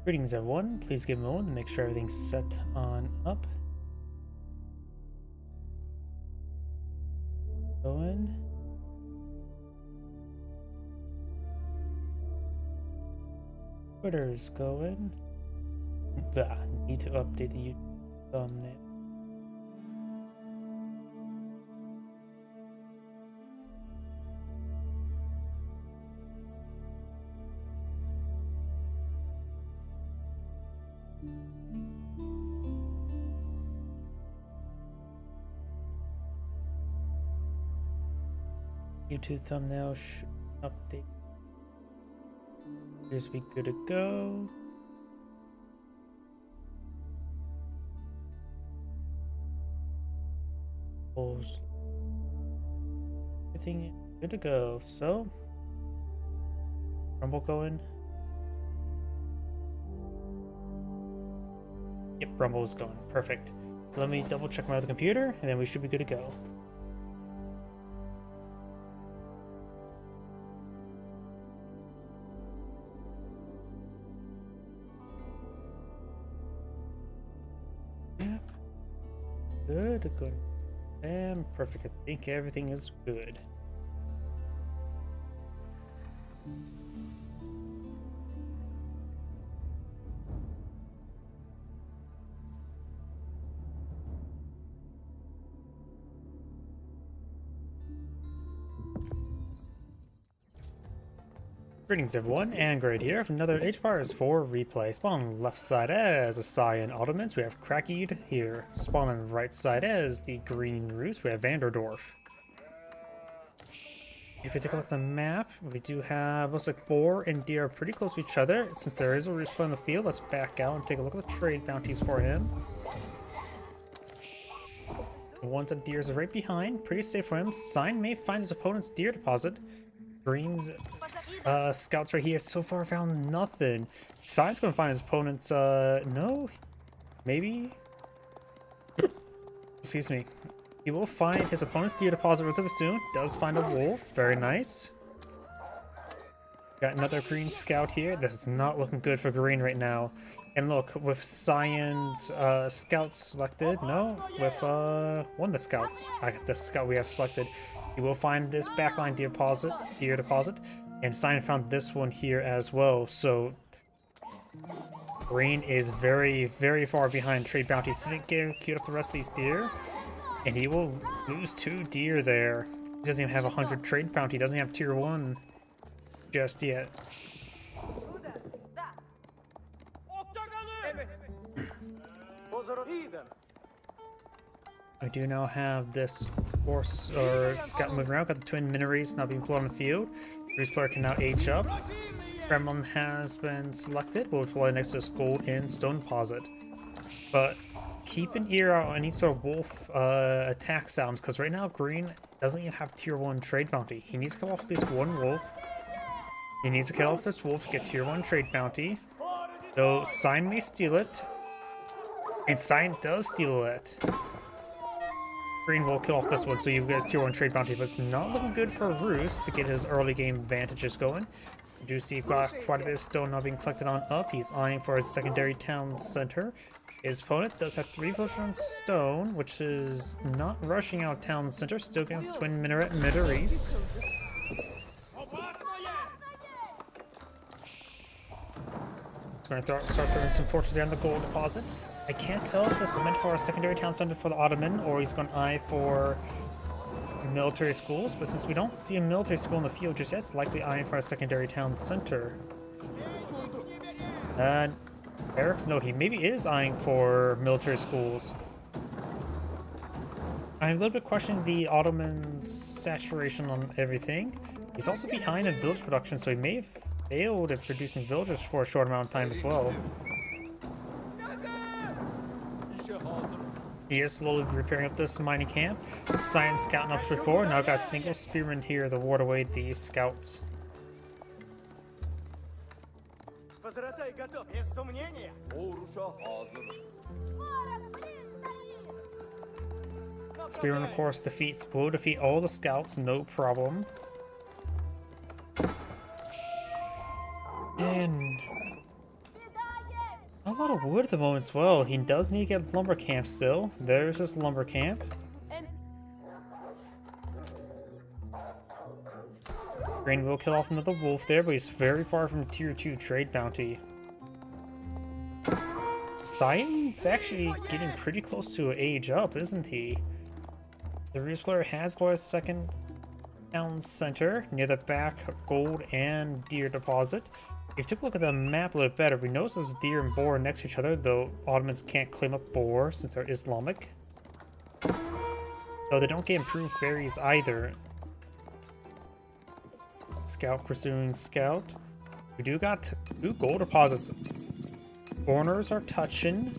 Greetings everyone, please give me a moment to make sure everything's set on up. Going. Twitter's going. Need to update the YouTube thumbnail. YouTube thumbnail should update. Appears to be good to go. Everything good to go. So, Rumble going. Yep, Rumble is going. Perfect. Let me double check my other computer, and then we should be good to go. Good. And perfect. I think everything is good. Greetings everyone, Angrade here with another H-Bars for replay. Spawn on the left side as a Cyan Ottomans, we have Krakied here. Spawn on the right side as the Green Roost, we have Vanderdorf. If you take a look at the map, we do have, looks like boar and deer are pretty close to each other. Since there is a respawn in the field, let's back out and take a look at the trade bounties for him. The ones that deers are right behind, pretty safe for him. Cyan may find his opponent's deer deposit. Green's scouts right here so far found nothing. Cyan's gonna find his opponent's no, maybe. Excuse me. He will find his opponent's deer deposit relatively soon. Does find a wolf, very nice. Got another green scout here. This is not looking good for green right now. And look, with Cyan's scouts selected, no, with one of the scouts, the scout we have selected. You will find this backline deer deposit, and Cyan found this one here as well. So green is very, very far behind trade bounties. Didn't get queued up the rest of these deer, and he will lose 2 deer there. He doesn't even have 100 trade bounty. He doesn't have tier 1 just yet. We do now have this horse or scout moving around. Got the twin Minories now being put on the field. Bruce player can now age up. Kremlin has been selected. We'll deploy next to this gold and stone deposit. But keep an ear out on any sort of wolf attack sounds, because right now green doesn't even have tier 1 trade bounty. He needs to kill off at least one wolf. He needs to kill off this wolf to get tier 1 trade bounty. Though Cyan may steal it. And Cyan does steal it. Green will kill off this one, so you guys tier 1 trade bounty, but it's not looking good for Roost to get his early game advantages going. You do see quite a bit of stone now being collected on up. He's eyeing for his secondary town center. His opponent does have 3 villagers on stone, which is not rushing out town center. Still getting the twin minaret Minories. Going to start throwing some torches there on the gold deposit. I can't tell if this is meant for a secondary town center for the Ottoman, or he's going to eye for military schools, but since we don't see a military school in the field just yet, it's likely eyeing for a secondary town center. And Eric's note, he maybe is eyeing for military schools. I'm a little bit questioning the Ottoman's saturation on everything. He's also behind in village production, so he may have failed at producing villagers for a short amount of time as well. He is slowly repairing up this mining camp. Cyan's scouting up before. Now got a single spearman here to ward away the scouts. Spearman, of course, will defeat all the scouts, no problem. And lot of wood at the moment as well. He does need to get a lumber camp still. There's his lumber camp. Grain will kill off another wolf there, but he's very far from tier 2 trade bounty. Cyan's actually getting pretty close to age up, isn't he? The Roost player has bought a second town center near the back gold and deer deposit. If you took a look at the map a little better, we notice there's deer and boar next to each other, though Ottomans can't claim up boar since they're Islamic. Though they don't get improved berries either. Scout pursuing Scout. We do got 2 gold deposits. Foreigners are touching.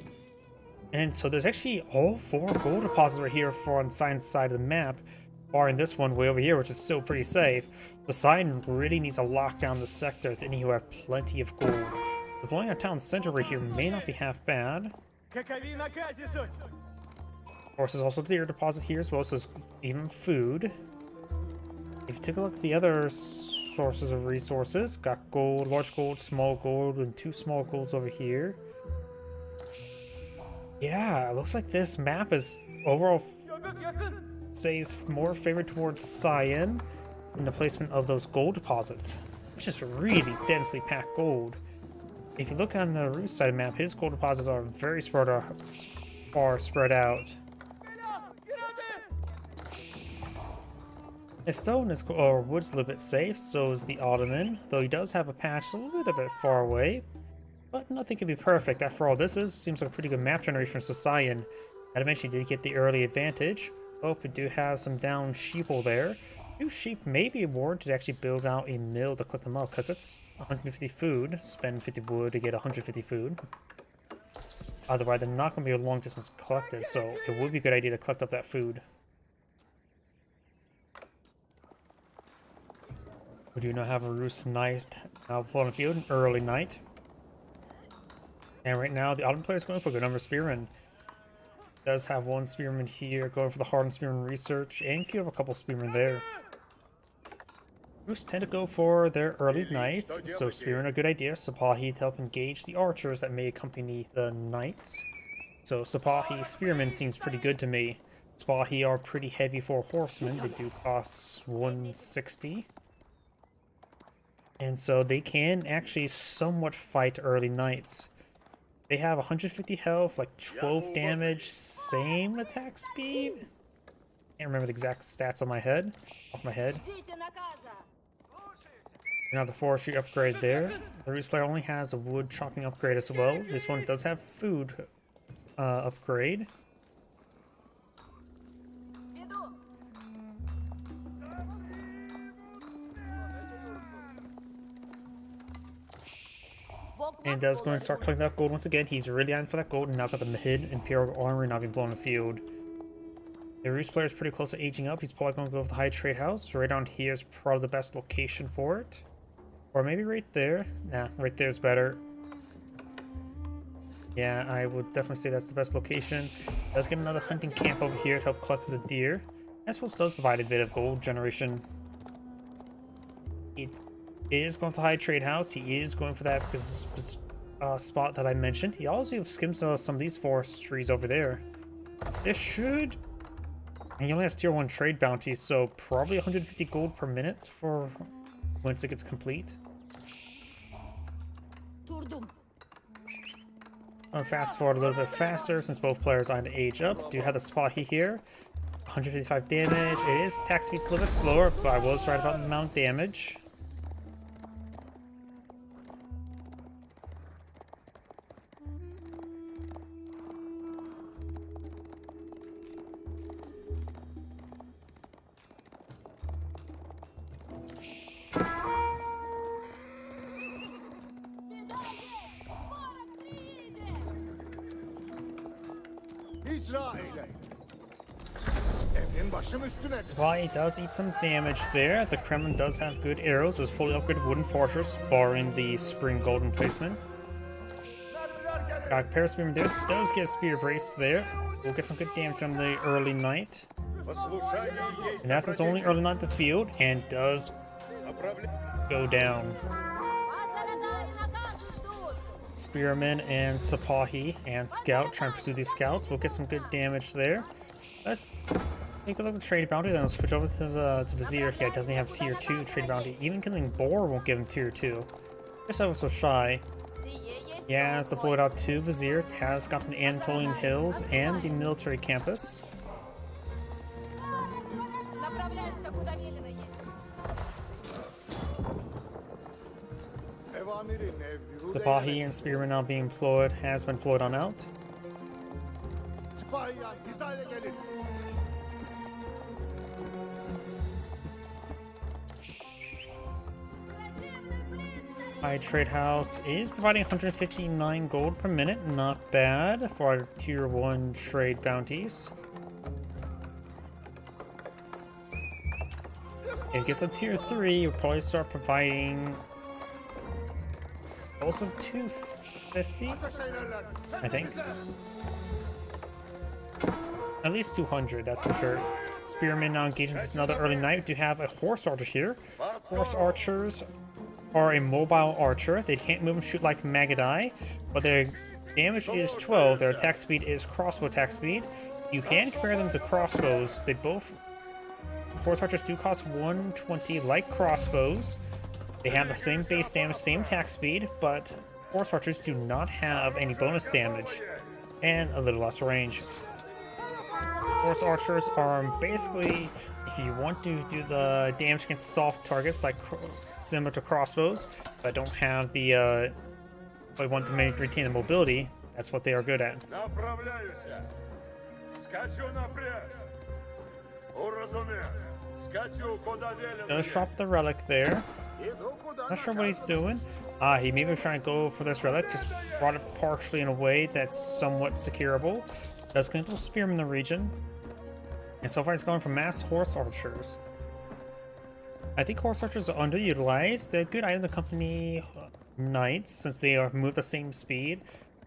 And so there's actually all 4 gold deposits right here for on Cyan's side of the map, barring this one way over here, which is still pretty safe. The Cyan really needs to lock down the sector, then he will have plenty of gold. The blowing out town center right here may not be half bad. Of course, there's also the deer deposit here as well, so there's even food. If you take a look at the other sources of resources, got gold, large gold, small gold, and 2 small golds over here. Yeah, it looks like this map is overall says more favored towards Cyan in the placement of those gold deposits, which is really densely packed gold. If you look on the Roost side of the map, his gold deposits are very far spread out. His stone is, or wood's a little bit safe, so is the Ottoman, though he does have a patch a little bit far away. But nothing can be perfect. After all, seems like a pretty good map generation for Cyan. And eventually did get the early advantage. Oh, we do have some down sheeple there. 2 sheep may be warranted to actually build out a mill to collect them up, because that's 150 food. Spend 50 wood to get 150 food. Otherwise, they're not going to be a long distance collected, so it would be a good idea to collect up that food. We do not have a Roost nice now on the field, an early night. And right now, the Ottoman player is going for a good number of spearmen. Does have 1 spearman here, going for the hardened spearman research, and queue up a couple spearmen there. Roost tend to go for their early knights, so spearmen are a good idea. Sipahi to help engage the archers that may accompany the knights. So Sipahi spearmen seems pretty good to me. Sipahi are pretty heavy for horsemen. They do cost 160. And so they can actually somewhat fight early knights. They have 150 health, like 12 damage, same attack speed. Can't remember the exact stats on my head, off my head. Now the forestry upgrade there. The Roost player only has a wood chopping upgrade as well. This one does have food upgrade. And does go and start collecting that gold once again. He's really on for that gold and now got the mid Imperial armor not being blown in the field. The Roost player is pretty close to aging up. He's probably going to go with the high trade house. Right down here is probably the best location for it. Or maybe right there. Nah, right there is better. Yeah, I would definitely say that's the best location. Does get another hunting camp over here to help collect the deer. I suppose does provide a bit of gold generation. It is going for the high trade house. He is going for that spot that I mentioned. He also skims some of these forest trees over there. This should... And he only has tier 1 trade bounties, so probably 150 gold per minute for once it gets complete. I'll fast forward a little bit faster since both players are on to age up. Do have the Sipahi here. 155 damage. It is attack speed's a little bit slower, but I was right about the amount of damage. Why he does eat some damage there. The Kremlin does have good arrows. There's fully upgraded wooden fortress, barring the spring golden placement. Got Paris Spearman there. Does get a spear brace there. We'll get some good damage on the early knight. And that's his only early knight in the field, and does go down. Spearman and Sipahi and Scout trying to pursue these scouts. We'll get some good damage there. Let's take a look at the trade bounty, then I'll switch over to the Vizier. Yeah, it doesn't have tier 2 trade bounty. Even killing Boar won't give him tier 2. Just ever so shy. He has deployed out 2 Vizier, has gotten the Anatolian Hills and the military campus. Sipahi and Spearman now being deployed, has been deployed on out. Trade House is providing 159 gold per minute, not bad for our tier 1 trade bounties. If it gets a tier 3, you'll probably start providing also 250, I think. At least 200, that's for sure. Spearman now engaging another early knight. We do have a horse archer here. Horse archers are a mobile archer. They can't move and shoot like Magadai, but their damage is 12. Their attack speed is crossbow attack speed. You can compare them to crossbows. They both... Horse archers do cost 120 like crossbows. They have the same base damage, same attack speed, but horse archers do not have any bonus damage and a little less range. Horse archers are basically, if you want to do the damage against soft targets like similar to crossbows, but don't have the but want to retain the mobility, that's what they are good at. Let's drop the relic there. Not sure what he's doing. He may be trying to go for this relic, just brought it partially in a way that's somewhat secureable. Does control Spearman in the region. And so far he's going for mass horse archers. I think horse archers are underutilized. They're a good item to accompany knights since they are move the same speed.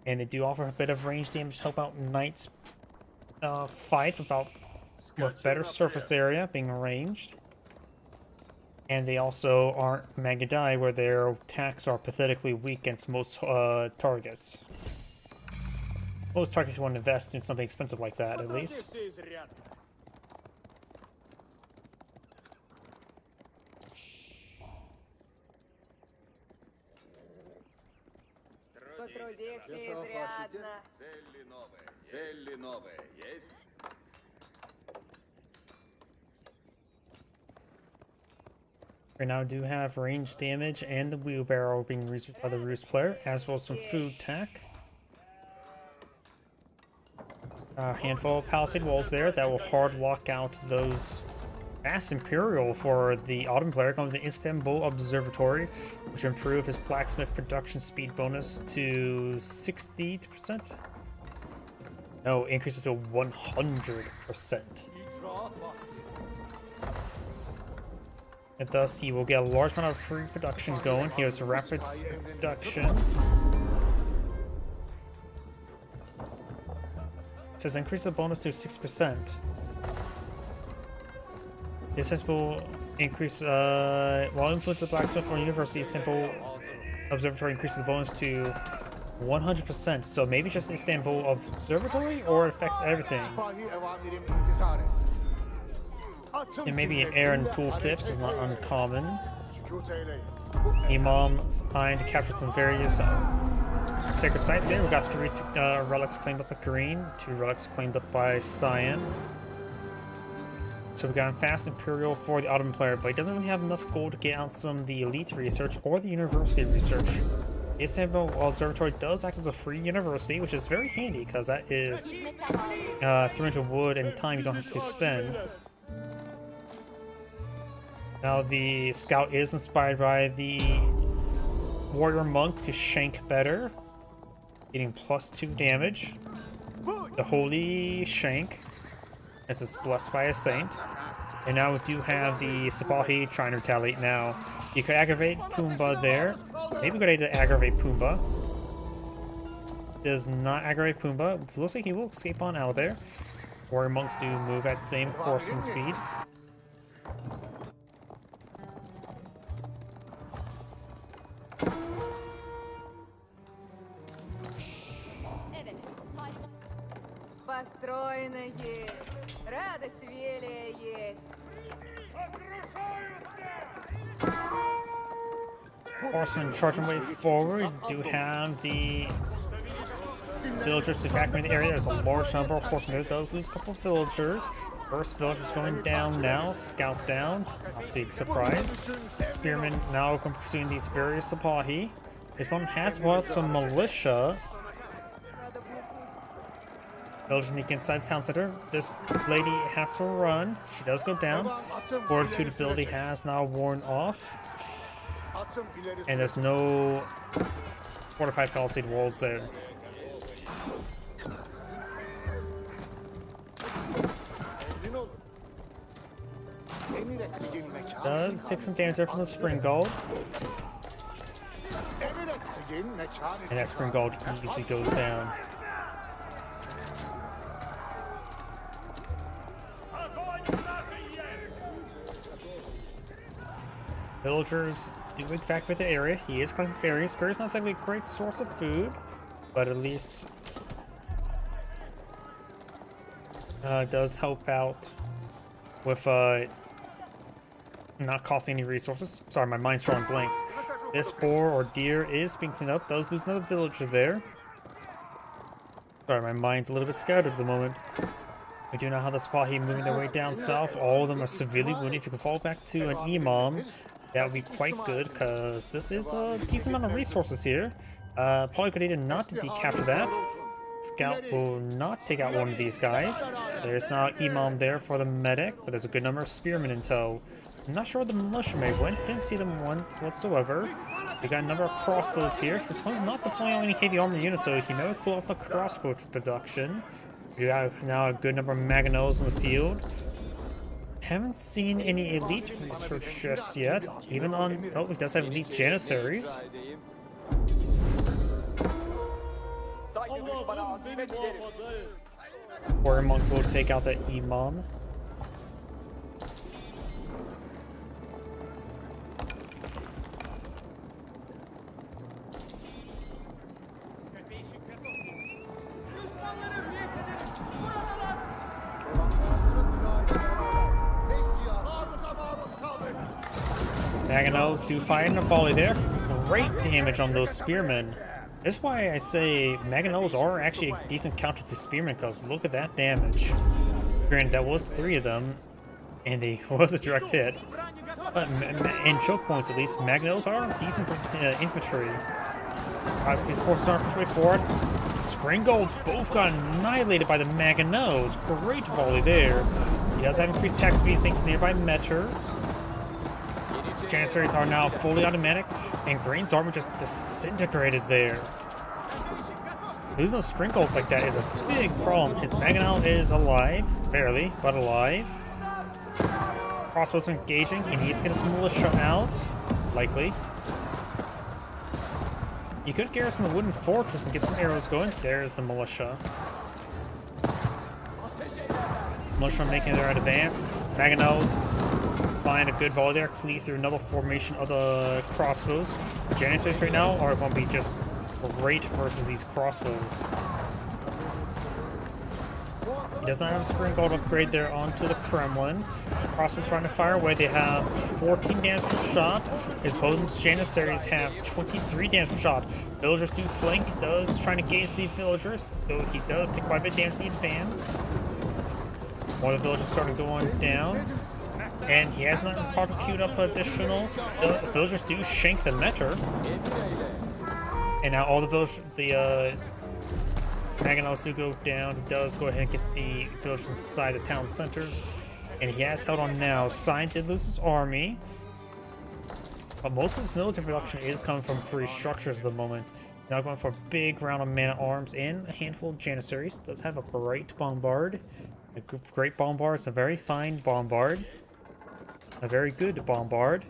And they do offer a bit of range damage to help out knights fight with better surface area being ranged. And they also aren't Magadai, where their attacks are pathetically weak against most targets. Most targets want to invest in something expensive like that, at least. We now do have range damage and the wheelbarrow being researched by the Roost player, as well as some food tech. A handful of palisade walls there that will hard lock out those Mass Imperial for the Autumn player. Going to the Istanbul Observatory, which will improve his blacksmith production speed bonus to 60%. No, increases to 100%. And thus he will get a large amount of free production going. He has rapid production. It says increase the bonus to 6%. This will increase while influence the blacksmith or university Istanbul Observatory increases the bonus to 100%. So maybe just Istanbul Observatory, or it affects everything. And maybe an air and tooltips is not uncommon. Imam's eyeing to capture some various sacred sites there. We've got 3 relics claimed up by Green, 2 relics claimed up by Cyan. So we've got a fast Imperial for the Autumn player, but he doesn't really have enough gold to get out some of the elite research or the university research. Istanbul Observatory does act as a free university, which is very handy because that is 300 wood and time you don't have to spend. Now the scout is inspired by the warrior monk to shank better, getting +2 damage. The holy shank, as it's blessed by a saint. And now we do have the Sipahi trying to retaliate now. You could aggravate Pumbaa there. Maybe good idea to aggravate Pumbaa. Does not aggravate Pumbaa. Looks like he will escape on out of there. Warrior monks do move at same horseman speed. Построено есть. Радость велия есть. Horsemen charging way forward. Do have the villagers evacuating the area. There's a large number of horsemen. It does lose a couple of villagers. First villager's going down now. Scout down. Not a big surprise. Spearmen now pursuing these various Sipahi. His one has brought some militia. Villagers sneak inside the town center. This lady has to run. She does go down. Fortitude ability has now worn off. And there's no fortified palisade walls there. Does take some damage there from the Spring Gold. And that Spring Gold easily goes down. Villagers do evacuate the area. He is collecting berries. Berries not exactly a great source of food, but at least does help out with not costing any resources. Sorry, my mind's drawing blanks. This boar or deer is being cleaned up. Does lose another villager there. Sorry, my mind's a little bit scattered at the moment. We do now have the Sipahi moving their way down south. All of them are severely wounded. If you can fall back to an Imam, that would be quite good, because this is a decent amount of resources here. Probably good idea not to decapture that. Scout will not take out one of these guys. There's now Imam there for the medic, but there's a good number of spearmen in tow. I'm not sure where the militia may went. Didn't see them once whatsoever. We got a number of crossbows here. His opponent's not deploying any heavy armor units, so he may pull off the crossbow production. We have now a good number of Mangonels in the field. Haven't seen any elite research just yet. Even on... Oh, it does have elite Janissaries. Warrior Monk will take out the Imam. Mangonels do fire in a volley there. Great damage on those spearmen. That's why I say Mangonels are actually a decent counter to spearmen, because look at that damage. Granted, that was 3 of them, and they was a direct hit. But in choke points, at least, Mangonels are decent for infantry. These forces aren't pushing way forward. Spring Golds both got annihilated by the Mangonels. Great volley there. He does have increased attack speed thanks to nearby meters. Janissaries are now fully automatic, and Green's armor just disintegrated there. Losing those sprinkles like that is a big problem. His Mangonel is alive, barely, but alive. Crossbows engaging. He needs to get his militia out, likely. You could garrison the wooden fortress and get some arrows going. There's the militia. Militia making their advance. Mangonels find a good volley there. Cleave through another formation of the crossbows. Janissaries right now are going to be just great versus these crossbows. He does not have a Spring Gold upgrade there onto the Kremlin. Crossbows trying to fire away. They have 14 damage per shot. His opponent's Janissaries have 23 damage per shot. Villagers do flank. Does trying to gauge the villagers, though he does take quite a bit of damage in the advance. More of the villagers started going down. And he has not probably queued up additional. The villagers do shank the Metter. And now all the villagers, the Mangonels do go down. He does go ahead and get the villagers inside the town centers. And he has held on now. Sign did lose his army. But most of his military production is coming from 3 structures at the moment. Now going for a big round of man-at-arms and a handful of Janissaries. Does have a great bombard. A great bombard. It's a very fine bombard. A very good bombard.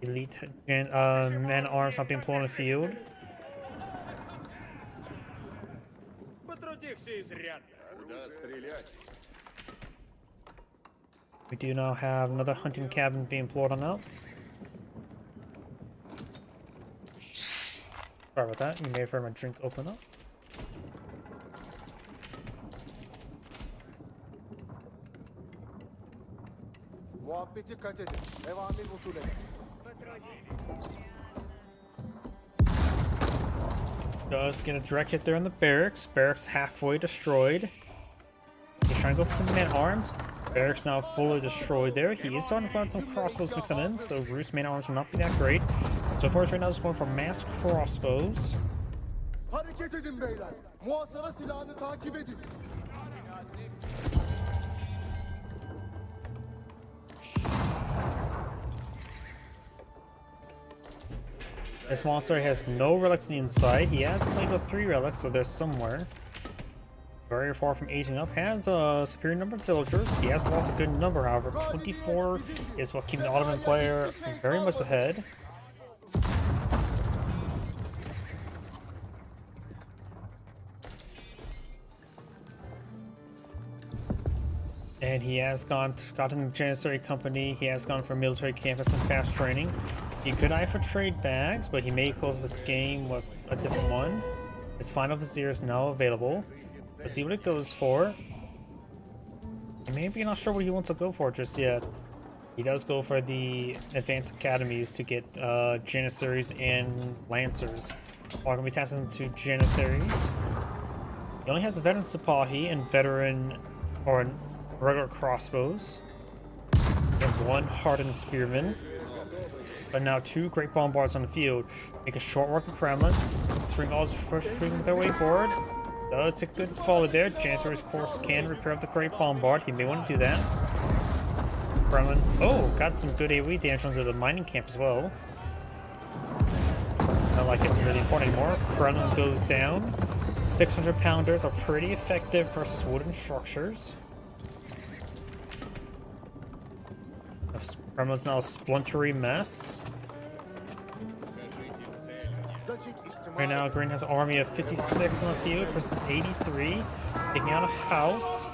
Elite man-at-arms not being pulled on the field. We do now have another hunting cabin being poured on out. Sorry about that. You may have heard my drink open up. Muhabbeti kat edin. Devamı usul edin. Does get a direct hit there in the barracks. Barracks halfway destroyed. He's trying to go for some man-arms. Barracks now fully destroyed there. He is starting to put some crossbows mixing in, so Roost man-arms will not be that great. So far right now is going for mass crossbows. Hareket edin beyler. Muhasara silahını takip edin. This monster has no relics inside. He has played with 3 relics, so they're somewhere. Very far from aging up. Has a superior number of villagers. He has lost a good number, however. 24 is what keeps the Ottoman player very much ahead. And he has gotten the Janissary Company. He has gone for military campus and fast training. He could eye for trade bags, but he may close the game with a different one. His final vizier is now available. Let's see what it goes for. Maybe not sure what he wants to go for just yet. He does go for the advanced academies to get Janissaries and Lancers. We're going to be tasking to Janissaries. He only has a veteran Sipahi and veteran or regular crossbows. And 1 hardened spearman. But now 2 great bombards on the field. Make a short work of Kremlin. Spring all pushing their way forward. Does a good follow there. Janissary's course can repair up the great bombard. He may want to do that. Kremlin. Oh, got some good AoE damage onto the mining camp as well. Not like it's really important anymore. Kremlin goes down. 600 pounders are pretty effective versus wooden structures. Kremlin's now a splintery mess. Right now, Green has an army of 56 on the field versus 83. Taking out a house.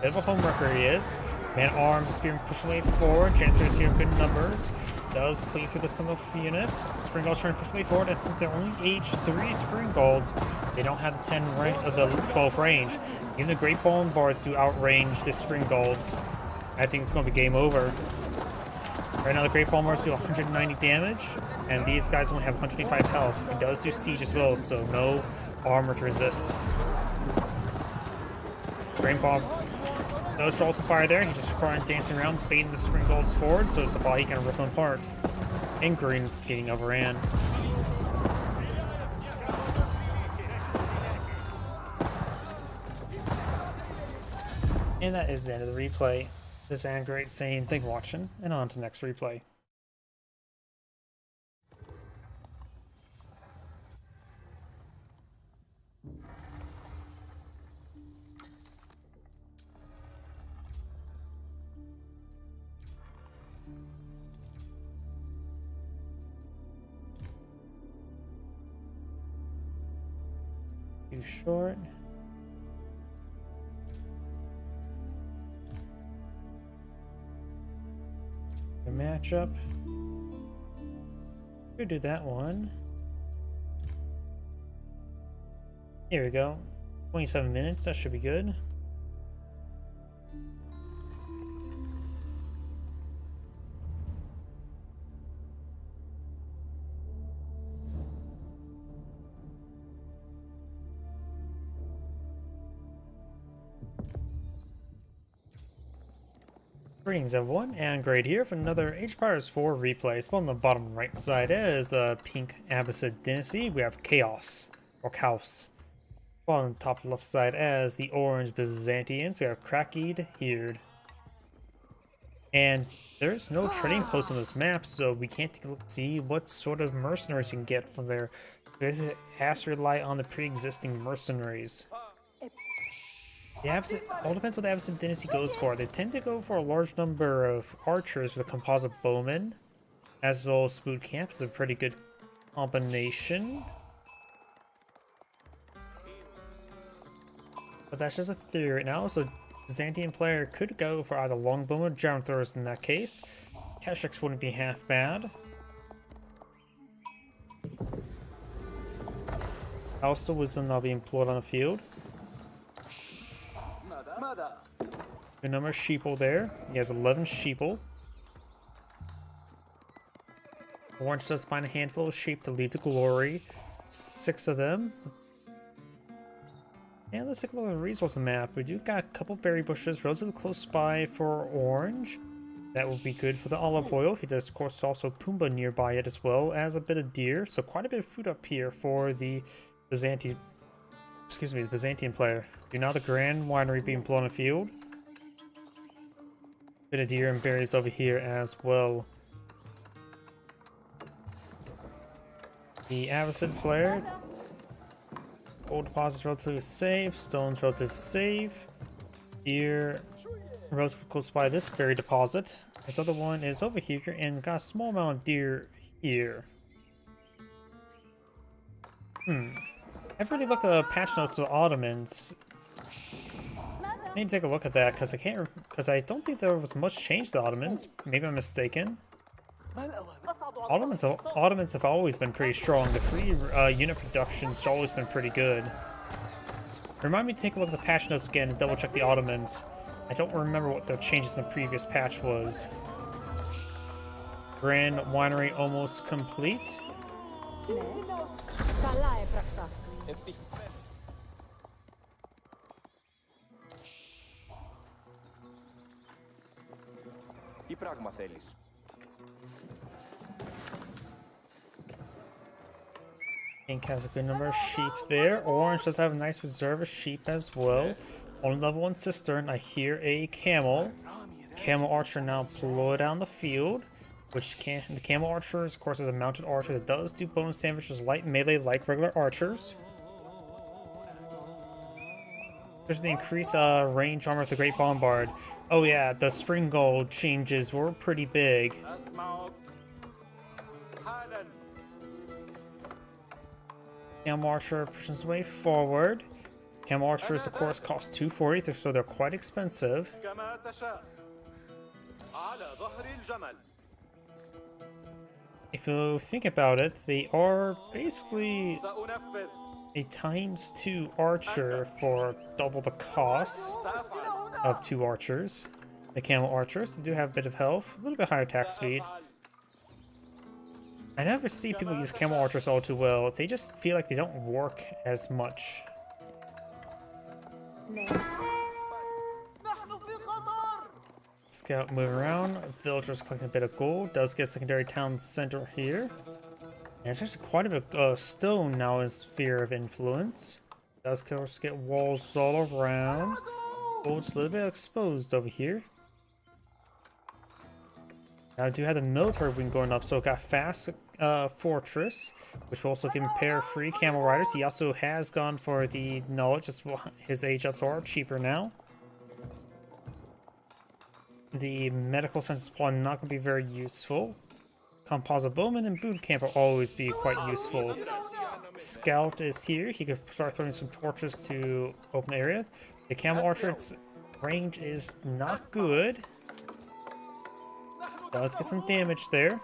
Bit of a homewrecker he is. Man-armed, spearman pushing way forward. Janissaries here in good numbers. Does cleave through the single units. Springald's trying to push way forward, and since they're only H3 Springalds, they don't have the 10 range of the 12 range. Even the Great Bombards do outrange the Springalds. I think it's going to be game over. Right now, the Great Bombards do 190 damage, and these guys only have 125 health. He does do siege as well, so no armor to resist. Great Bomb does draw some fire there. He's just flying, dancing around, baiting the Springalds forward, so Sipahi can rip them apart. And Green's getting overran. And that is the end of the replay. This is Great saying thank you for watching, and on to the next replay. Too short. A matchup. Could do that one. Here we go. 27 minutes, that should be good. Greetings everyone, and Great here for another Age of Empires 4 replay. So on the bottom right side is the pink Abbasid dynasty. We have Chaos, or Chaos. On the top left side as the orange Byzantians, we have Krakid here. And there's no trading post on this map, so we can't take a look to see what sort of mercenaries you can get from there. It has to rely on the pre-existing mercenaries. The all depends what the Abbasid dynasty goes for. They tend to go for a large number of archers with a composite bowman, as well as Spood Camp is a pretty good combination. But that's just a theory right now, so Byzantine player could go for either Longbowman or Javelin throwers in that case. Keshex wouldn't be half bad. Also, wisdom now being employed on the field. Good number of sheeple there. He has 11 sheeple. Orange does find a handful of sheep to lead to glory. 6 of them. And let's take a look at the resource map. We do got a couple berry bushes relatively close by for orange. That will be good for the olive oil. He does, of course, also Pumbaa nearby it as well as a bit of deer. So quite a bit of food up here for the Byzantine player. Do now the Grand Winery being blown in the field. Bit of deer and berries over here as well. The Avacid player. Gold deposits relatively safe. Stones relatively safe. Deer relatively close by this berry deposit. This other one is over here and got a small amount of deer here. I've already looked at the patch notes of the Ottomans. I need to take a look at that because I don't think there was much change to the Ottomans. Maybe I'm mistaken. Ottomans have always been pretty strong. The free unit production's always been pretty good. Remind me to take a look at the patch notes again and double check the Ottomans. I don't remember what the changes in the previous patch was. Grand Winery almost complete. Τι πράγμα θέλεις? Pink has a good number of sheep there. Orange does have a nice reserve of sheep as well. On level 1 cistern, I hear a camel. Camel archer now blow down the field. The camel archer, of course, is a mounted archer that does do bonus damage, just light melee like regular archers. There's the increased range armor of the Great Bombard. Oh yeah, the spring gold changes were pretty big. Camel archer pushes his way forward. Camel archers, of course, cost 240, so they're quite expensive. If you think about it, they are basically a ×2 archer for double the cost of 2 archers. The camel archers, they do have a bit of health, a little bit higher attack speed. I never see people use camel archers all too well. They just feel like they don't work as much. Scout moving around. Villagers collecting a bit of gold. Does get secondary town center here. And it's actually quite a bit of stone now in sphere of influence. Does of course get walls all around. Gold's a little bit exposed over here. Now I do have the military wing going up, so it got fast fortress, which will also give him pair free camel riders. He also has gone for the knowledge, as well. His age ups are cheaper now. The medical census supply not going to be very useful. Composite bowman and boot camp will always be quite useful. Scout is here. He could start throwing some torches to open the area. The camel archer's range is not good. Does get some damage there.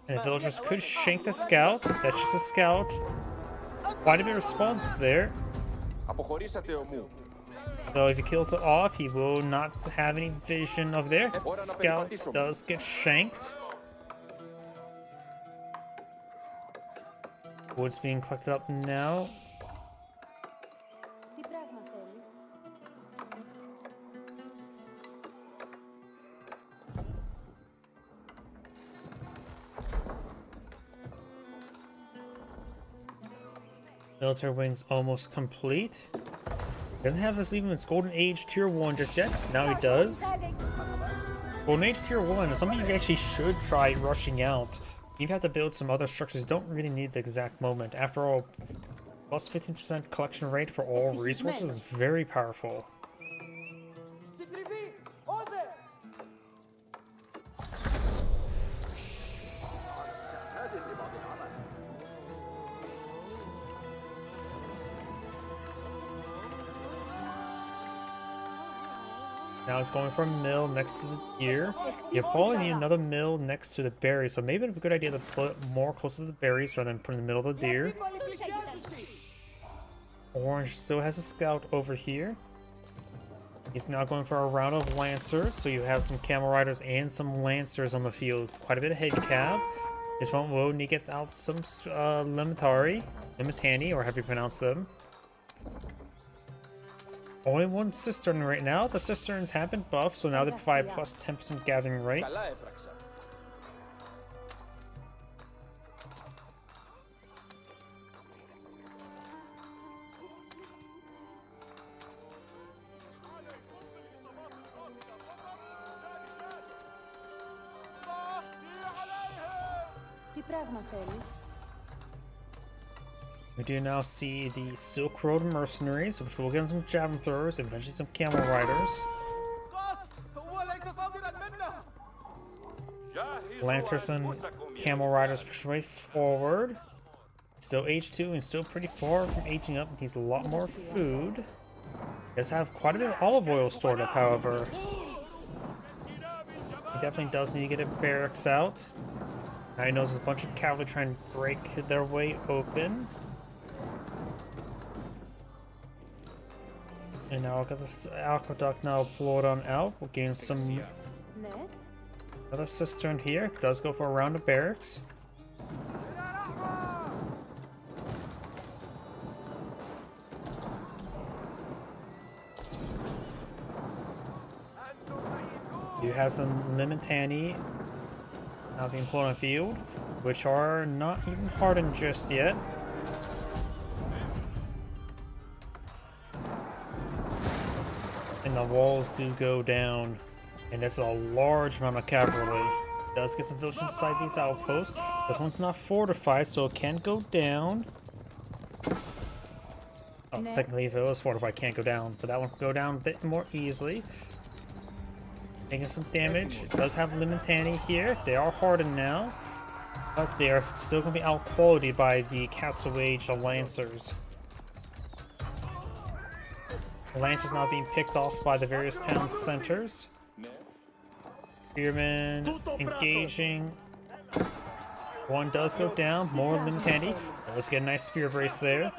And the villagers could shank the scout. That's just a scout. Quite a bit of response there. So if he kills it off, he will not have any vision of there. Scout does get shanked. Wood's being collected up now. Military wing's almost complete. Doesn't have this even its Golden Age Tier 1 just yet. Now he does. Golden Age Tier 1 is something you actually should try rushing out. You have to build some other structures. You don't really need the exact moment. After all, plus 15% collection rate for all resources is very powerful. Now it's going for a mill next to the deer. You probably need another mill next to the berries, so maybe it's a good idea to put more close to the berries rather than put in the middle of the deer. Orange still has a scout over here. He's now going for a round of lancers, so you have some camel riders and some lancers on the field. Quite a bit of head cab. This one will need to get out some limitani, or however you pronounce them. Only one cistern right now. The cisterns have been buffed, so now they provide plus 10% gathering rate. Καλά έπραξα. Τι πράγμα θέλεις? We do now see the Silk Road mercenaries, which will get some javelin throwers, eventually some camel riders. هو ليس صادرا منا. Lancers and camel riders push way forward. Still H2 and still pretty far from aging up. Needs a lot more food. Does have quite a bit of olive oil stored up, however. He definitely does need to get a barracks out. Now he knows there's a bunch of cavalry trying to break their way open. And now I'll get this aqueduct now pulled on out. We'll gain some Ναι. another cistern here. Does go for a round of barracks. You have some limitani now being pulled on field, which are not even hardened just yet. And the walls do go down, and that's a large amount of cavalry. Does get some villages inside these outposts. This one's not fortified, so it can go down. Oh, technically, if it was fortified, it can't go down, but that one can go down a bit more easily. Taking some damage. It does have limitani here. They are hardened now, but they are still going to be out-qualityed by the Castle Age Lancers. The Lancers now being picked off by the various town centers. Spearmen engaging. One does go down. More limitani. Let's get a nice spear brace there.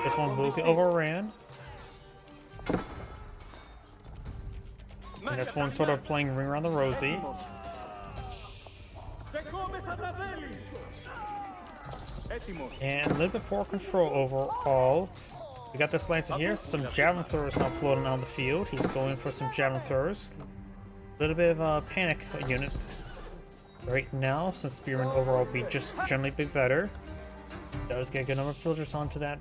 This one will get overran. And this one sort of playing Ring Around the Rosie. And a little bit poor control overall. We got this Lancer here. Some javelin throwers now floating on the field. He's going for some javelin throwers. A little bit of a panic unit right now, since Spearmen overall be just generally a bit better. Does get a good number of villagers onto that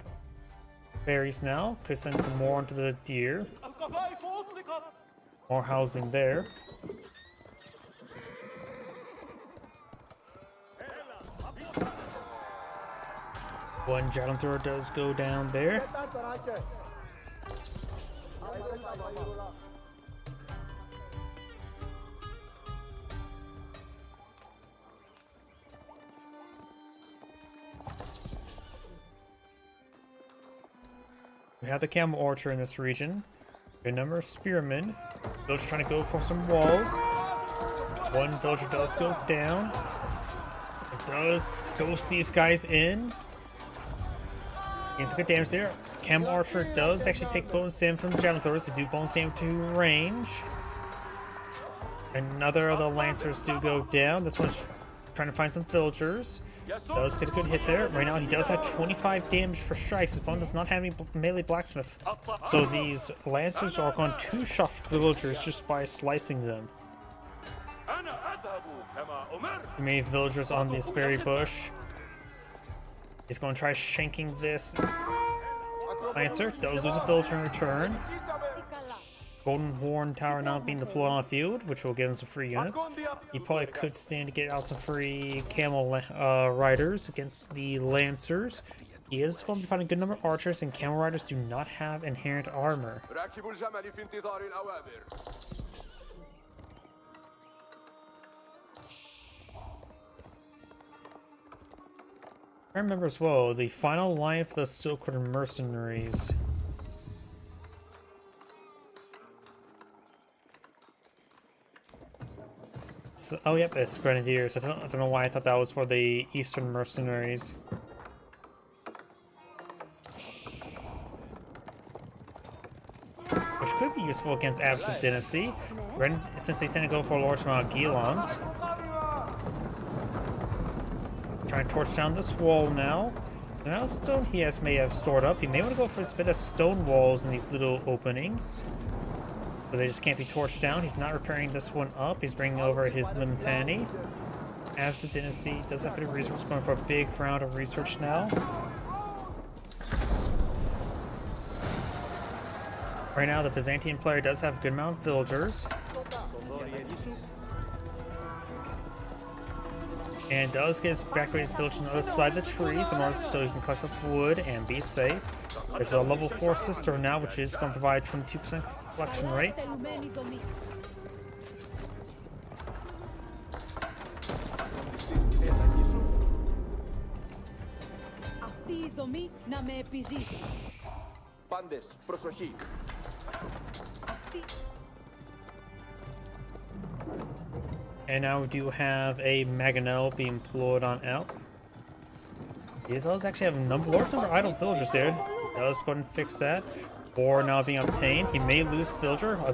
berries now. Could send some more onto the deer. More housing there. One javelin thrower does go down there. We have the camel archer in this region. A number of spearmen. Villager trying to go for some walls. One villager does go down. It does ghost these guys in. Gains some good damage there. Camel archer does actually take bonus damage from javelin throwers to do bonus damage to range. Another of the lancers do go down. This one's trying to find some villagers. Does get a good hit there. Right now he does have 25 damage per strike. His opponent does not have any melee blacksmith. So these lancers are going to two-shot villagers just by slicing them. Many villagers on this berry bush. He's going to try shanking this lancer. Does lose a villager in return. Golden Horn Tower now being deployed on the field, which will give him some free units. He probably could stand to get out some free camel riders against the lancers. He is going to be finding a good number of archers, and camel riders do not have inherent armor. I remember as well, the final line for the Silk Road mercenaries. That's oh yep, it's Grenadiers. I don't know why I thought that was for the Eastern mercenaries. Which could be useful against Absent Dynasty, since they tend to go for a large amount of Gilons. Trying to torch down this wall now. The amount of stone he may have stored up. He may want to go for a bit of stone walls in these little openings. But they just can't be torched down. He's not repairing this one up. He's bringing over his Limtani. Absent Dynasty does have a bit of research, going for a big round of research now. Right now, the Byzantine player does have a good amount of villagers. And does get his evacuated village on the other side of the trees in order so he can collect up wood and be safe. There's a level 4 sister now, which is going to provide 22% collection rate. Αυτή η δομή να με επιζήσει. Πάντες, προσοχή. And now we do have a Mangonel being employed on out. He does actually have a large number of idle villagers there. He does go ahead and fix that. Boar now being obtained. He may lose a villager. A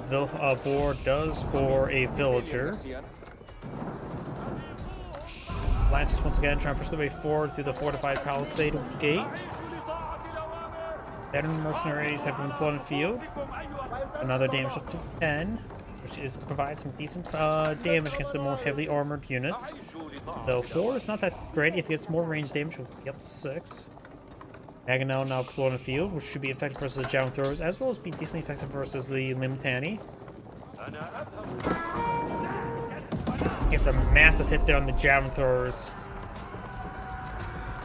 boar does for a villager. Lancers once again trying to push their way forward through the fortified palisade gate. Veteran mercenaries have been employed in the field. Another damage up to 10. Which provides some decent damage against the more heavily armored units. Though 4 is not that great. If it gets more range damage, we'll be up to 6. Mangonel now deployed in the field, which should be effective versus the Javelin Throwers, as well as be decently effective versus the Limtani. Gets a massive hit there on the Javelin Throwers.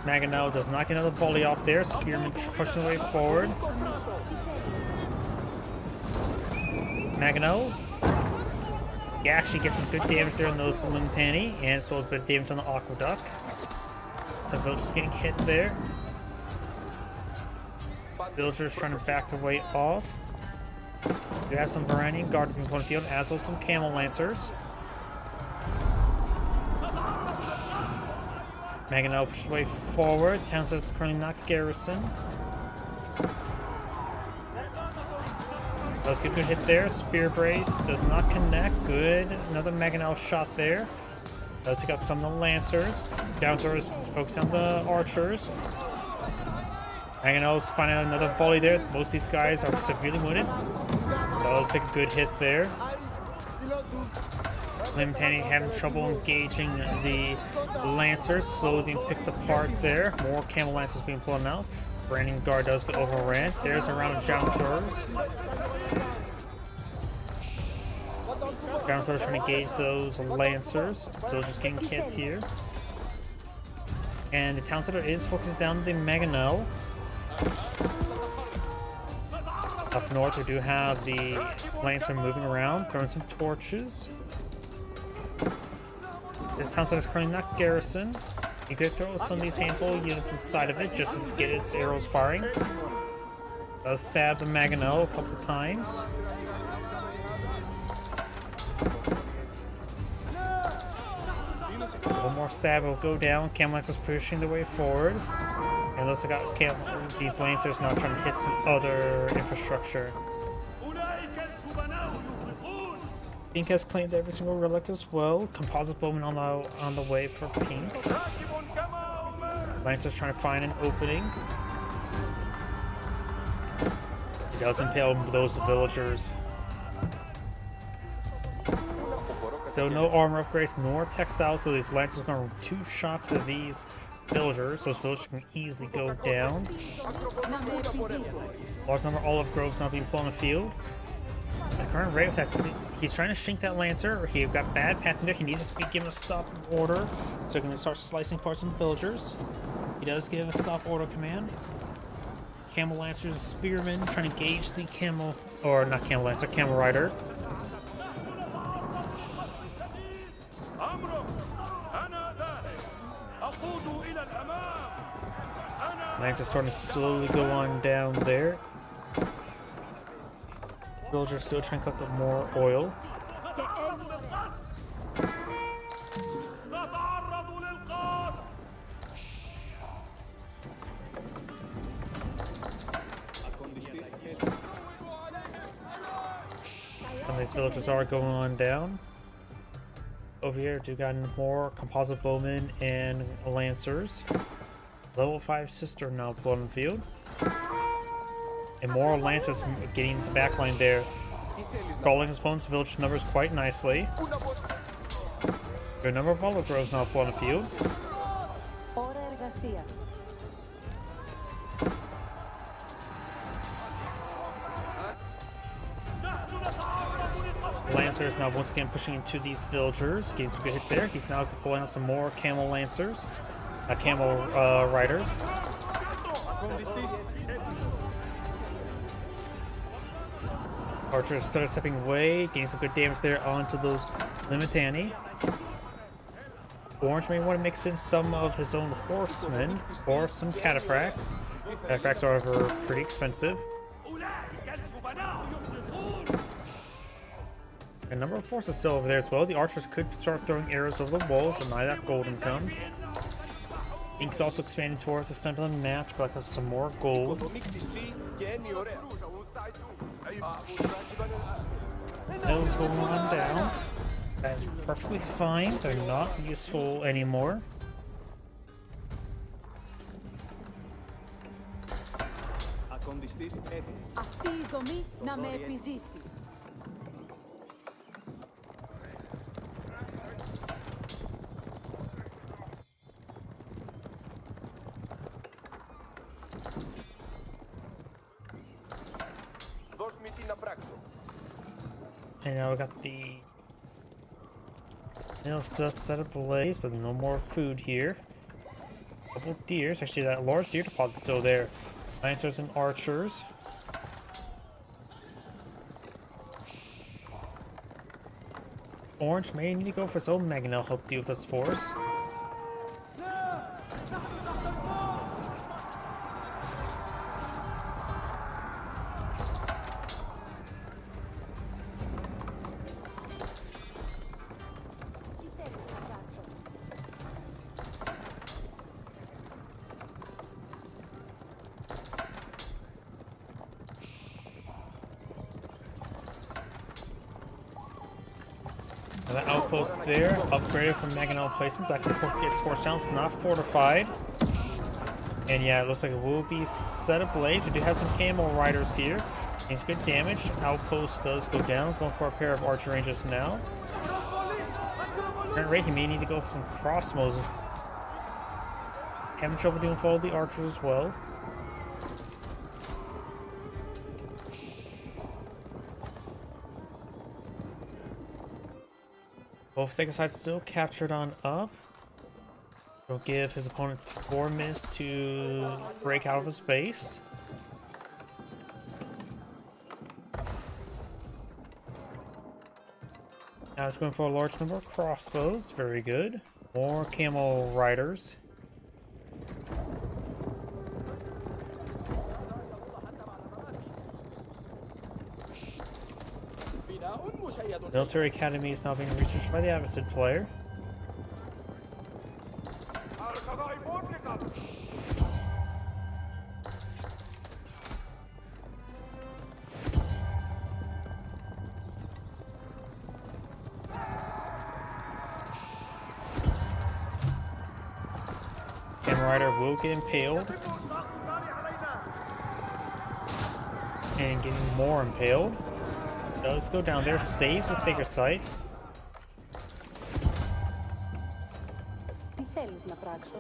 Mangonel does not get another volley off there. Spearman pushing the way forward. Mangonels. He actually gets some good damage there on those Limtani, and as well as a bit of damage on the Aqueduct. Some villagers getting hit there. Villagers trying to back the way off. We have some Varanian Guard in the field, as well as some Camel Lancers. Mangonel pushes way forward. Townsend is currently not garrisoned. Does get a good hit there. Spear Brace does not connect. Good. Another Mangonel shot there. Does take out some of the Lancers. Down throwers focus on the Archers. Mangonel's finding out another volley there. Most of these guys are severely wounded. Does take a good hit there. Limtani having trouble engaging the Lancers. Slowly being picked apart there. More Camel Lancers being pulled out. Branding Guard does get overran. There's a round of Javelin Throwers. Javelin Throwers trying to engage those Lancers. Those just getting hit here. And the Town Center is focused down the Mangonel. Up north, we do have the Lancer moving around, throwing some torches. This Town Center is currently not garrisoned. You could throw some of these handful of units inside of it just to get its arrows firing. Does stab the Mangonel a couple times. One more stab will go down. Camel Lancers pushing their way forward. And looks like these Lancers now trying to hit some other infrastructure. Pink has claimed every single relic as well. Composite Bowman on the way for Pink. Lancer's trying to find an opening. He does impale those villagers. So no armor upgrades nor textiles, so these Lancers are going to two-shot to these villagers. Those villagers can easily go down. Large number of olive groves now being blown on the field. The current rate with that, he's trying to shrink that Lancer. He got bad pathing there. He needs to be given a stop order, so he can start slicing parts of the villagers. He does give a stop order command. Camel Lancers and Spearmen trying to gauge the Camel, or not Camel Lancer, Camel Rider. Lancer's starting to slowly go on down there. Villagers still trying to collect up more oil. these villagers are going on down. Over here, we've got more composite bowmen and lancers. Level 5 sister now put on the field. And more lancers getting the backline there. Scrolling his opponent's village numbers quite nicely. There are a number of olive groves now put on the field. Ώρα εργασίας. Lancer is now once again pushing into these villagers, getting some good hits there. He's now pulling out some more camel lancers, camel riders. Archer started stepping away, getting some good damage there onto those Limitani. Orange may want to mix in some of his own horsemen or some cataphracts. Cataphracts are, however, pretty expensive. A number of forces still over there as well. The archers could start throwing arrows over the walls and buy that gold income. Ink's also expanding towards the center of the map to collect up some more gold. Those going on down. That's perfectly fine. They're not useful anymore. Αυτή η δομή να με επιζήσει. And now we got the mill set ablaze, but no more food here. Couple deers. Actually, that large deer deposit still there. Lancers and archers. Orange may need to go for his own Mangonel help deal with this force. The outpost there, upgraded from Mangonel placement. That can get scorch down, it's not fortified. And yeah, it looks like it will be set ablaze. We do have some camel riders here. Takes good damage. Outpost does go down. Going for a pair of archer ranges now. Current rate, he may need to go for some crossbows. Having trouble doing for all the archers as well. Both second sides still captured on up. He'll give his opponent 4 minutes to break out of his base. Now it's going for a large number of crossbows. Very good. More camel riders. Military Academy is now being researched by the Avicid player. Camel Rider will get impaled. And getting more impaled. Does go down there, saves the sacred site. Τι θέλεις να πράξω?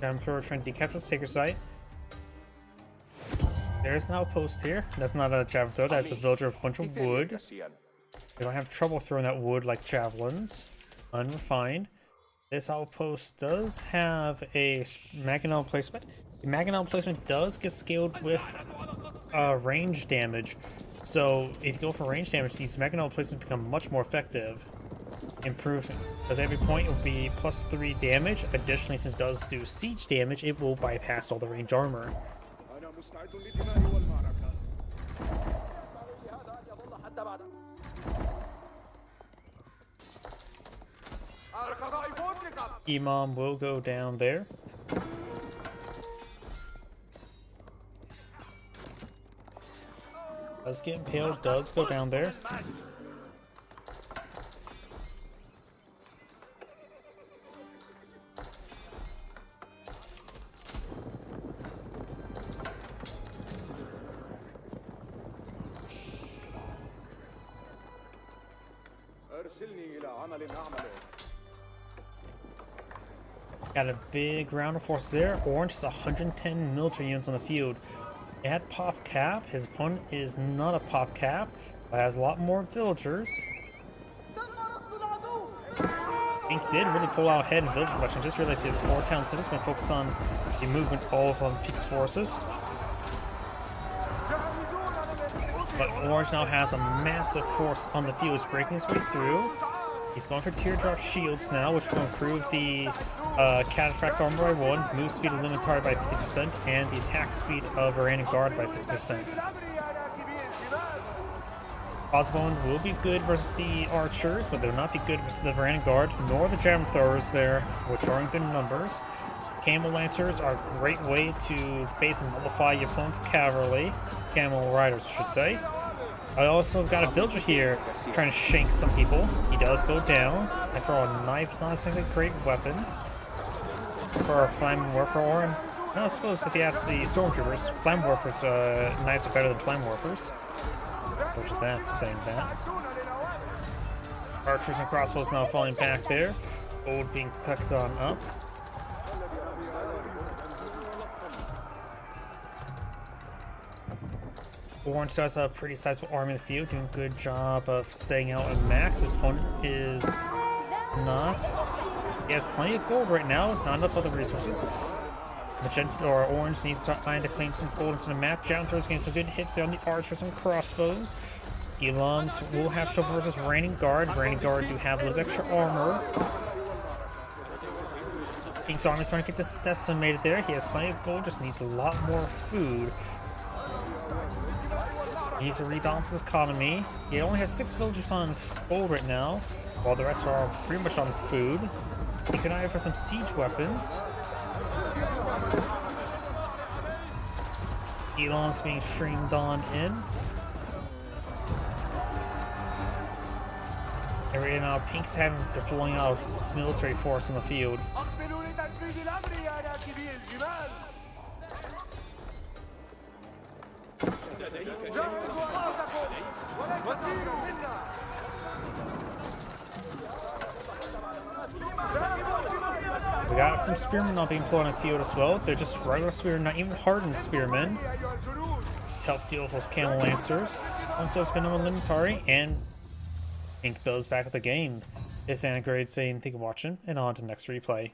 Emperor trying to decapture the sacred site. There's an outpost here. That's not a javelin throw, that's a villager with a bunch of wood. They don't have trouble throwing that wood like javelins. Unrefined. This outpost does have a Mangonel placement. The Mangonel placement does get scaled with range damage. So if you go for range damage, these Mangonel placements become much more effective. Improved, because every point will be +3 damage. Additionally, since it does do siege damage, it will bypass all the range armor. Imam will go down there. Does get impaled, does go down there. Got a big round of force there. Orange has 110 military units on the field. At Pop Cap, his opponent is not a Pop Cap, but has a lot more villagers. Pink did really pull out ahead in villager production. Just realized he has 4 town cities, been focused on the movement of Pink's forces. But Orange now has a massive force on the field. He's breaking his way through. He's going for teardrop shields now, which will improve the Cataphract's armor by 1, move speed of Elementary by 50%, and the attack speed of Varanic Guard by 50%. Crossbone will be good versus the archers, but they'll not be good versus the Varanic Guard, nor the Javelin Throwers there, which are in good numbers. Camel Lancers are a great way to base and nullify your opponent's cavalry. Camel Riders, I should say. I also got a villager here trying to shank some people. He does go down. After all, a knife is not exactly a great weapon for a Flame Warper, or I suppose if you ask the Stormtroopers, Flame Warpers, knives are better than Flame Warpers. Which is that, saying that. Archers and crossbows now falling back there. Gold being clicked on up. Orange does have a pretty sizable army in the field, doing a good job of staying out at max. His opponent is not. He has plenty of gold right now, not enough other resources. Magenta or Orange needs to find to claim some gold into the map. Javelin Throwers getting some good hits there on the archers and crossbows. Elams will have trouble versus Reigning Guard. Reigning Guard do have a little extra armor. Pink's army is trying to get this decimated there. He has plenty of gold, just needs a lot more food. He needs to rebalance his economy. He only has 6 villagers on gold right now, while the rest are pretty much on food. He can eye for some siege weapons. Elam's being streamed on in. And right now, Pink's having deploying out military force in the field. We got some spearmen not being put on the field as well. They're just regular spearmen, not even hardened spearmen. To help deal with those camel lancers. Also, it's been on Elementary, and Pink goes back at the game. It's Anagrade saying thank you for watching, and on to the next replay.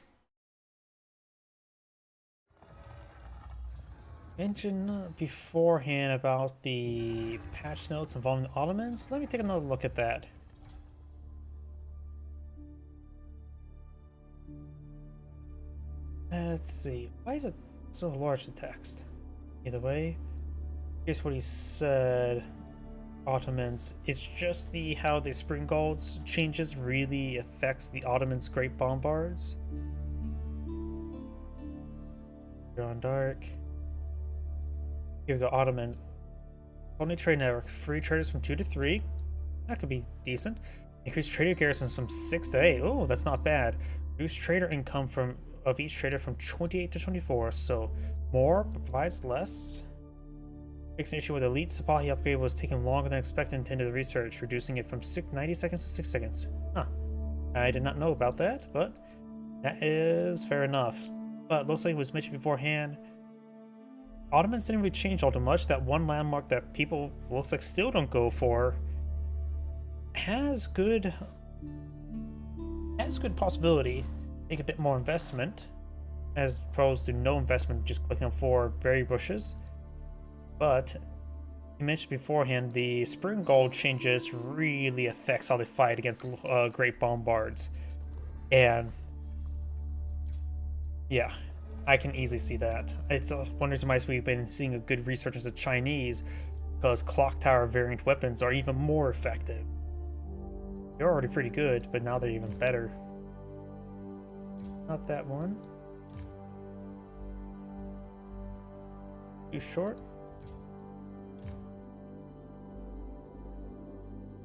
Mentioned beforehand about the patch notes involving the Ottomans. Let me take another look at that. Let's see. Why is it so large, the text? Either way, here's what he said. Ottomans. It's just the how the Springald's changes really affects the Ottomans' Great Bombards. John Dark. Here we go, Ottomans. Only trade network. Free traders from 2 to 3. That could be decent. Increase trader garrisons from 6 to 8. Oh, that's not bad. Reduce trader income of each trader from 28 to 24. So more but provides less. Fixed an issue with Elite Sipahi upgrade was taking longer than expected and intended research, reducing it from 90 seconds to 6 seconds. Huh. I did not know about that, but that is fair enough. But looks like it was mentioned beforehand. Ottomans didn't really change all too much. That one landmark that people looks like still don't go for has good possibility. Make a bit more investment as opposed to no investment, just clicking on 4 berry bushes. But you mentioned beforehand the Springald changes really affects how they fight against Great Bombards, and yeah, I can easily see that. It's one reason why we've been seeing a good resurgence of Chinese, because clock tower variant weapons are even more effective. They're already pretty good, but now they're even better. Not that one. Too short.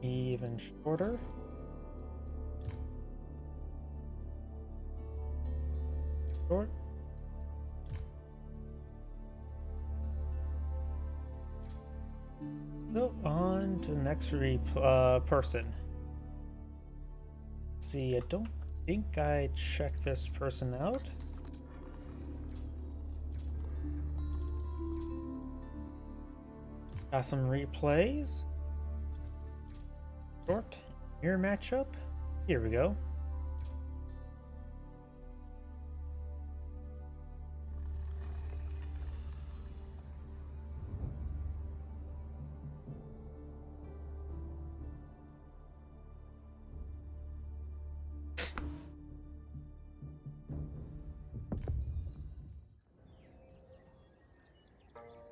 Even shorter. Short. So on to the next person. See, I don't think I checked this person out. Got some replays. Short mirror matchup. Here we go.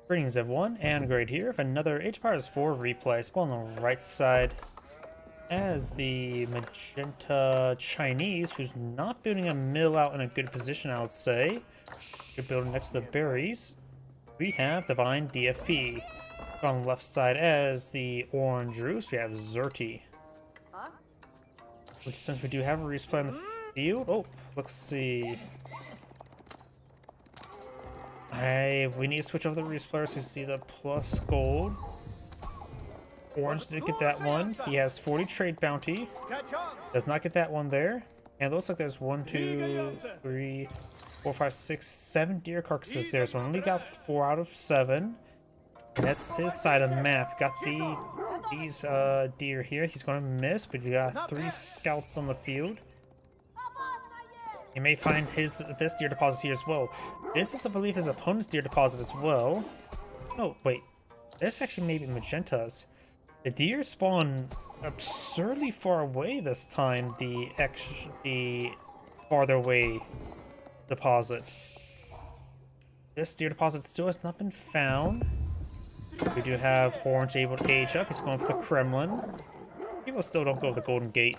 Greetings everyone, and great here with another Age of Empires 4 replay. Spawn on the right side as the magenta Chinese, who's not building a mill out in a good position, I would say. Good building next to the berries. We have Divine DFP. On the left side as the Orange Roost, we have Xerte. Which, since we do have a replay on the field, oh, let's see. We need to switch over the Reese players who see the plus gold. Orange did get that one. He has 40 trade bounty. Does not get that one there. And it looks like there's 1, 2, 3, 4, 5, 6, 7 deer carcasses there. So only got 4 out of 7. And that's his side of the map. Got these deer here. He's going to miss, but you got 3 scouts on the field. You may find this deer deposit here as well. This is, I believe, his opponent's deer deposit as well. Oh, wait. This actually may be magentas. The deer spawn absurdly far away this time, the farther away deposit. This deer deposit still has not been found. We do have Orange able to age up. He's going for the Kremlin. People still don't go with the Golden Gate.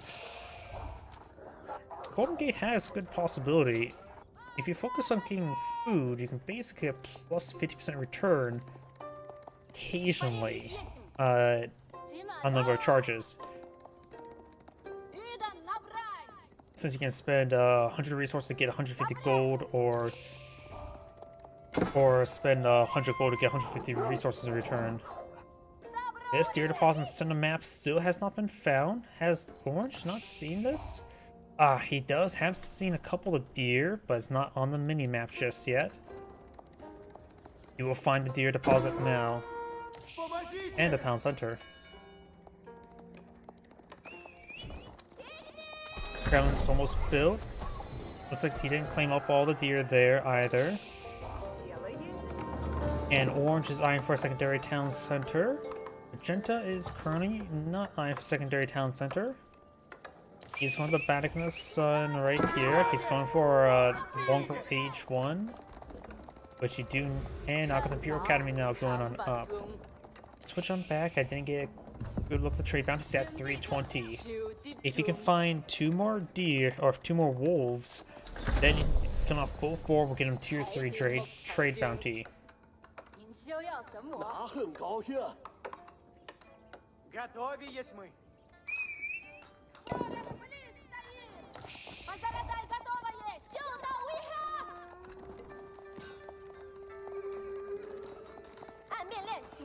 Golden Gate has good possibility. If you focus on getting food, you can basically get plus 50% return occasionally on number of charges. Since you can spend 100 resources to get 150 gold, or spend 100 gold to get 150 resources in return. This deer deposit center map still has not been found. Has Orange not seen this? He does have seen a couple of deer, but it's not on the mini-map just yet. You will find the deer deposit now. And the town center. Kremlin's almost built. Looks like he didn't claim up all the deer there either. And Orange is eyeing for a secondary town center. Magenta is currently not eyeing for secondary town center. He's going to the Bannock in the Sun right here. He's going for a longer H1, which you do, and I've got the Imperial Academy now going on up. Switch on back. I didn't get a good look at the trade bounties at 320. If you can find 2 more deer or 2 more wolves, then you can come off both board. We'll get him tier 3 trade bounty. 那很高兴。 Готовились мы.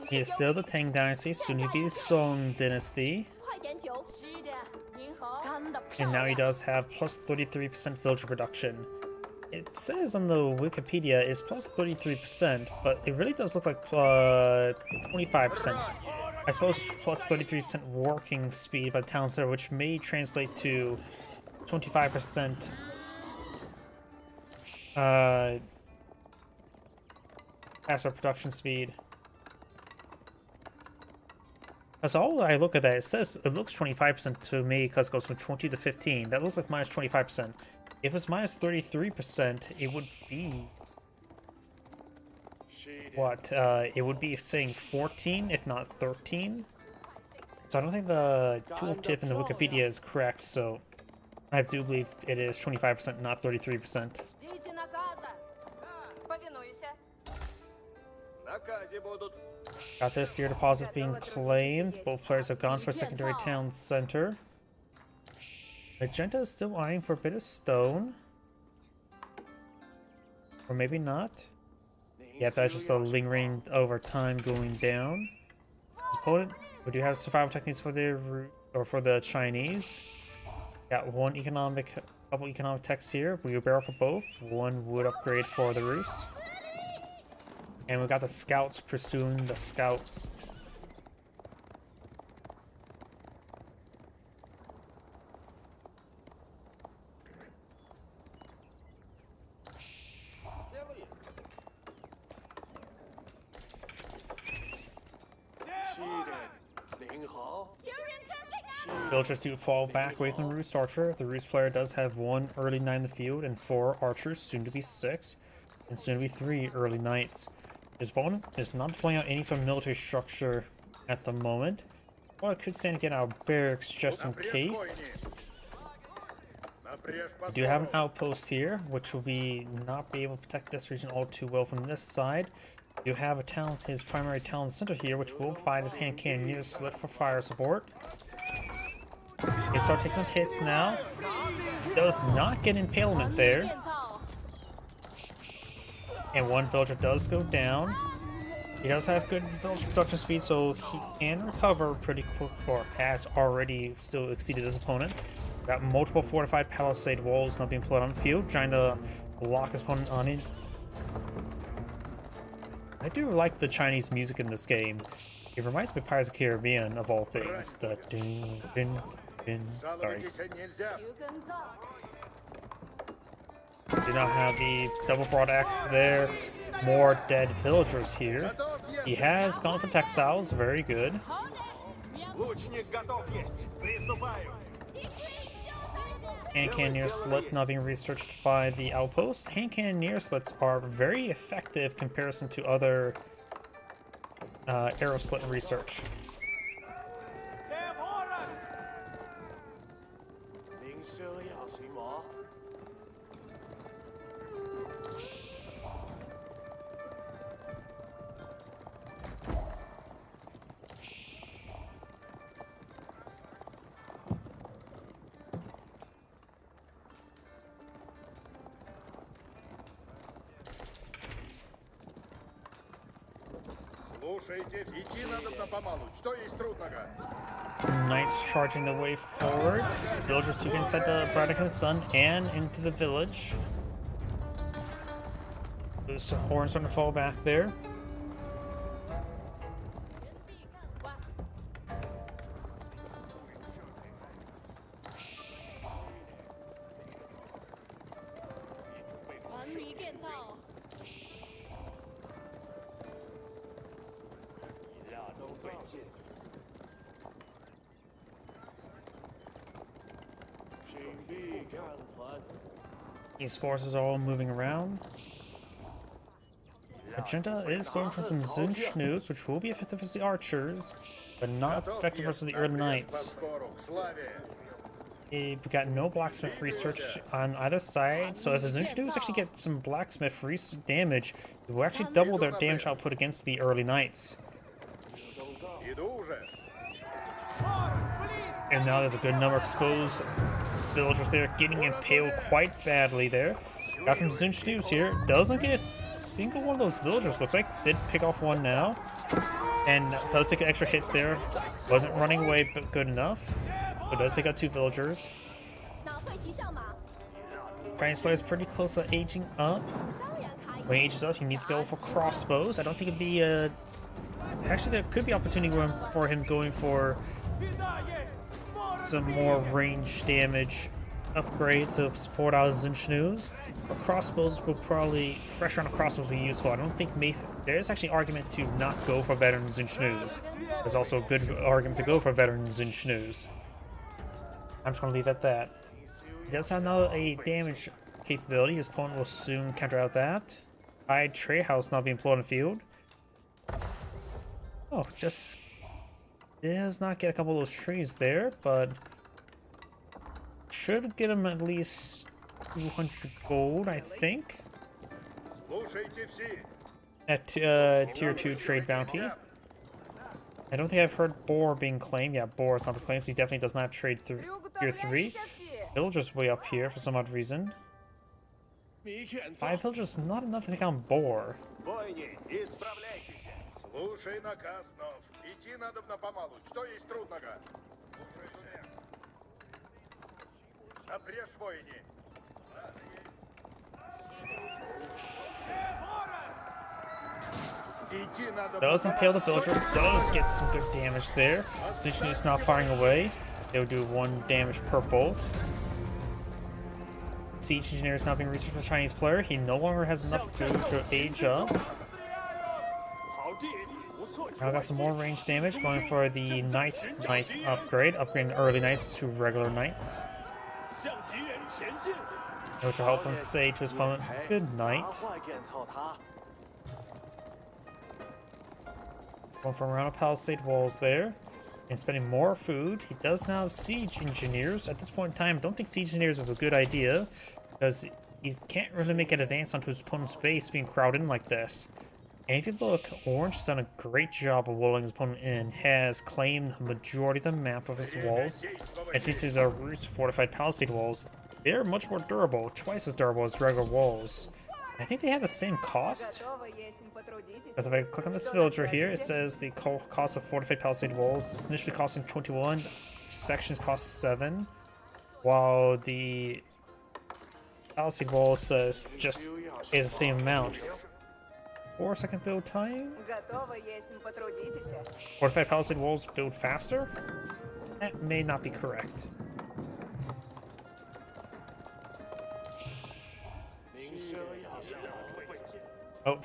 He is still the Tang Dynasty, soon to be the Song Dynasty. And now he does have plus 33% villager production. It says on the Wikipedia it's plus 33%, but it really does look like plus 25%. I suppose plus 33% working speed by the town center, which may translate to 25% faster production speed. That's all I look at that. It says it looks 25% to me because it goes from 20 to 15. That looks like minus 25%. If it's minus 33%, it would be what? It would be saying 14, if not 13. So I don't think the tooltip in the Wikipedia is correct. So I do believe it is 25%, not 33%. Ждите наказа. Повинуйся. Наказі будуть. Got this deer deposit being claimed. Both players have gone for secondary town center. Magenta is still eyeing for a bit of stone. Or maybe not. Yeah, that's just a lingering over time going down. His opponent, we do have survival techniques for the for the Chinese. Got couple economic techs here. Wheelbarrow for both. One wood upgrade for the Rus. And we got the scouts pursuing the scout. Villagers do fall back away from the Rus archer. The Rus player does have 1 early knight in the field and 4 archers, soon to be 6, and soon to be 3 early knights. His opponent is not deploying out any sort of military structure at the moment. Well, it could stand to get out barracks just in case. We do have an outpost here, which will not be able to protect this region all too well from this side. You have his primary town center here, which will provide his hand cannon near slit for fire support. He start taking some hits now. Does not get impalement there. And one villager does go down. He does have good villager production speed, so he can recover pretty quick, or has already still exceeded his opponent. Got multiple fortified palisade walls not being put on the field, trying to lock his opponent on it. I do like the Chinese music in this game. It reminds me of Pirates of the Caribbean, of all things. The ding, ding, ding. Sorry. Do not have the double broad axe there. More dead villagers here. He has gone for textiles, very good. Лучник готов есть. Приступаю. Hand cannoneer slit not being researched by the outpost. Hand cannoneer slits are very effective in comparison to other arrow slit research. Слушайте, идти надо помалу. Что есть трудного? Knights charging the way forward. Villagers took inside the Bradican Sun and into the village. Those horns starting to fall back there. These forces are all moving around. Magenta is going for some Zunschnus, which will be effective as the archers, but not effective versus the early knights. We got no blacksmith research on either side, so if the Zunschnus actually get some blacksmith damage, it will actually double their damage output against the early knights. And now there's a good number of exposed villagers there, getting impaled quite badly there. Got some Zunschnus here. Doesn't get a single one of those villagers, looks like. Did pick off one now. And does take extra hits there. Wasn't running away but good enough. But does take out 2 villagers. Chinese player is pretty close to aging up. When he ages up, he needs to go for crossbows. I don't think it'd be a... Actually, there could be opportunity for him going for some more range damage upgrades to support our Zunschnus. Crossbows will probably... Pressure on a crossbow will be useful. I don't think there's actually an argument to not go for veteran Zunschnus. There's also a good argument to go for veteran Zunschnus. I'm just going to leave it at that. He does have now a damage capability. His opponent will soon counter out that. Trade house not being employed in the field. Oh, just does not get a couple of those trees there, but should get him at least 200 gold, I think. Слушайте все. At tier 2 trade bounty. I don't think I've heard Boar being claimed. Yeah, Boar is not claimed, so he definitely does not have trade tier 3. Приуготовляйтесь все. Villagers way up here for some odd reason. 5 villagers, not enough to take on Boar. Воины, исправляйтесь. Слушай наказ, Нов. Идти надо помалу. Что есть трудного? Слушай все. Обрежь воине. Идти надо Does impale the villagers, does get some good damage there. Zixu is not firing away. They'll do 1 damage per bolt. Siege Engineer is now being researched by the Chinese player. He no longer has enough food to age up. Now got some more range damage going for the Knight upgrade. Upgrading early Knights to regular Knights. Which will help him say to his opponent, good night. Going from around a palisade walls there. And spending more food. He does now have Siege Engineers. At this point in time, I don't think Siege Engineers is a good idea. Because he can't really make an advance onto his opponent's base being crowded in like this. And if you look, Orange has done a great job of walling his opponent in. Has claimed the majority of the map of his walls. And since these are roots fortified palisade walls, they're much more durable. Twice as durable as regular walls. I think they have the same cost. Готово, если потрудитесь. As if I click on this Что villager here, it накажете? says the cost of fortified palisade walls is initially costing 21, sections cost 7, while the palisade wall says just is the same amount. 4-second build time? Готово, если потрудитесь. Fortified palisade walls build faster? That may not be correct. Oh.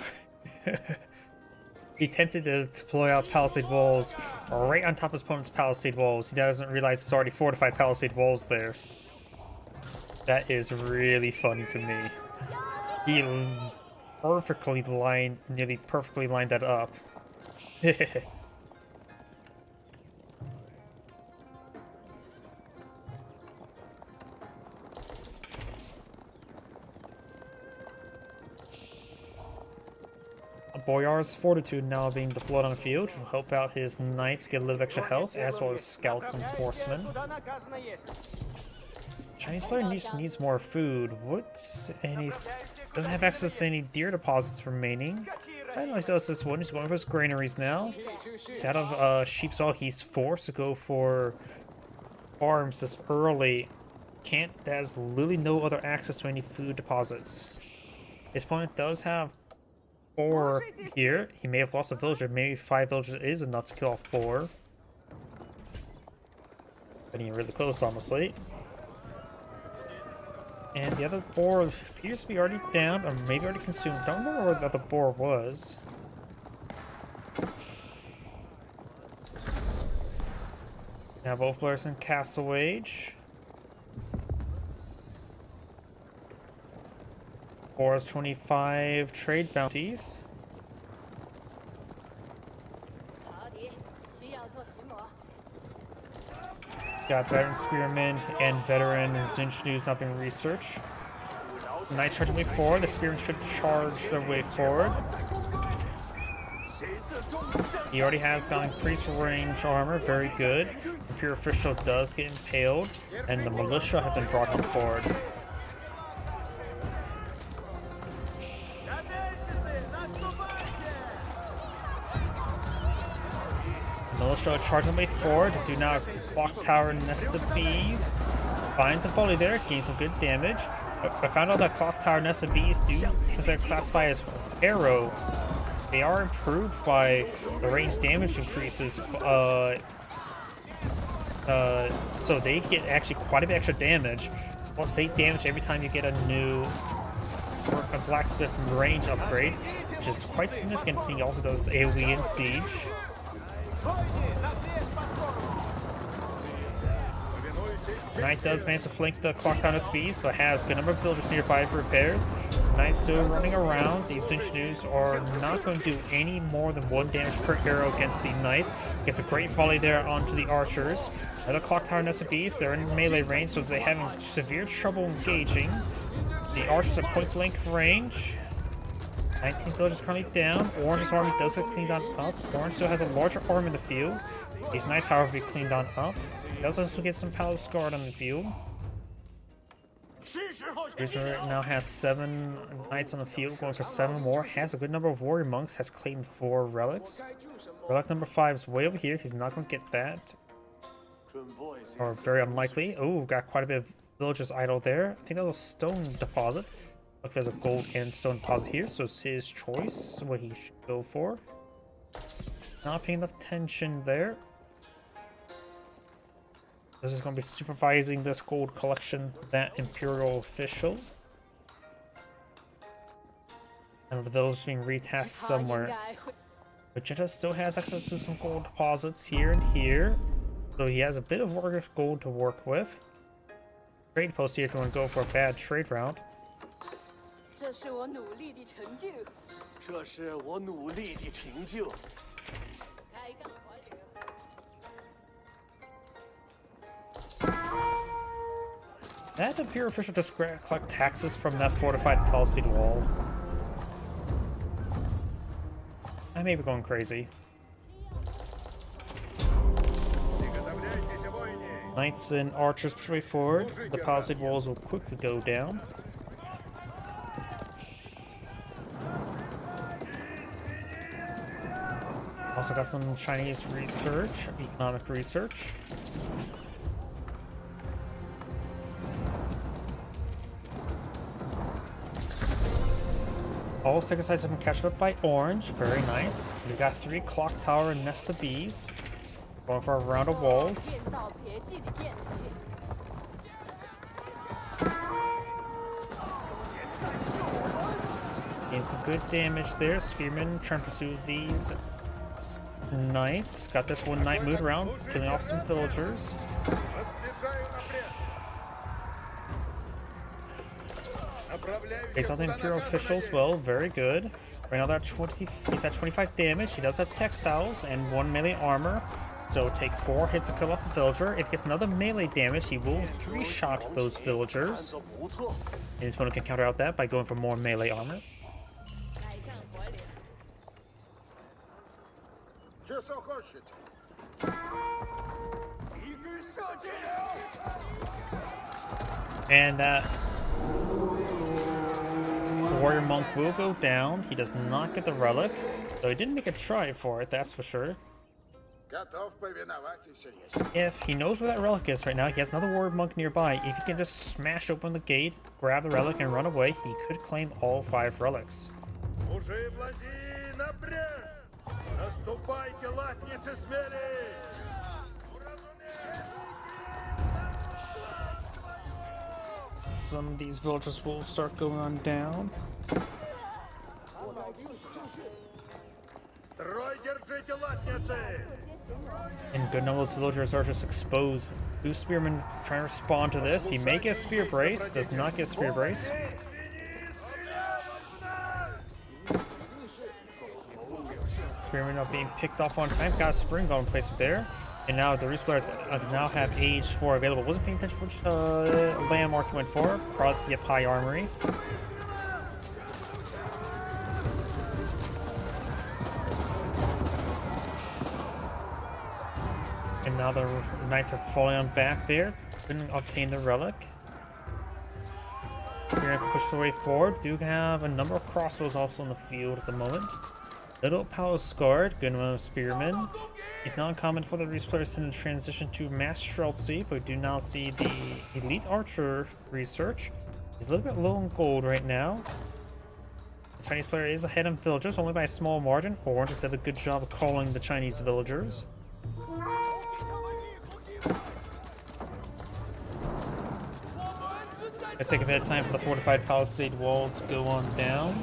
He attempted to deploy out palisade walls right on top of his opponent's palisade walls. He doesn't realize it's already fortified palisade walls there. That is really funny to me. He nearly perfectly lined that up. Boyar's Fortitude now being deployed on the field, which will help out his knights get a little extra health, as well as scouts and horsemen. Chinese player needs more food. Doesn't have access to any deer deposits remaining. I don't know if he sells this one. He's going for his granaries now. He's out of Sheepsall. He's forced to go for farms this early. Has literally no other access to any food deposits. His opponent does have 4 here. He may have lost a villager. Maybe 5 villagers is enough to kill off 4. Getting really close, honestly. And the other boar appears to be already down, or maybe already consumed. Don't remember where the other boar was. Now both players in Castle Wage. Boar has 25 trade bounties. Got veteran spearmen and veteran Zinchnu's not being researched. Knights charging way forward. The spearmen should charge their way forward. He already has got increased range armor, very good. The Pure Official does get impaled, and the militia have been brought on forward. Militia charging way forward. Do not clock tower nest of bees. Finds a volley there, gains some good damage. I found out that clock tower nest of bees do, since they're classified as arrow, they are improved by the range damage increases. So they get actually quite a bit extra damage. Plus 8 damage every time you get a new blacksmith range upgrade, which is quite significant. He also does AoE and siege. Knight does manage to flank the clock tower nest bees, but has a good number of villagers nearby for repairs. Knight's still running around. The Zinchnu's are not going to do any more than 1 damage per arrow against the Knights. Gets a great volley there onto the archers. Another clock tower and SBs, they're in melee range, so they're having severe trouble engaging. The archers are point blank range. 19 villagers currently down. Orange's army does get cleaned on up. Orange still has a larger army in the field. These knights, however, be cleaned on up. He does also get some palace guard on the field. Bruiser now has 7 knights on the field, going for 7 more. Has a good number of warrior monks, has claimed 4 relics. Relic number 5 is way over here. He's not going to get that. Or very unlikely. Oh, got quite a bit of villagers idle there. I think that was a stone deposit. Look, there's a gold and stone deposit here, so it's his choice what he should go for. Not paying enough attention there. This is going to be supervising this gold collection, that Imperial official. And the village being retasked somewhere. Vegeta still has access to some gold deposits here and here. So he has a bit of warrior gold to work with. Trade post here if you want to go for a bad trade route. 这是我努力的成就。这是我努力的成就。开干还流。 That Imperial official just collect taxes from that fortified palisade wall. I may be going crazy. Приготовляйтесь, воины. Knights and archers push way forward. The palisade walls will quickly go down. Also got some Chinese research, economic research. All second sides have been captured up by Orange. Very nice. We got 3 clock tower and nest of bees. Going for a round of walls. 建造别记的电体。 Getting some good damage there. Spearmen trying to pursue these knights. Got this one knight moved around, killing off some villagers. Подъезжаю напрямик. Направляюсь Takes out the куда Imperial наказано official as есть. well. Very good. Right now that he's at 25 damage. He does have textiles and 1 melee armor. So take 4 hits to kill off a villager. If he gets another melee damage, he will 3-shot those villagers. 不错， And his opponent can counter out that by going for more melee armor. 开干还流。 Часов хочет. And that warrior monk will go down. He does not get the relic, though he didn't make a try for it, that's for sure. Готов повиноваться, есть. If he knows where that relic is right now, he has another warrior monk nearby. If he can just smash open the gate, grab the relic, and run away, he could claim all 5 relics. Мужи влази на брешь! Наступайте, латницы смели! Some of these villagers will start going on down. Строй держите, латницы! And good number of those villagers are just exposed. 2 spearmen trying to respond to this. He may get spear brace, does not get spear brace. Spearmen are being picked off on time. Got a spring gun placement there. And now the Reese players now have Age 4 available. Wasn't paying attention which landmark he went for. Probably the High Armory. And now the knights are falling on back there. Couldn't obtain the relic. Spearmen push their way forward. Do have a number of crossbows also in the field at the moment. Little Palace Guard, good amount of spearmen. It's not uncommon for the Reese players to transition to Mastrelcy, but we do now see the Elite Archer research. He's a little bit low on gold right now. The Chinese player is ahead in villagers, only by a small margin. Orange just did a good job of calling the Chinese villagers. I take a bit of time for the fortified palisade wall to go on down.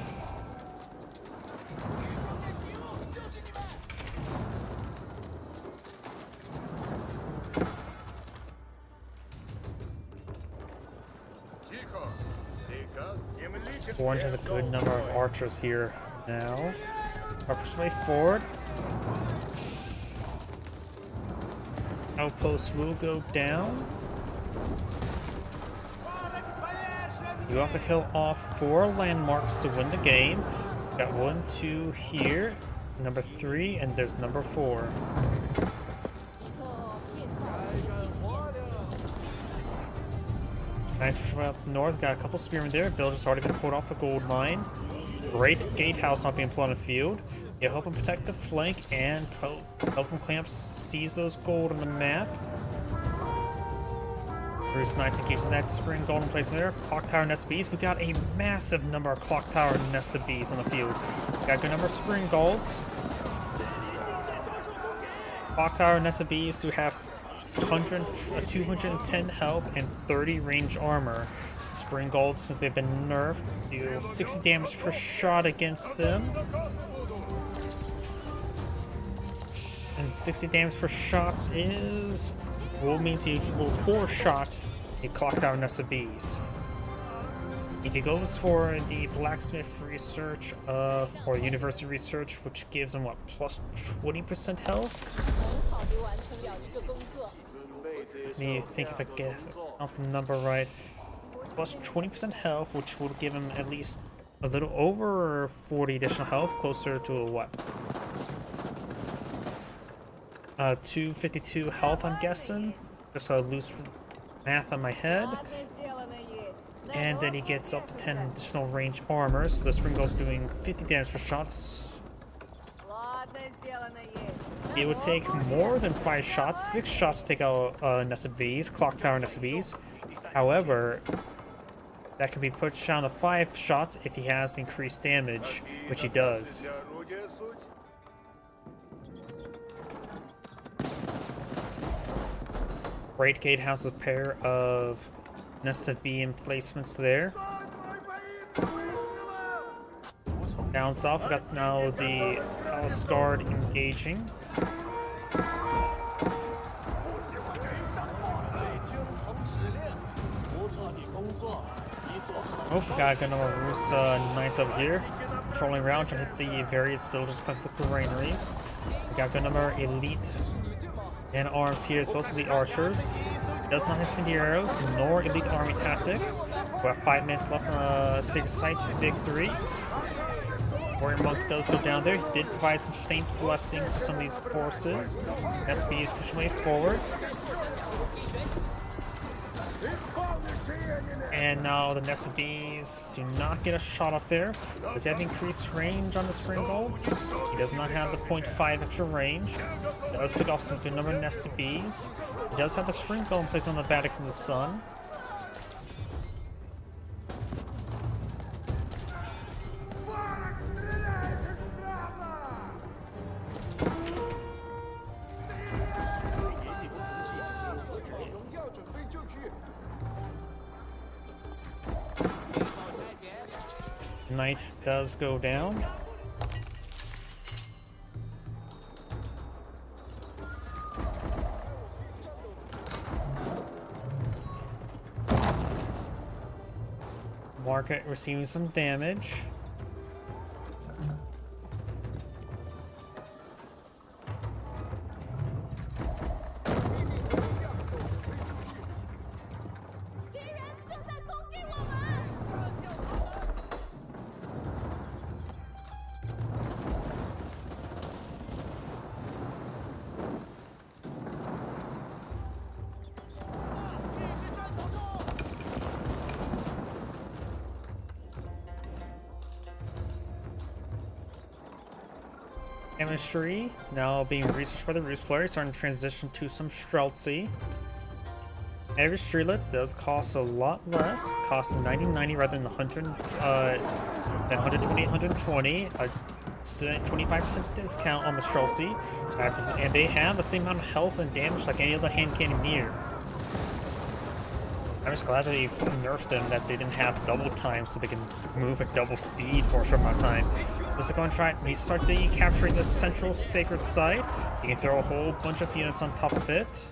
Тихо! Приказ не млите. Orange has a good number of archers here now. Archers way forward. Outpost will go down. You have to kill off 4 landmarks to win the game. Got 1, 2 here, number 3, and there's number 4. 一个变态 Nice push up north. Got a couple spearmen there. Villager's already been pulled off the gold line. Great gatehouse not being put on the field. You help him protect the flank and help him clamp seize those gold on the map. Bruce nice engaging that spring golden placement there. Clock tower nest of bees. We got a massive number of clock tower nest of bees on the field. Got a good number of spring golds. Clock tower nest of bees who have 210 health and 30 range armor. Spring golds, since they've been nerfed, do 60 damage per shot against them. And 60 damage per shot is well, means he will 4-shot a clock tower nest of bees. If he goes for the blacksmith research or university research, which gives him what, plus 20% health? 很好地完成了一个工作。 Let me think if I get out the number right. Plus 20% health, which will give him at least a little over 40 additional health, closer to what? 252 health, I'm guessing. Just a loose math on my head. Ладно, сделано есть. And then he gets up to 10 additional range armor, so the spring goes doing 50 damage per shots. Ладно, сделано есть. It would take more than 5 shots, 6 shots to take out nest of bees, clock tower nest of bees. However, that can be pushed down to 5 shots if he has increased damage, which he does. Для орудия суть. Great gatehouse, a pair of nest of bee emplacements there. Down south, we got now the Guard engaging. Oh, got a good number of Rus knights over here, patrolling around trying to hit the various villages with the granaries. We got a good number of elite and arms here, as well as the archers. Does not have incendiary arrows nor elite army tactics. We have 5 minutes left on a Sacred Site victory. Warrior Monk does go down there. He did provide some Saints' blessings to some of these forces. SB is pushing way forward. And now the Nest of Bees do not get a shot off there. Does he have increased range on the Spring Golds? He does not have the 0.5 extra range. He does pick off some good number of Nest of Bees. He does have the Spring Gold in place on the Vatican of the Sun. Knight does go down. Market receiving some damage. Chemistry now being researched by the Rus players, starting to transition to some Streltsy. Every streetlet does cost a lot less, costs 90-90 rather than 120, a 25% discount on the Streltsy, and they have the same amount of health and damage like any other hand cannoneer. I'm just glad that they nerfed them, that they didn't have double time so they can move at double speed for a short amount of time. Let's go and try it. We start capturing this central sacred site. You can throw a whole bunch of units on top of it.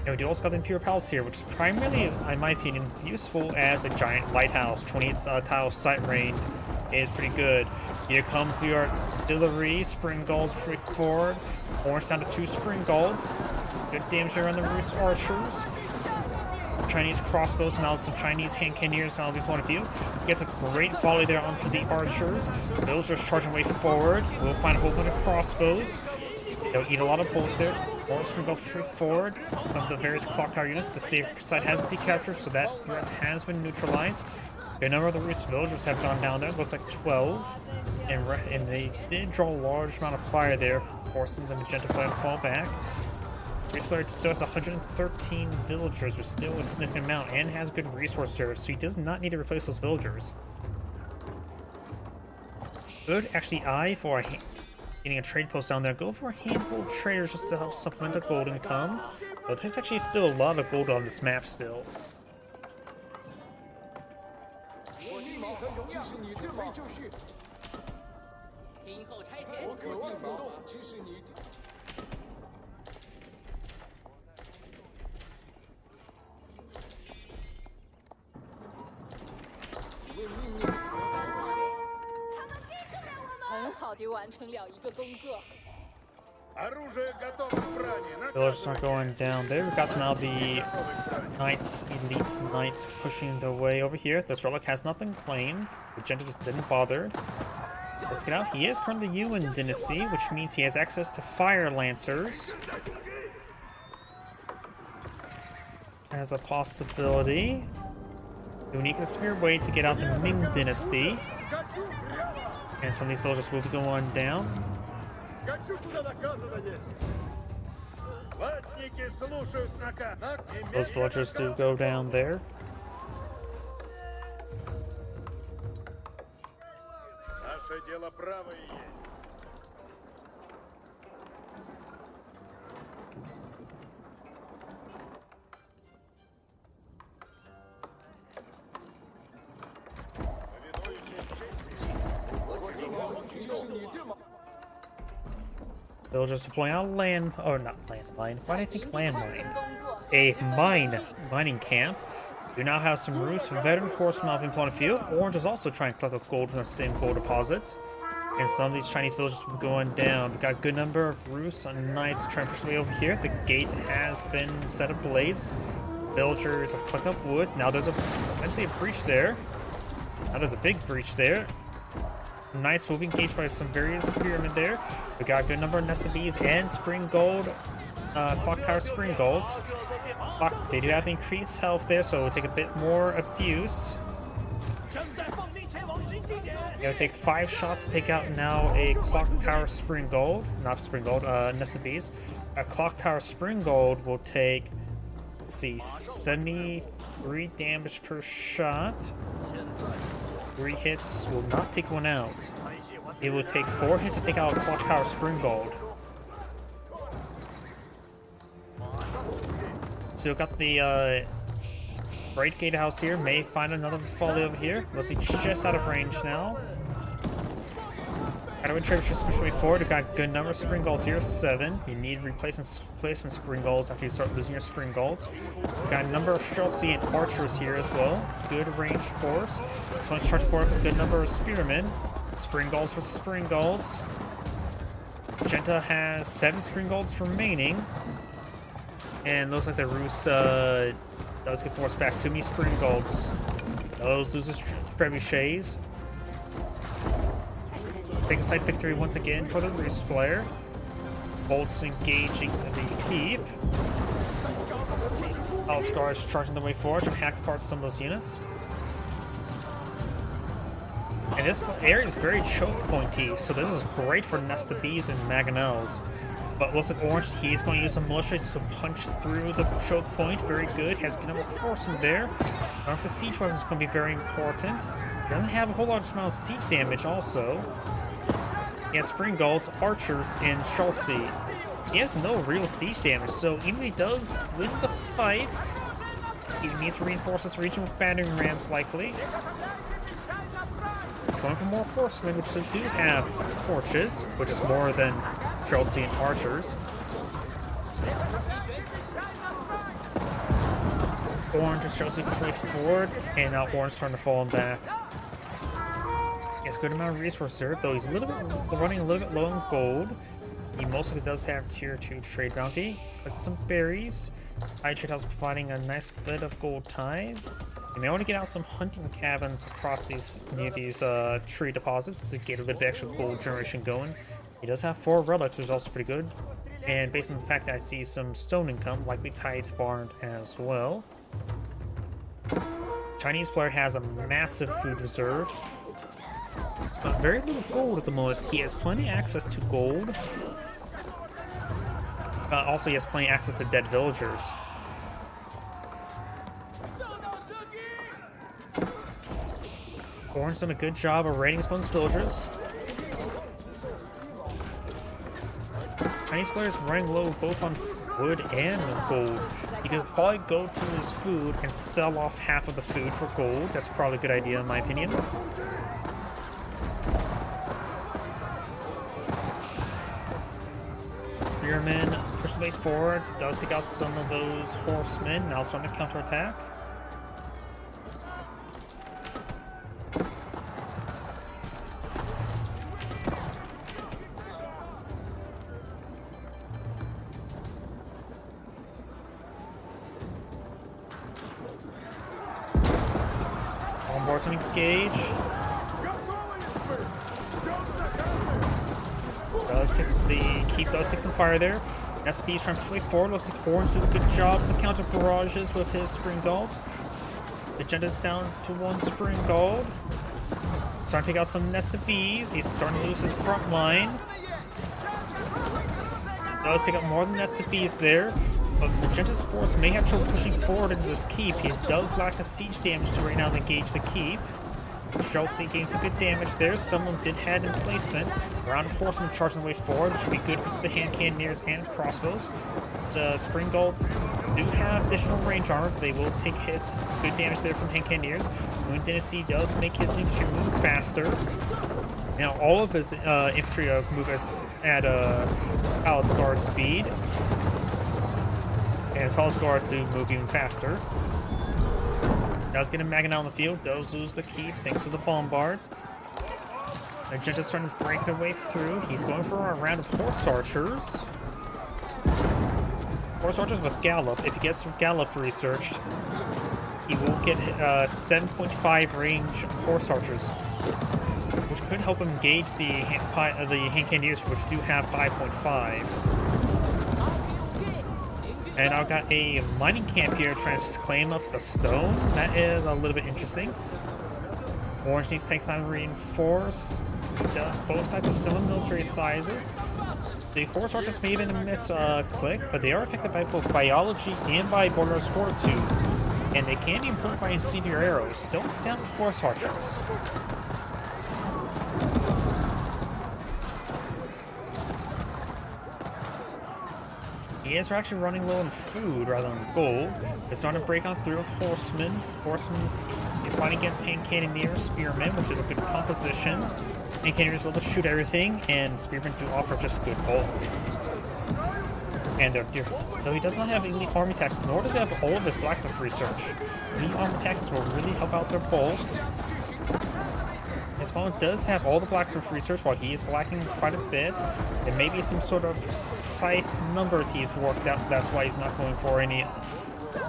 And we do also got the Imperial Palace here, which is primarily, in my opinion, useful as a giant lighthouse, 28 tile sight range, is pretty good. Here comes the artillery. Spring Golds push forward. Orange down to 2 Spring Golds. Good damage there on the Rus archers. Chinese crossbows, now some Chinese hand cannoneers now will be point of view. Gets a great volley there onto the archers. Villagers charging way forward. We'll find a whole bunch of crossbows. They'll eat a lot of bullets there. More Spring Golds push forward. Some of the various clock tower units. The safe side has been captured, so that threat has been neutralized. A number of the Rus villagers have gone down there. Looks like 12. And they did draw a large amount of fire there, forcing the Magenta player to fall back. Rus player still has 113 villagers, which still a significant amount, and has good resource service, so he does not need to replace those villagers. Could actually eye for getting a trade post down there. Go for a handful of traders just to help supplement the gold income. But there's actually still a lot of gold on this map still. Villagers are going down there. We've got now the Knights, Elite Knights pushing their way over here. This relic has not been claimed. The Magenta just didn't bother. Let's get out. He is currently Yuan Dynasty, which means he has access to Fire Lancers. As a possibility. Unique the Spear way to get out the Ming Dynasty. And some of these villagers will be going down. Those villagers do go down there. Villagers deploying out land, or not landmine. Why did I think landmine? A mining camp. We now have some Rus veteran horsemen out in point of view. Orange is also trying to collect up gold from the same gold deposit. And some of these Chinese villagers will be going down. We got a good number of Rus and Knights trying to push their way over here. The gate has been set ablaze. Villagers have collected up wood. Now there's eventually a breach there. Now there's a big breach there. Knights will be engaged by some various spearmen there. We got a good number of Nested Bees and Spring Gold, Clock Tower Spring Golds. They do have increased health there, so it'll take a bit more abuse. It'll take 5 shots to take out now a Clock Tower Spring Gold. Not Spring Gold, Nested Bees. A Clock Tower Spring Gold will take, let's see, 73 damage per shot. 3 hits will not take one out. It will take 4 hits to take out a Clock Tower Spring Gold. So you've got the Great Gatehouse here. May find another volley over here. Let's see, just out of range now. Adwin Travis just push way forward. We've got a good number of Spring Golds here, 7. You need replacement Spring Golds after you start losing your Spring Golds. We've got a number of Streltsy and Archers here as well. Good range force. Let's charge forward with a good number of Spearmen. Spring Golds for Spring Golds. Magenta has 7 Spring Golds remaining. And looks like the Rus does get forced back to me. Spring Golds. Those loses Trebuchets. Take a side victory once again for the Rus player. Bolts engaging the keep. Alscar charging the way forward and hack apart some of those units. And this area is very choke pointy, so this is great for Nested Bees and Mangonels. But looks like Orange, he's going to use some militias to punch through the choke point. Very good. Has good number of horsemen there. The siege weapon is going to be very important. Doesn't have a whole large amount of siege damage also. He has Spring Golds, Archers, and Streltsy. He has no real siege damage, so even if he does win the fight, he needs to reinforce this region with battering rams likely. He's going for more horsemen, which they do have torches, which is more than Streltsy and Archers. Orange and Streltsy push way forward, and now Orange trying to fall him back. It's a good amount of resource reserve, though he's running a little bit low on gold. He mostly does have tier 2 trade bounty. Like some berries. High trade house providing a nice bit of gold tithe. You may want to get out some hunting cabins across near these tree deposits to get a bit of extra gold generation going. He does have 4 relics, which is also pretty good. And based on the fact that I see some stone income, likely tithe farmed as well. Chinese player has a massive food reserve. But very little gold at the moment. He has plenty of access to gold. Also, he has plenty of access to dead villagers. Orange's done a good job of raiding his opponent's villagers. Chinese players running low both on wood and gold. You could probably go to his food and sell off half of the food for gold. That's probably a good idea in my opinion. Spearman pushes the way forward, does take out some of those horsemen, now starting to counterattack. Bombard's on engage. Keep does take some fire there. SP's trying to push way forward. Looks like Orange did a good job with the counter barrages with his Spring Gold. Magenda's down to 1 Spring Gold. Starting to take out some Nest of Bees. He's starting to lose his front line. Does take out more than Nest of Bees there. But Magenta's force may have trouble pushing forward into this keep. He does lack the siege damage to right now engage the keep. Schultze gains some good damage there. Someone did head in placement. Round of horsemen charging the way forward, which should be good for the hand cannoneers and crossbows. The Spring Golds do have additional range armor, but they will take hits. Good damage there from hand cannoneers. Moon Dynasty does make his infantry move faster. Now all of his infantry move at Palace Guard speed. And his Palace Guard do move even faster. Does get a Magnet on the field, does lose the keep thanks to the bombards. Magenta's starting to break their way through. He's going for a round of horse archers. Horse archers with Gallop. If he gets Gallop researched, he will get 7.5 range horse archers, which could help him engage the hand cannoneers, which do have 5.5. And I've got a mining camp here trying to claim up the stone. That is a little bit interesting. Orange needs to take time to reinforce. Both sides are similar military sizes. The horse archers may even click, but they are affected by both biology and by Border's fortitude. And they can be improved by incendiary arrows. Don't count horse archers. He is actually running low on food rather than gold. They're starting to break on through with horsemen. Horsemen is fighting against hand cannoneers, spearmen, which is a good composition. Hand cannoneers able to shoot everything, and spearmen do offer just good bulk. And though he does not have elite army tactics, nor does he have all of his blacksmith research. Elite army tactics will really help out their bulk. His opponent does have all the blacksmith research while he is lacking quite a bit. There may be some sort of precise numbers he's worked out. That's why he's not going for any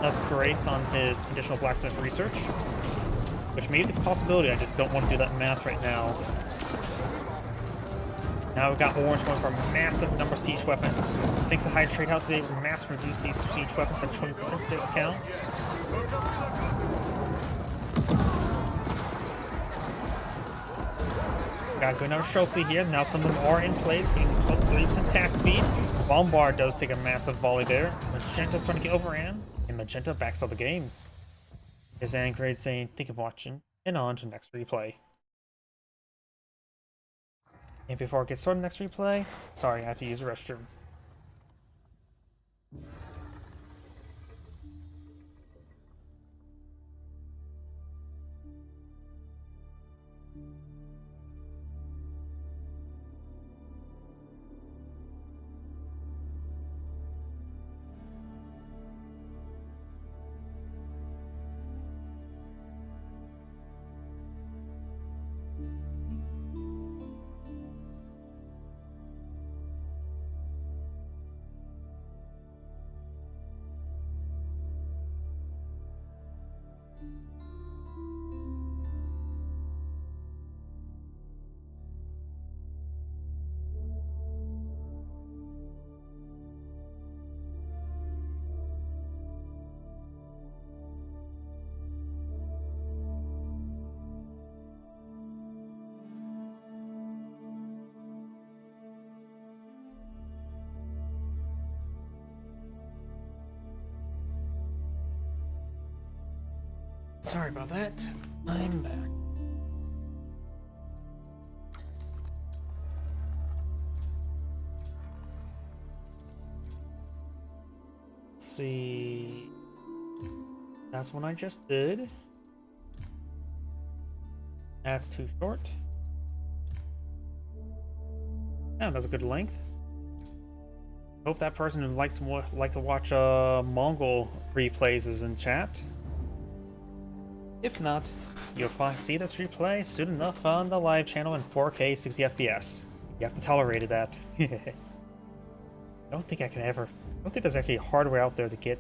upgrades on his additional blacksmith research. Which may be the possibility, I just don't want to do that math right now. Now we've got Orange going for a massive number of siege weapons. Thanks to the high trade house, they mass reduce these siege weapons at 20% discount. Got a good number of Schultze here. Now some of them are in place, getting plus 3% attack speed. Bombard does take a massive volley there. Magenta's starting to get overran, and Magenta backs up the game. Is Angrade saying, "Thank you for watching," and on to the next replay. And before I get started next replay, sorry, I have to use the restroom. Sorry about that. I'm back. Let's see. That's one I just did. That's too short. Yeah, that's a good length. Hope that person who likes like to watch Mongol replays is in chat. If not, you'll see this replay soon enough on the live channel in 4K 60 FPS. You have to tolerate that. I don't think I can ever. I don't think there's actually hardware out there to get.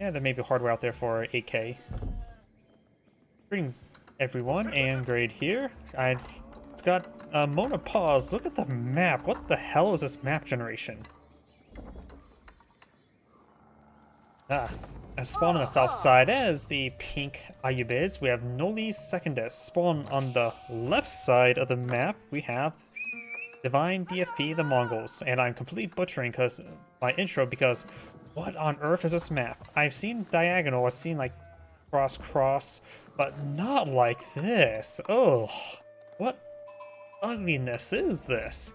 Yeah, there may be hardware out there for 8K. Greetings, everyone, and Grade here. It's got Mona pause. Look at the map. What the hell is this map generation? As spawn on the south side as the pink Ayubids, we have Noli Secundus. Spawn on the left side of the map, we have Divine DFP, the Mongols. And I'm completely butchering my intro because what on earth is this map? I've seen diagonal, I've seen like cross, but not like this. Oh, what ugliness is this?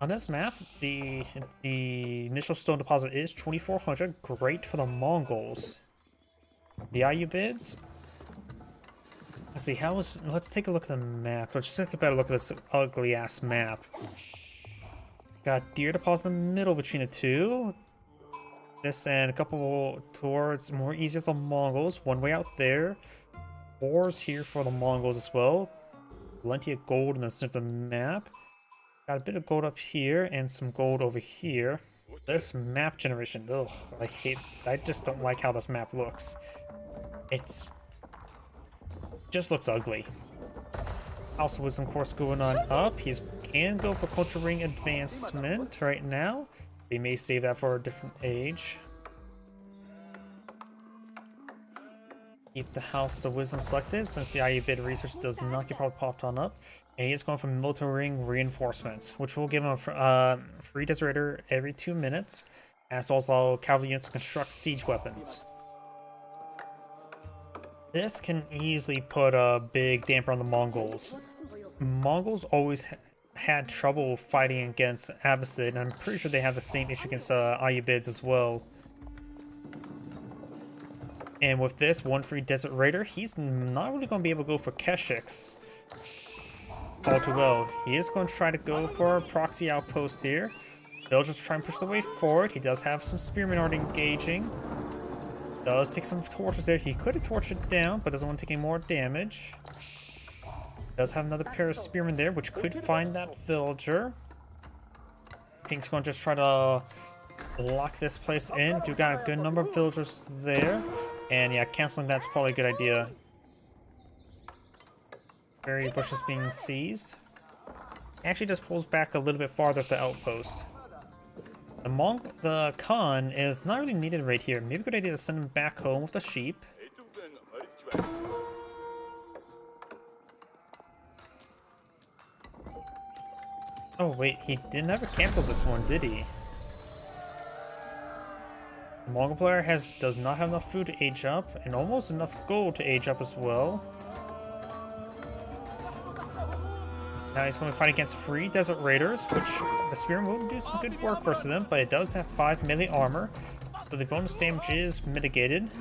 On this map, the initial stone deposit is 2400, great for the Mongols. The Ayubids. Let's see, let's take a look at the map. Let's just take a better look at this ugly ass map. Got deer deposit in the middle between the two. This and a couple towards more easier for the Mongols. One way out there. Ores here for the Mongols as well. Plenty of gold in the center of the map. Got a bit of gold up here and some gold over here. This map generation, ugh, I just don't like how this map looks. Just looks ugly. House of Wisdom course going on up. He can go for Culture Ring advancement right now. They may save that for a different age. Keep the House of Wisdom selected since the Ayubid research does not get probably popped on up. And he is going for Military Ring reinforcements, which will give him a free Deserator every 2 minutes, as well as allow cavalry units to construct siege weapons. This can easily put a big damper on the Mongols. Mongols always had trouble fighting against Abbasid, and I'm pretty sure they have the same issue against Ayubids as well. And with this, one free Desert Raider, he's not really going to be able to go for Keshiks all too well. He is going to try to go for a proxy outpost here. They'll just try and push the way forward. He does have some spearmen already engaging. Does take some torches there. He could have torched it down, but doesn't want to take any more damage. Does have another pair of spearmen there, which could find that villager. Pink's going to just try to lock this place in. Do got a good number of villagers there. And yeah, canceling that's probably a good idea. Berry bush is being seized. Actually just pulls back a little bit farther at the outpost. The Khan is not really needed right here. Maybe a good idea to send him back home with the sheep. Oh wait, he never canceled this one, did he? The Mongol player does not have enough food to age up, and almost enough gold to age up as well. Now he's going to fight against free Desert Raiders, which the Spearman will do some good work versus them, but it does have 5 melee armor, so the bonus damage is mitigated.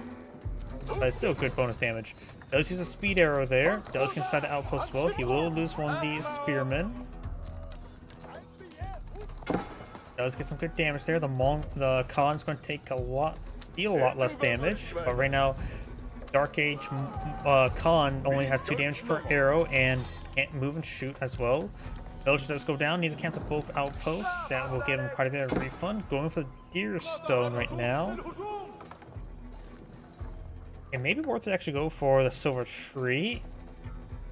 But it's still good bonus damage. Does use a speed arrow there, does get inside the outpost as well. He will lose one of these Spearmen. Does get some good damage there. The Khan is going to deal a lot less damage, but right now Dark Age Khan only has 2 damage per arrow and can't move and shoot as well. Villager does go down, needs to cancel both outposts. That will give him quite a bit of refund. Going for the Deer Stone right now. It may be worth it to actually go for the Silver Tree.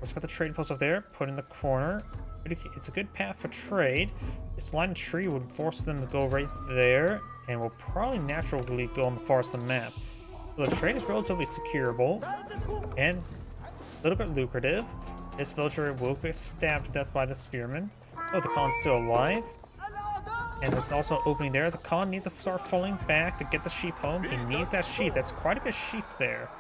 Let's got the trade post up there, put in the corner. It's a good path for trade. This line of tree would force them to go right there, and will probably naturally go on the far side of the map. So the trade is relatively securable and a little bit lucrative. This villager will get stabbed to death by the spearman. Oh, the Khan's still alive. And there's also an opening there. The Khan needs to start falling back to get the sheep home. He needs that sheep. That's quite a bit of sheep there.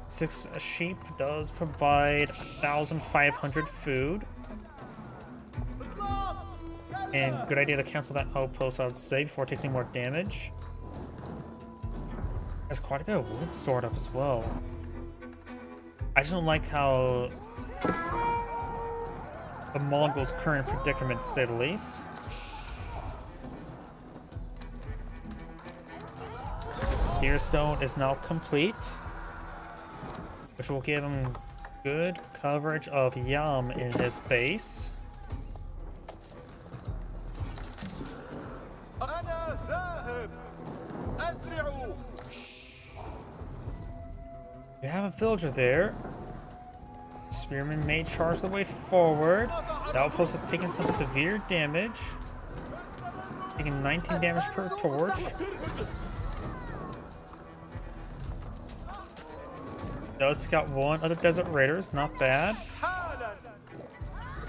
6 sheep does provide 1,500 food. And good idea to cancel that outpost, I would say, before it takes any more damage. There's quite a bit of wood stored up as well. I just don't like how the Mongols' current predicament, to say the least. Deerstone is now complete, which will give him good coverage of Yam in his base. You have a villager there. Spearman may charge the way forward. The outpost is taking some severe damage. Taking 19 damage per torch. Does take out one of the Desert Raiders, not bad.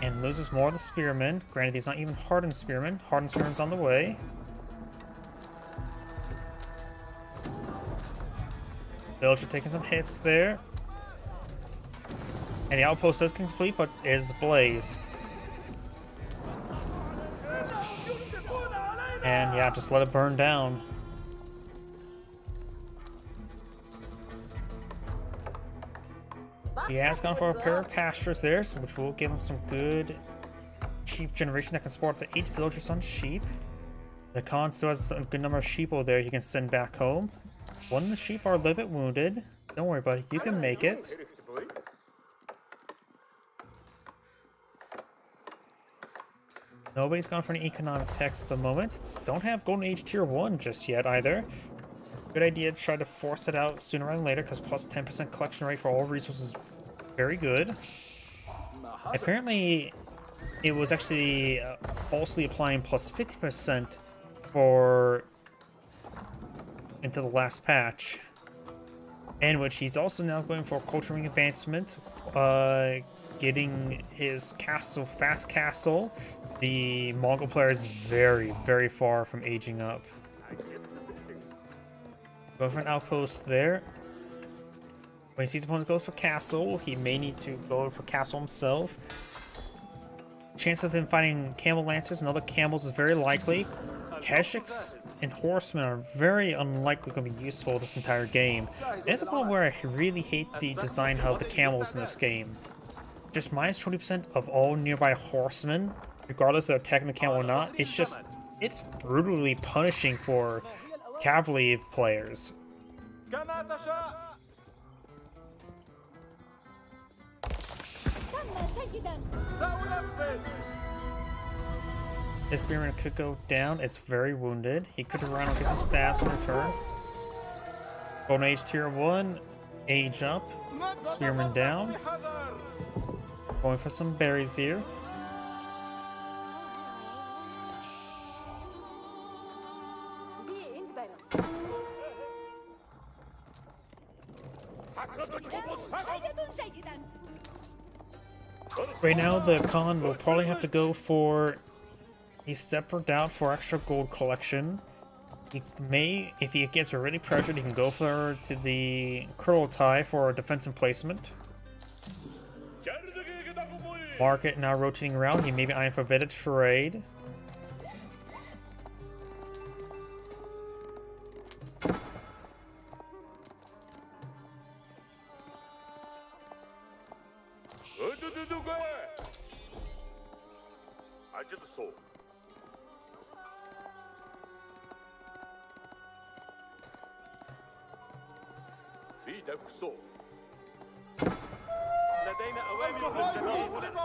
And loses more of the Spearmen. Granted, he's not even Hardened Spearman. Hardened Spearman's on the way. Villager taking some hits there. And the outpost is complete, but is ablaze. And yeah, just let it burn down. He has gone for a pair of pastures there, so which will give him some good sheep generation that can support up to 8 villagers on sheep. The Khan still has a good number of sheep over there he can send back home. One of the sheep are a little bit wounded. Don't worry, buddy, you can make it. Nobody's gone for any economic tax at the moment. Don't have Golden Age Tier 1 just yet either. Good idea to try to force it out sooner rather than later, because plus 10% collection rate for all resources is very good. Apparently, it was actually falsely applying plus 50% for into the last patch, in which he's also now going for culturing advancement, getting his castle, fast castle. The Mongol player is very, very far from aging up. Go for an outpost there. When he sees opponents go for castle, he may need to go for castle himself. Chance of him fighting camel lancers and other camels is very likely. Keshiks and horsemen are very unlikely going to be useful this entire game. There's a point where I really hate the design of the camels in this game. Just minus 20% of all nearby horsemen, regardless if they're attacking the camel or not. It's brutally punishing for cavalry players. This Spearman could go down. It's very wounded. He could run and get some stats in return. Golden Age Tier 1. Age up. Spearman down. Going for some berries here. Right now, the Khan will probably have to go for a Stepper Down for extra gold collection. He may, if he gets really pressured, he can go for to the Kurultai for a defensive placement. Market now rotating around. He may be eyeing for a bit of trade.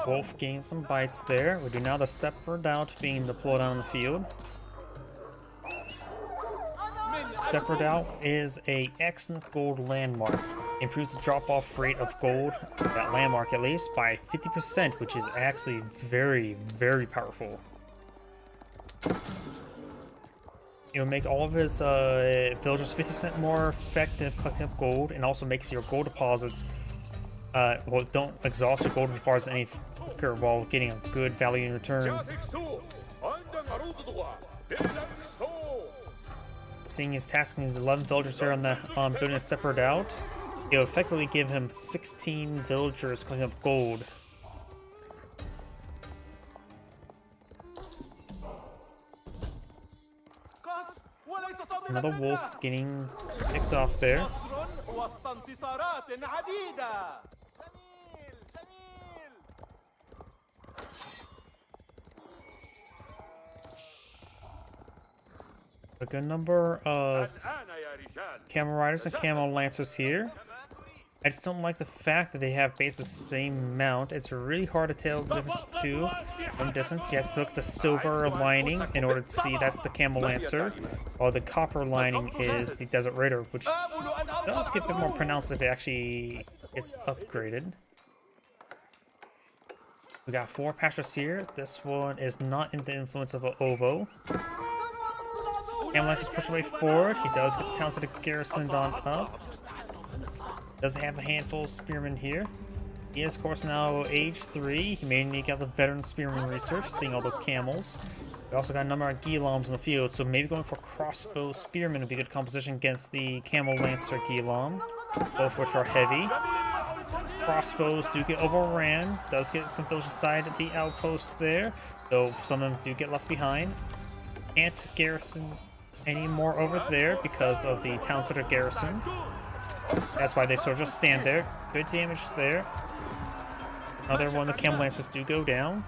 Wolf gains some bites there. We do now the Stepper Down being deployed on the field. Stepper Down is a excellent gold landmark. Improves the drop-off rate of gold, that landmark at least, by 50%, which is actually very, very powerful. It will make all of his villagers 50% more effective collecting up gold, and also makes your gold deposits, well, don't exhaust your gold deposits any quicker while getting a good value in return. Seeing his tasking his 11 villagers here on the building a separate out, it'll effectively give him 16 villagers cleaning up gold. Another wolf getting picked off there. A good number of camel riders and camel lancers here. I just don't like the fact that they have basically the same mount. It's really hard to tell the difference too from distance. You have to look at the silver lining in order to see that's the camel lancer, while the copper lining is the desert raider, which does get a bit more pronounced if it actually gets upgraded. We got 4 pastures here. This one is not in the influence of an Ovo. Camel lancer's pushed away forward. He does get the town center garrisoned on up. Doesn't have a handful of spearmen here. He is, of course, now age 3. He may need to get the veteran spearman research, seeing all those camels. We also got a number of Ghiloms in the field, so maybe going for crossbow spearmen would be a good composition against the camel lancer Ghilom, both which are heavy. Crossbows do get overran. Does get some village side at the outposts there, though some of them do get left behind. Can't garrison any more over there because of the town center garrison. That's why they sort of just stand there. Good damage there. Another one of the camel lancers do go down.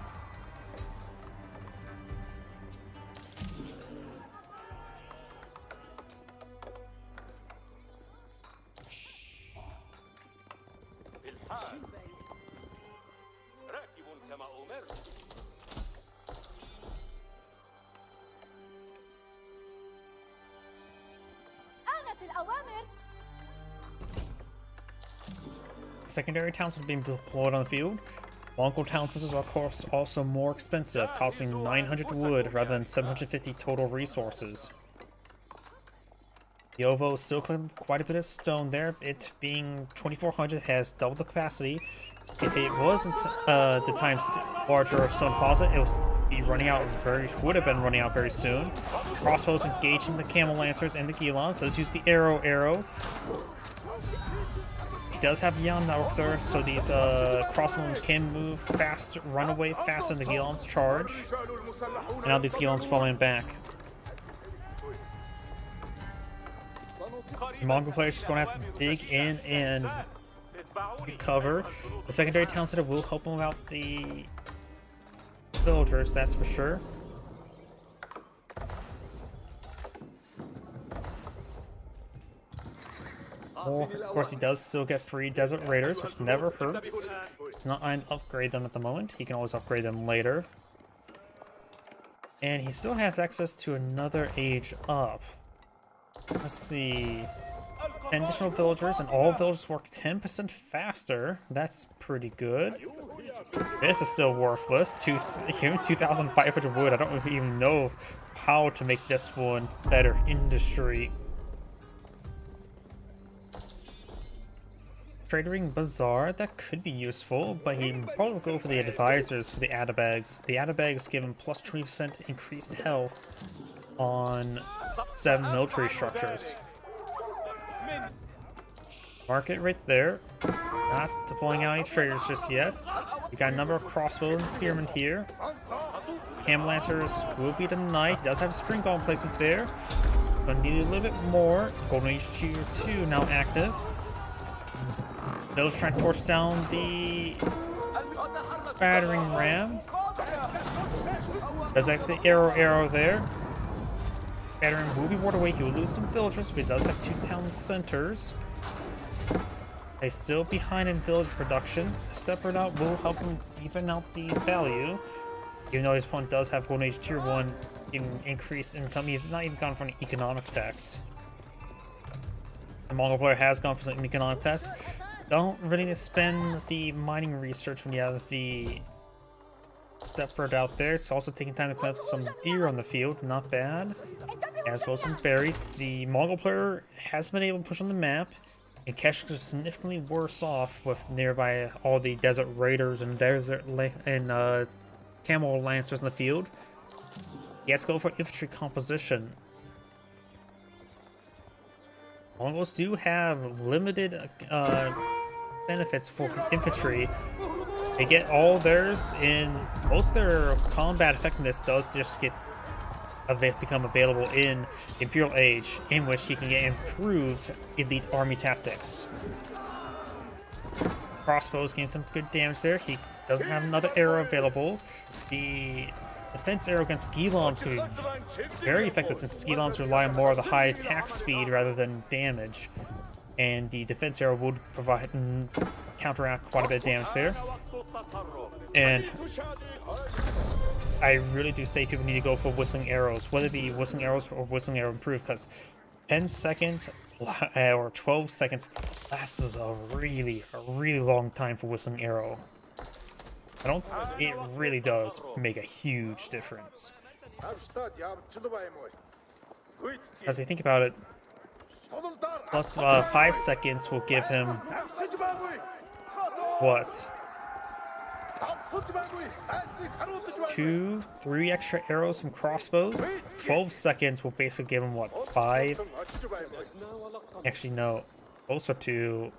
Secondary towns are being deployed on the field. Mongol town centers are, of course, also more expensive, costing 900 wood rather than 750 total resources. The Ovo is still collecting quite a bit of stone there. It being 2400 has double the capacity. If it wasn't the times larger stone deposit, it would have been running out very soon. Crossbows engaging the camel lancers and the Ghiloms. So let's use the arrow. Does have Beyond Networker, so these crossbows can move fast, run away faster than the Ghiloms charge. And now these Ghiloms falling back. The Mongol players are going to have to dig in and recover. The secondary town center will help them out the villagers, that's for sure. Of course, he does still get free desert raiders, which never hurts. It's not an upgrade them at the moment. He can always upgrade them later. And he still has access to another age up. Let's see. 10 additional villagers, and all villagers work 10% faster. That's pretty good. This is still worthless. 2,500 wood. I don't even know how to make this one better industry. Trading Bazaar, that could be useful, but he'd probably go for the advisors for the Adabags. The Adabags give him plus 20% increased health on 7 military structures. Market right there. Not deploying out any traders just yet. We got a number of crossbow and spearmen here. Camel lancers will be denied. He does have a spring golem placement there. Gonna need a little bit more. Golden Age Tier 2 now active. Those trying to torch down the battering ram. Does have the arrow there. Battering will be warded away. He will lose some villagers, but he does have 2 town centers. They're still behind in village production. Stepper out will help him even out the value. Even though his opponent does have Golden Age Tier 1 increased income, he's not even gone for an economic tax. The Mongol player has gone for some economic tax. Don't really need to spend the mining research when you have the Stepbird out there. It's also taking time to plant some deer on the field. Not bad. As well as some berries. The Mongol player has been able to push on the map. And Kesh is significantly worse off with nearby all the desert raiders and camel lancers in the field. He has to go for infantry composition. Mongols do have limited benefits for infantry. They get all theirs in most of their combat effectiveness does just get become available in Imperial Age, in which he can get improved elite army tactics. Crossbows gain some good damage there. He doesn't have another arrow available. The defense arrow against Gilons could be very effective since Gilons rely on more of the high attack speed rather than damage. And the defense arrow would provide counteract quite a bit of damage there. And I really do say people need to go for whistling arrows, whether it be whistling arrows or whistling arrow improved, because 10 seconds or 12 seconds lasts a really long time for whistling arrow. It really does make a huge difference. As I think about it, plus 5 seconds will give him what? 2, 3 extra arrows from crossbows. 12 seconds will basically give him what? 5? Actually, no. Closer to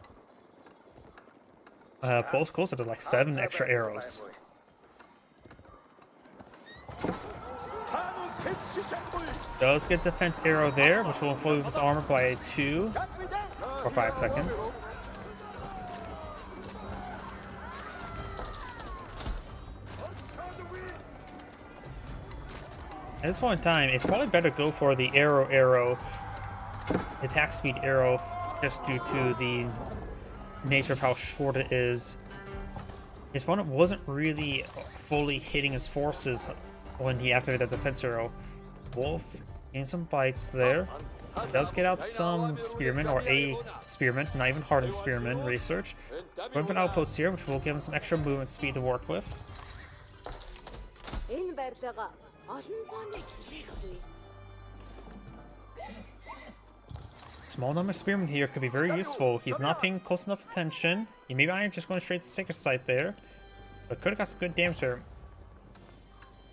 like 7 extra arrows. Does get defense arrow there, which will improve his armor by 2 or 5 seconds. At this point in time, it's probably better to go for the arrow, attack speed arrow, just due to the nature of how short it is. His opponent wasn't really fully hitting his forces when he activated the defense arrow. Wolf gained some bites there. He does get out some spearmen, or a spearman, not even hardened spearman research. We have an outpost here, which will give him some extra movement speed to work with. Small number of spearmen here could be very useful. He's not paying close enough attention. He maybe I just going straight to Sacred Site there, but could have got some good damage there.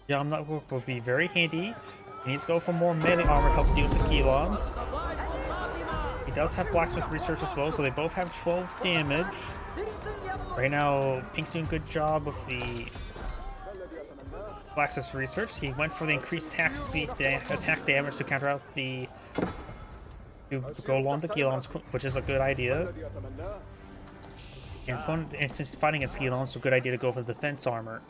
Yamnuk will be very handy. He needs to go for more melee armor to help deal with the Gilons. He does have Blacksmith Research as well, so they both have 12 damage. Right now, Pink's doing a good job with the Blacksmith Research. He went for the increased attack speed, attack damage to counter out to go along the Gilons, which is a good idea. And since fighting against Gilons, it's a good idea to go for the defense armor.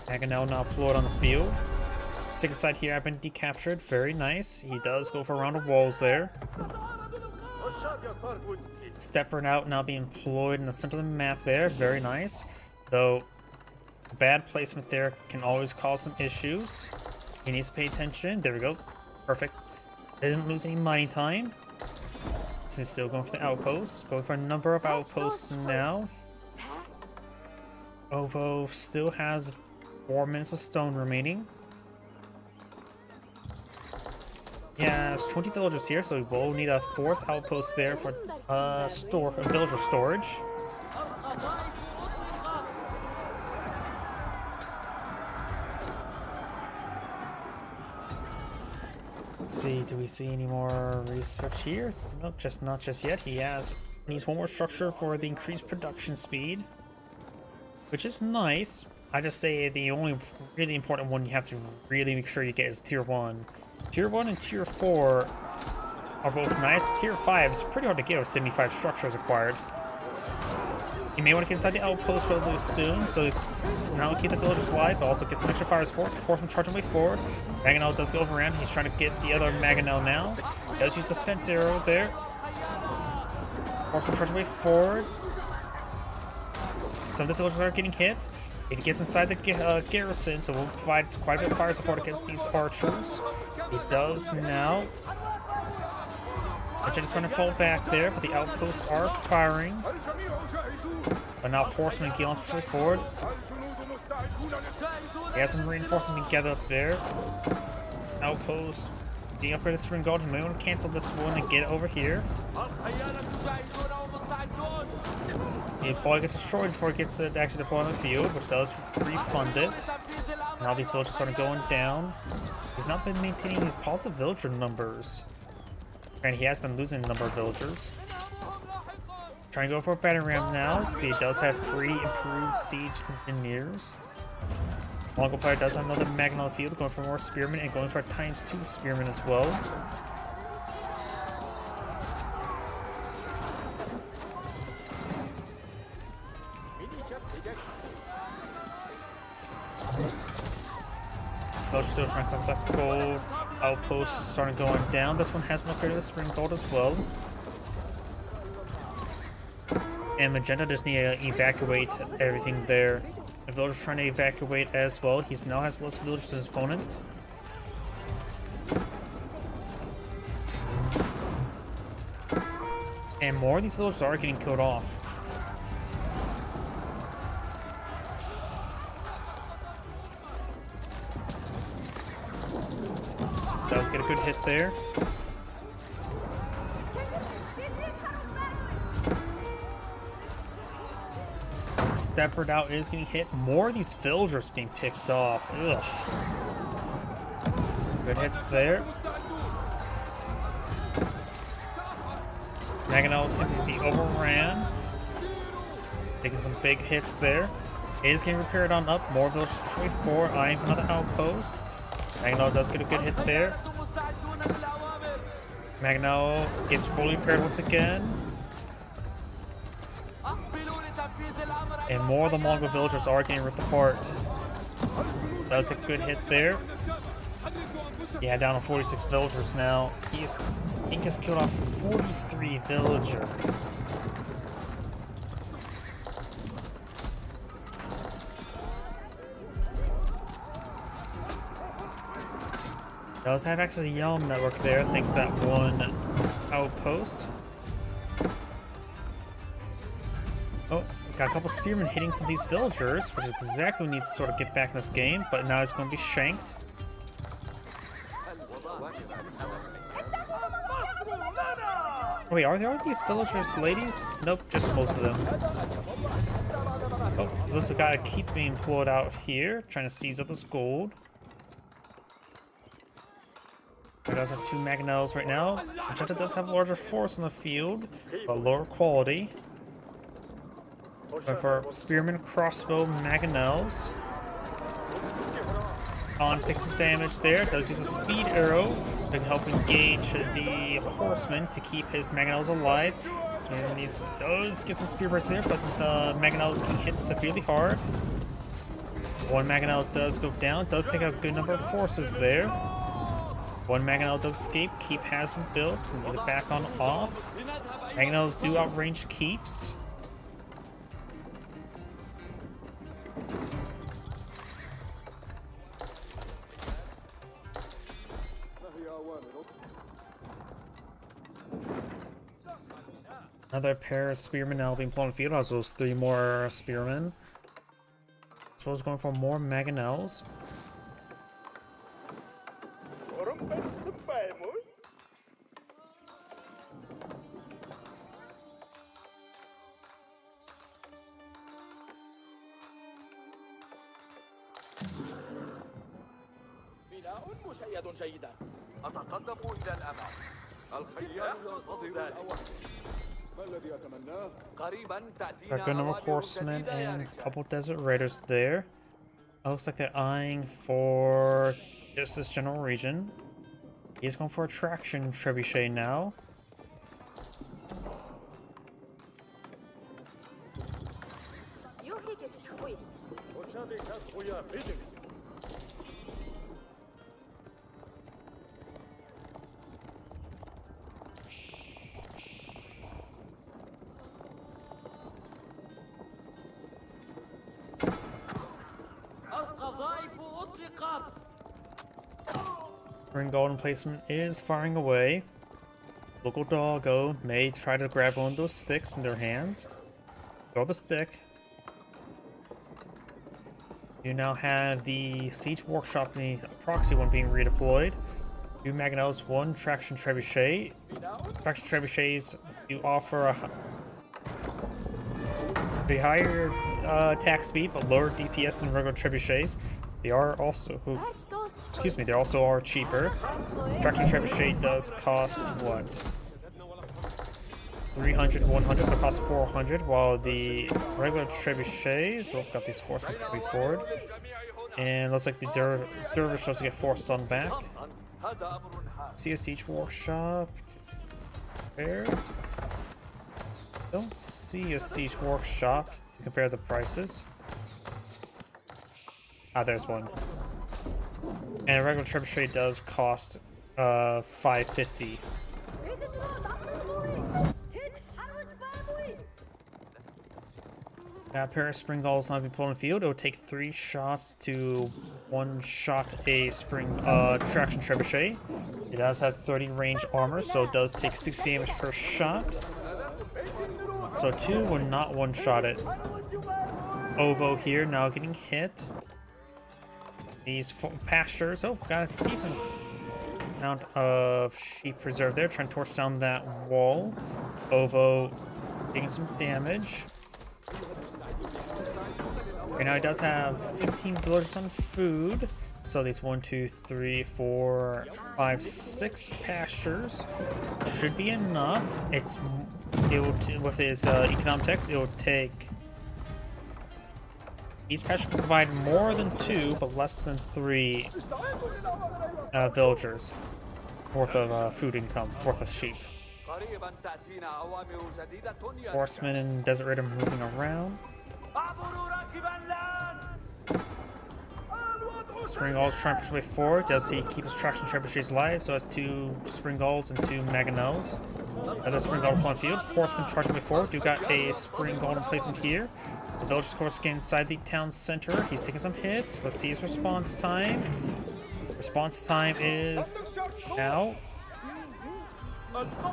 Agonel now deployed on the field. Sacred Site here have been decaptured. Very nice. He does go for a round of walls there. Stepper out now being employed in the center of the map there. Very nice. Though bad placement there can always cause some issues. He needs to pay attention. There we go. Perfect. Didn't lose any mining time. This is still going for the outposts. Going for a number of outposts now. Ovo still has 4 minutes of stone remaining. Yeah, there's 20 villagers here, so we will need a 4th outpost there for villager storage. Let's see, do we see any more research here? Nope, not just yet. He needs one more structure for the increased production speed, which is nice. I just say the only really important one you have to really make sure you get is Tier 1. Tier 1 and Tier 4 are both nice. Tier 5 is pretty hard to get with 75 structures acquired. You may want to get inside the outpost relatively soon, so now keep the villagers alive, but also get some extra fire support. Horseman charging way forward. Maganel does go over ramp. He's trying to get the other Maganel now. He does use the fence arrow there. Horseman charging way forward. Some of the villagers are getting hit. If he gets inside the garrison, so we'll provide quite a bit of fire support against these archers. He does now. Archer is trying to fall back there, but the outposts are firing. But now Horseman and Gilons push forward. He has some reinforcements together up there. Outpost. The upgraded Spring Guard. You may want to cancel this one and get over here. The ball gets destroyed before it gets to actually deploy on the field, which does refund it. Now these villagers starting going down. He's not been maintaining positive villager numbers. And he has been losing a number of villagers. Trying to go for a battering ram now. See, it does have 3 improved siege engineers. Mongol player does have another Magnet on the field, going for more spearmen and going for a ×2 spearmen as well. Villagers still trying to collect that gold. Outposts starting going down. This one has been upgraded to spring gold as well. And Magenta just need to evacuate everything there. The villager's trying to evacuate as well. He now has less villagers than his opponent. And more of these villagers are getting killed off. Does get a good hit there. Steppered out is getting hit. More of these villagers being picked off. Ugh. Good hits there. Maganel can be overran. Taking some big hits there. It is getting repaired on up. More villagers 24, eyeing for another outpost. Maganel does get a good hit there. Maganel gets fully repaired once again. And more of the Mongol villagers are getting ripped apart. That's a good hit there. Yeah, down to 46 villagers now. He has killed off 43 villagers. Does have access to Yelm network there, thanks to that one outpost. Oh, got a couple spearmen hitting some of these villagers, which is exactly what needs to sort of get back in this game, but now it's going to be shanked. Oh, wait, are there all these villagers ladies? Nope, just most of them. Oh, looks like we gotta keep being pulled out here, trying to seize up this gold. It does have 2 Maganels right now. Magenta does have a larger force in the field, but lower quality. But for Spearman, Crossbow, Maganels. On takes some damage there. Does use a speed arrow to help engage the horseman to keep his Maganels alive. Spearman does get some spear bursts there, but the Maganels can hit severely hard. One Maganel does go down. Does take out a good number of forces there. One Maganel does escape. Keep has been built. And use it back on off. Maganels do outrange keeps. Another pair of spearmen now being put on the field. As those 3 more spearmen. I suppose going for more Maganels. أتقدم إلى الأمام. الخيال ينتظر ذلك. ما الذي أتمناه؟ قريبا تأتينا Got a good number of horsemen and a couple desert raiders there. It looks like they're eyeing for just this general region. He's going for a traction trebuchet now. Ring Golden placement is firing away. Local doggo may try to grab one of those sticks in their hands. Throw the stick. You now have the Siege Workshop and the Proxy one being redeployed. 2 Maganels, 1 Traction Trebuchet. Traction Trebuchets do offer a The higher attack speed, but lower DPS than regular trebuchets. They are also, excuse me, they also are cheaper. Traction trebuchet does cost what? 300, 100, so it costs 400, while the regular trebuchets, we've got these horsemen to be forward. And looks like the dervish does get 4 stun back. See a siege workshop. There. Don't see a siege workshop to compare the prices. Ah, there's one. And a regular trebuchet does cost 550. Now, a pair of spring galls not be pulled in the field. It will take 3 shots to one-shot a spring traction trebuchet. It does have 30 range armor, so it does take 60 damage per shot. So 2 will not one-shot it. Ovo here now getting hit. These pastures, oh, got a decent amount of sheep preserved there, trying to torch down that wall. Ovo taking some damage. Right now, it does have 15 villagers on food. So these 1, 2, 3, 4, 5, 6 pastures should be enough. With his economic text, it will take. Each pasture can provide more than 2, but less than 3 villagers worth of food income, worth of sheep. Horsemen and Desert Raider moving around. Spring Galls trying to push way forward. Does he keep his traction trebuchets alive? So has 2 Spring Galls and 2 Mangonels. Another Spring Gall on field. Horseman charging way forward. Do got a Spring Gall and place him here. The villager's course getting inside the town center. He's taking some hits. Let's see his response time. Response time is now.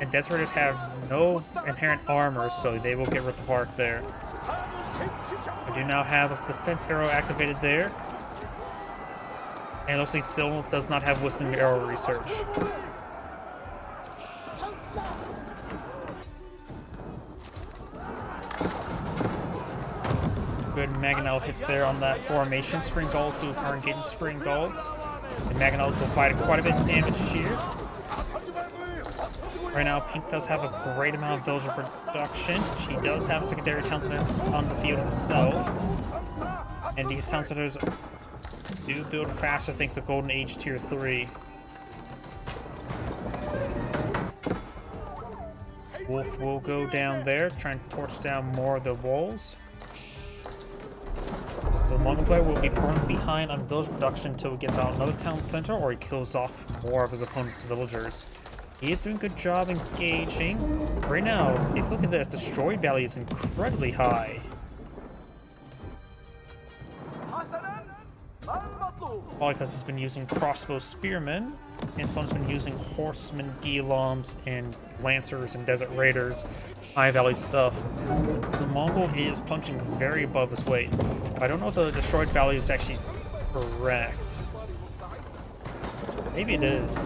And Desert Raiders have no inherent armor, so they will get ripped apart there. I do now have a defense arrow activated there. And it looks like still does not have Whistling Arrow research. Good Mangonel hits there on that formation. Spring Galls are engaging Spring Galls. The Mangonels will fight quite a bit of damage here. Right now, Pink does have a great amount of villager production. She does have secondary town centers on the field himself. And these town centers do build faster thanks to Golden Age Tier 3. Wolf will go down there, trying to torch down more of the walls. The Mongol player will be running behind on village production until he gets out another town center or he kills off more of his opponent's villagers. He is doing a good job engaging. Right now, if you look at this, destroyed value is incredibly high. Probably because he's been using crossbow spearmen. And Spawn's been using horsemen, Giloms, and lancers and desert raiders. High valued stuff. So Mongol is punching very above his weight. I don't know if the destroyed value is actually correct. Maybe it is.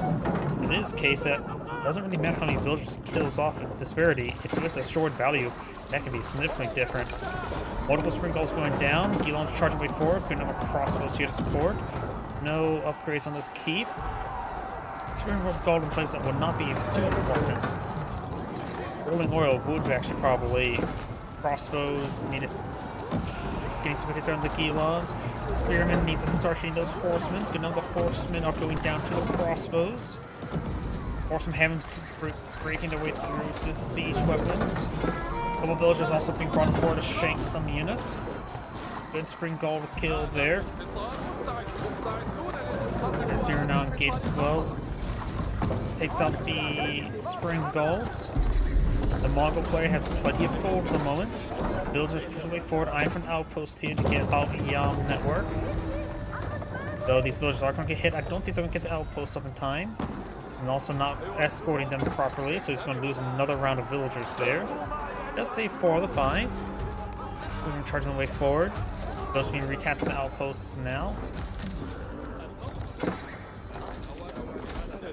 In this case, that doesn't really matter how many villagers he kills off in disparity. If you get the destroyed value, that can be significantly different. Multiple Spring Galls going down. Gilon's charging way forward. Good number of crossbows here to support. No upgrades on this keep. Spring Gall in place that would not be too important. Rolling oil would actually probably. Crossbows need to getting some hits on the Gilons. Spearman needs to start hitting those horsemen. Good number of horsemen are going down to the crossbows. Horsemen having breaking their way through the siege weapons. A couple villagers also being brought forward to shank some units. Good Spring Gall to kill there. And Spearman now engaged as well. Takes out the Spring Galls. The Mongol player has plenty of gold at the moment. Villagers push their way forward, eyeing for an outpost here to get out the Yam network. Though these villagers are going to get hit, I don't think they're going to get the outpost up in time. And also not escorting them properly, so he's going to lose another round of villagers there. Does save 4 of the 5. So we're going to charge their way forward. Those being retasked to the outposts now.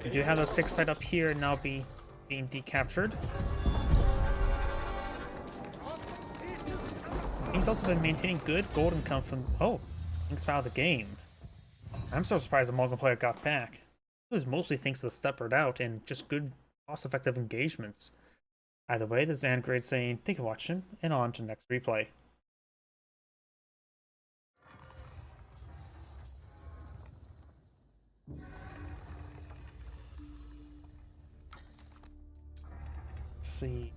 We do have the 6 site up here now being decaptured. he's also been maintaining good gold income from... Oh, thanks out of the game. I'm so surprised the Mongol player got back. It was mostly thanks to the steppered out and just good cost-effective engagements. Either way, this is Andgrade saying thank you for watching, and on to the next replay. Let's see.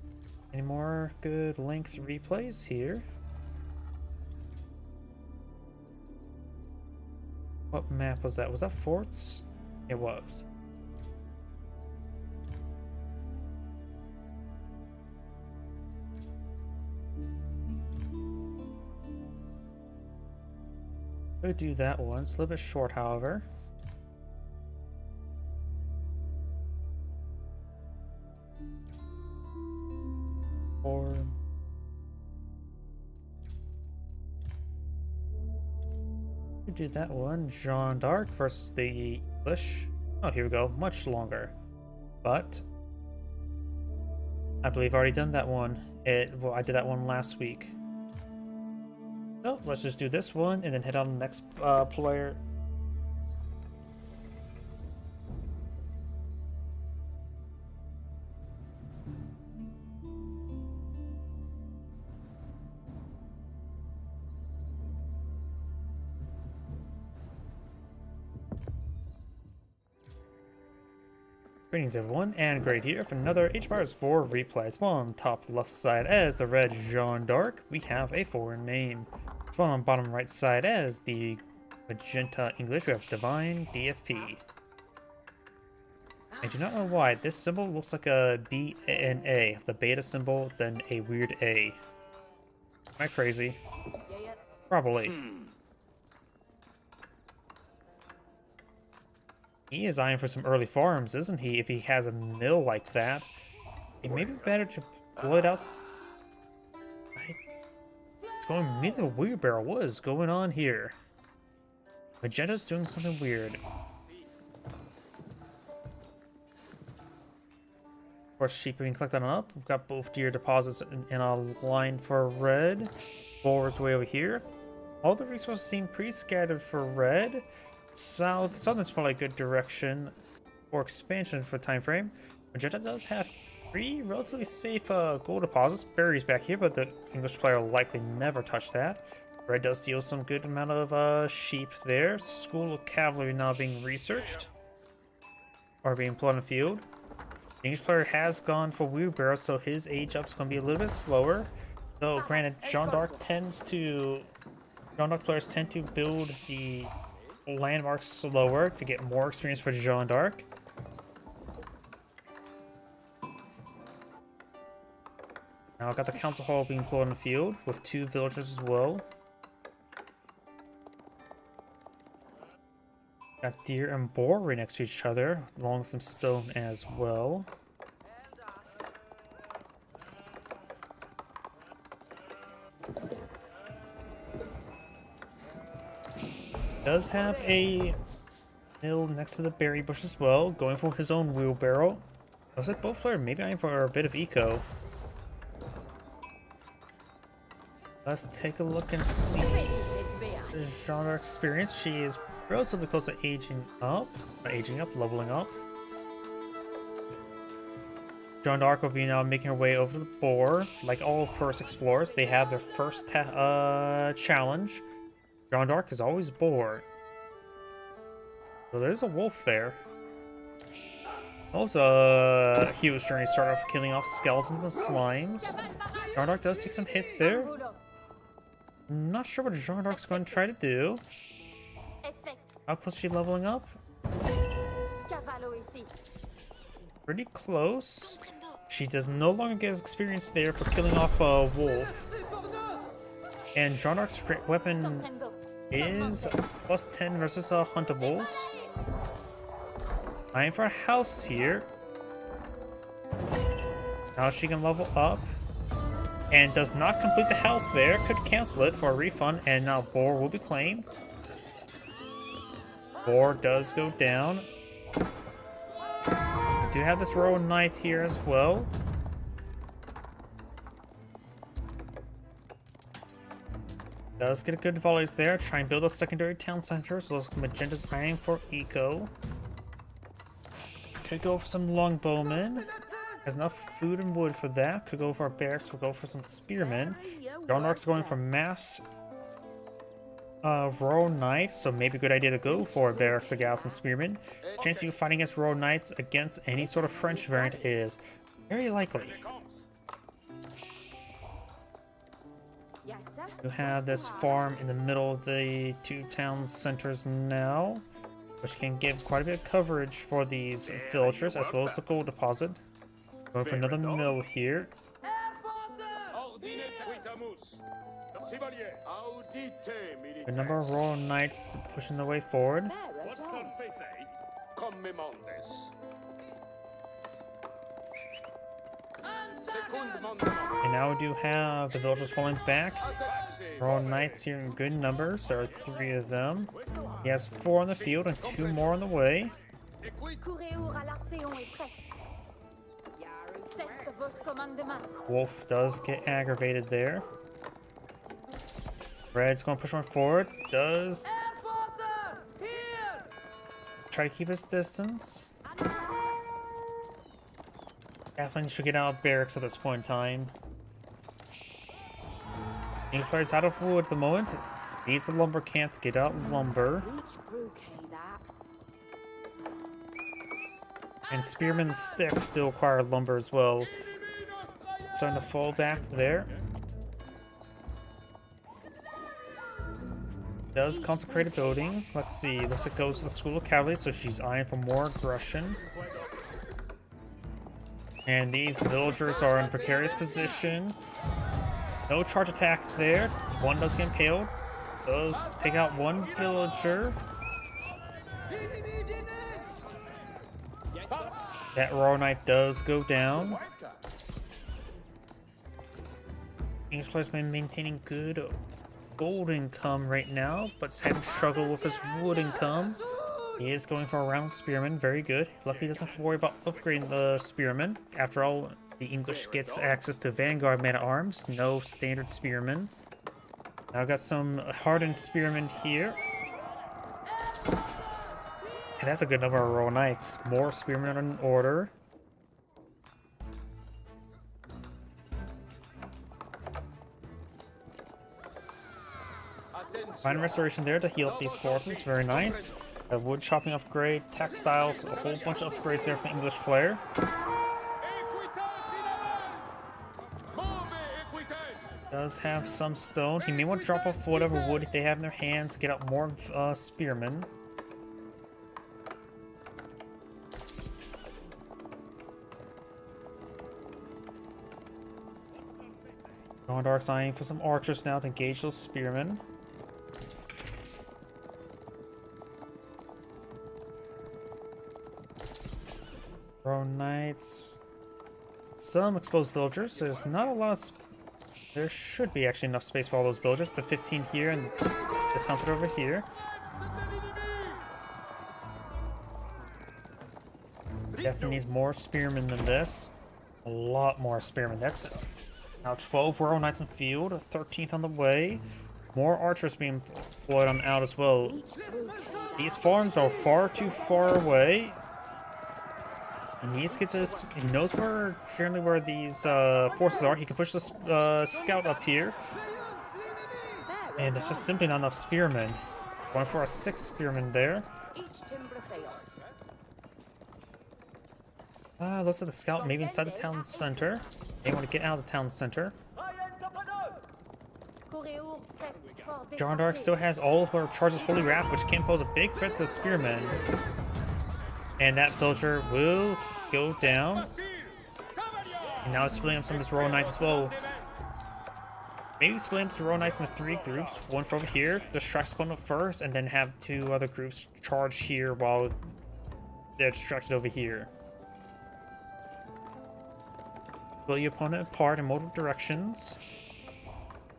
Any more good length replays here? What map was that? Was that Forts? It was. Could do that one. It's a little bit short, however. Or could do that one. Jeanne d'Arc versus the English. Oh, here we go. Much longer, but I believe I've already done that one. Well, I did that one last week. So let's just do this one and then hit on the next player. Greetings everyone, and great here for another H-Bars 4 replay. It's on top left side as the red Jeanne d'Arc. We have a foreign name. It's on bottom right side as the magenta English. We have Divine DFP. I do not know why this symbol looks like a B and A, the beta symbol, then a weird A. Am I crazy? Probably. He is eyeing for some early farms, isn't he? If he has a mill like that, it may be better to pull it out. It's going maybe the wheelbarrow. What is going on here? Magenta's doing something weird. Of course, sheep being collected on up. We've got both deer deposits in a line for red. Boar's way over here. All the resources seem pretty scattered for red. Southern's probably a good direction for expansion for the time frame. Magenta does have 3 relatively safe gold deposits. Berries back here, but the English player will likely never touch that. Red does steal some good amount of sheep there. School of Cavalry now being researched or being put on the field. The English player has gone for wheelbarrow, so his age up's going to be a little bit slower. Though, granted, Jeanne d'Arc players tend to build the landmarks slower to get more experience for Jeanne d'Arc. Now I've got the council hall being put on the field with 2 villagers as well. Got deer and boar right next to each other, along with some stone as well. Does have a mill next to the berry bush as well, going for his own wheelbarrow. Looks like both players maybe eyeing for a bit of eco. Let's take a look and see the genre experience. She is relatively close to aging up, leveling up. Jeanne d'Arc will be now making her way over the boar. Like all first explorers, they have their first challenge. Jeanne d'Arc is always boar. So there's a wolf there. Also, Hero's Journey start off killing off skeletons and slimes. Jeanne d'Arc does take some hits there. I'm not sure what Jeanne d'Arc's going to try to do. How close is she leveling up? Pretty close. She does no longer get experience there for killing off a wolf. And Jeanne d'Arc's weapon is plus 10 versus huntables. Eyeing for a house here. Now she can level up. And does not complete the house there. Could cancel it for a refund. And now boar will be claimed. Boar does go down. We do have this royal knight here as well. Does get a good volleys there. Try and build a secondary town center. So those Magenta's eyeing for eco. Could go for some longbowmen. Has enough food and wood for that. Could go for a barracks. We'll go for some spearmen. Jean d'Arc's going for mass Royal Knights, so maybe a good idea to go for barracks to get out some spearmen. Chance of you fighting against Royal Knights against any sort of French variant is very likely. You have this farm in the middle of the two town centers now, which can give quite a bit of coverage for these villagers, as well as the gold deposit. Going for another mill here. A number of Royal Knights pushing their way forward. And now we do have the villagers falling back. Royal Knights here in good numbers. There are 3 of them. He has 4 on the field and 2 more on the way. Wolf does get aggravated there. Red's going to push one forward. Does try to keep his distance. Definitely should get out of barracks at this point in time. English player's out of wood at the moment. Needs a lumber camp to get out lumber. And spearman sticks still require lumber as well. Starting to fall back there. Does consecrate a building. Let's see. Looks like it goes to the School of Cavalry, so she's eyeing for more aggression. And these villagers are in precarious position. No charge attack there. One does get impaled. Does take out one villager. That Royal Knight does go down. English player's been maintaining good gold income right now, but having struggled with his wood income. He is going for a round spearman, very good. Luckily he doesn't have to worry about upgrading the spearman. After all, the English gets access to Vanguard man-at-arms, no standard spearman. Now I've got some hardened spearmen here. And that's a good number of Royal Knights. More spearmen in order. Fine restoration there to heal up these forces, very nice. A wood chopping upgrade, textiles, a whole bunch of upgrades there for the English player. Does have some stone. He may want to drop off whatever wood they have in their hands to get out more spearmen. Jean d'Arc's eyeing for some archers now to engage those spearmen. Royal Knights. Some exposed villagers. There's not a lot of... There should be actually enough space for all those villagers. The 15 here and the sunset over here. Definitely needs more spearmen than this. A lot more spearmen. That's now 12 Royal Knights in field. 13th on the way. More archers being deployed on out as well. These farms are far too far away. He needs to get this. He knows where generally where these forces are. He can push the scout up here, and there's just simply not enough spearmen. Going for a 6th spearman there. Looks like the scout maybe inside the town center. They want to get out of the town center. Jean d'Arc still has all of her charges Holy Wrath, which can pose a big threat to the spearmen. And that villager will go down. And now it's splitting up some of his Royal Knights as well. Maybe split up the Royal Knights into 3 groups. One for over here, distract the opponent first, and then have 2 other groups charge here while they're distracted over here. Split your opponent apart in multiple directions.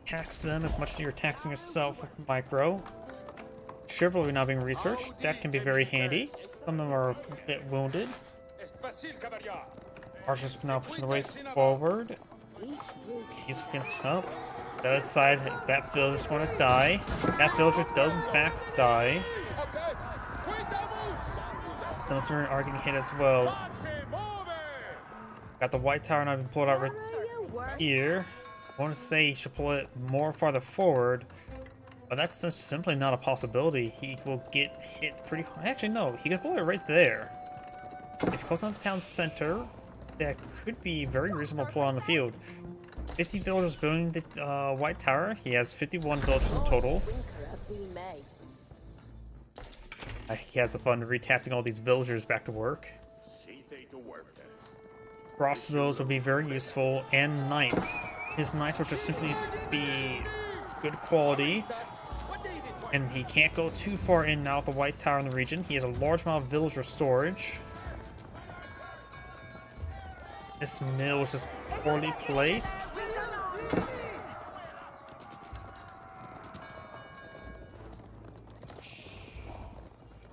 Tax them as much as you're taxing yourself with micro. Chivalry now being researched. That can be very handy. Some of them are a bit wounded. Archers now pushing the way forward. Use against help. does decide that villager's going to die. That villager does in fact die. Dunsmere are getting hit as well. Got the white tower now being pulled out right here. I want to say he should pull it more farther forward, but that's just simply not a possibility. He will get hit pretty hard. Actually, no, he could pull it right there. It's close enough to town center. That could be very reasonable pull on the field. 50 villagers building the white tower. He has 51 villagers in total. He has the fun of retasking all these villagers back to work. Crossbows will be very useful, and knights. His knights will just simply be good quality, and he can't go too far in now with the white tower in the region. He has a large amount of villager storage. This mill is just poorly placed.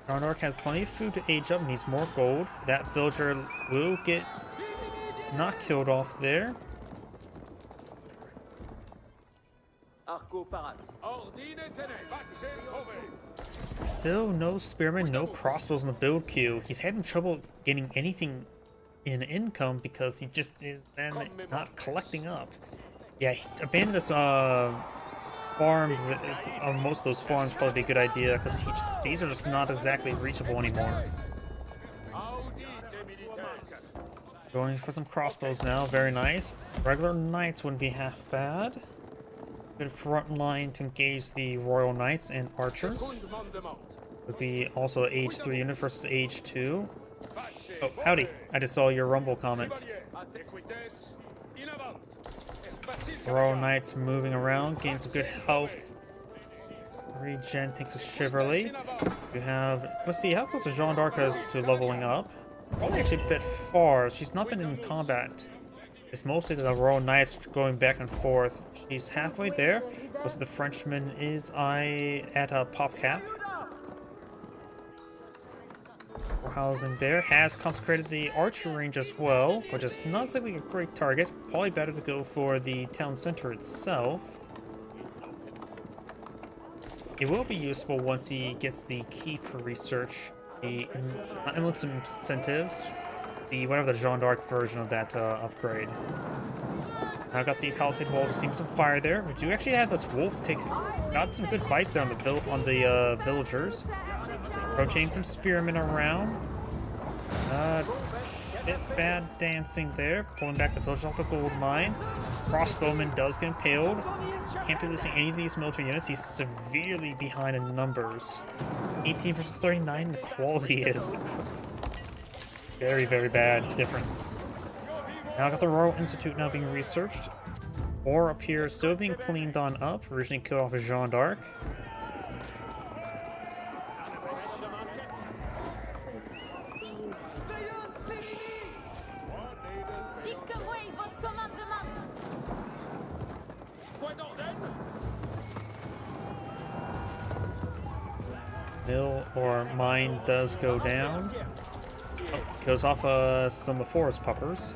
Jean d'Arc has plenty of food to age up, needs more gold. That villager will get not killed off there. Still no spearmen, no crossbows in the build queue. He's having trouble getting anything in income because he just is been not collecting up. Yeah, he abandoned this farm. Most of those farms probably be a good idea because these are just not exactly reachable anymore. Going for some crossbows now, very nice. Regular knights wouldn't be half bad. Good front line to engage the royal knights and archers. Would be also an age 3 unit versus age 2. Oh, howdy. I just saw your Rumble comment. Royal Knights moving around, getting some good health. Regen takes a Chivalry. You have, let's see, how close is Jean d'Arc to leveling up? Probably actually a bit far. She's not been in combat. It's mostly the Royal Knights going back and forth. She's halfway there. Most of the Frenchman is at a pop cap. Housing there has consecrated the archer range as well, which is not exactly a great target. Probably better to go for the town center itself. It will be useful once he gets the keep research, the endless incentives, the whatever the Jean d'Arc version of that upgrade. I got the palisade walls. Seeing some fire there. We do actually have this wolf got some good bites there on the villagers. Rotating some spearmen around. Bit bad dancing there. Pulling back the villagers off the gold mine. Crossbowman does get impaled. Can't be losing any of these military units. He's severely behind in numbers. 18 versus 39. The quality is very, very bad difference. Now I got the Royal Institute now being researched. Or up here still being cleaned on up. Originally killed off as Jean d'Arc. Mill or mine does go down. Oh, goes off some of the forest puppers.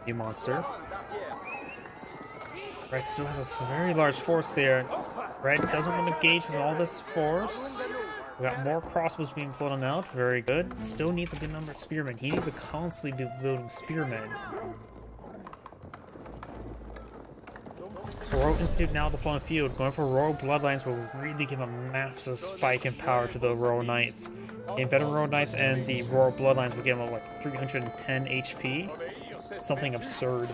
New monster. Red still has a very large force there. Red doesn't want to engage with all this force. We got more crossbows being pulled on out. Very good. Still needs a good number of spearmen. He needs to constantly be building spearmen. Royal Institute now deploying field. Going for Royal Bloodlines will really give a massive spike in power to the Royal Knights. The Veteran Royal Knights and the Royal Bloodlines will give them like 310 HP. Something absurd.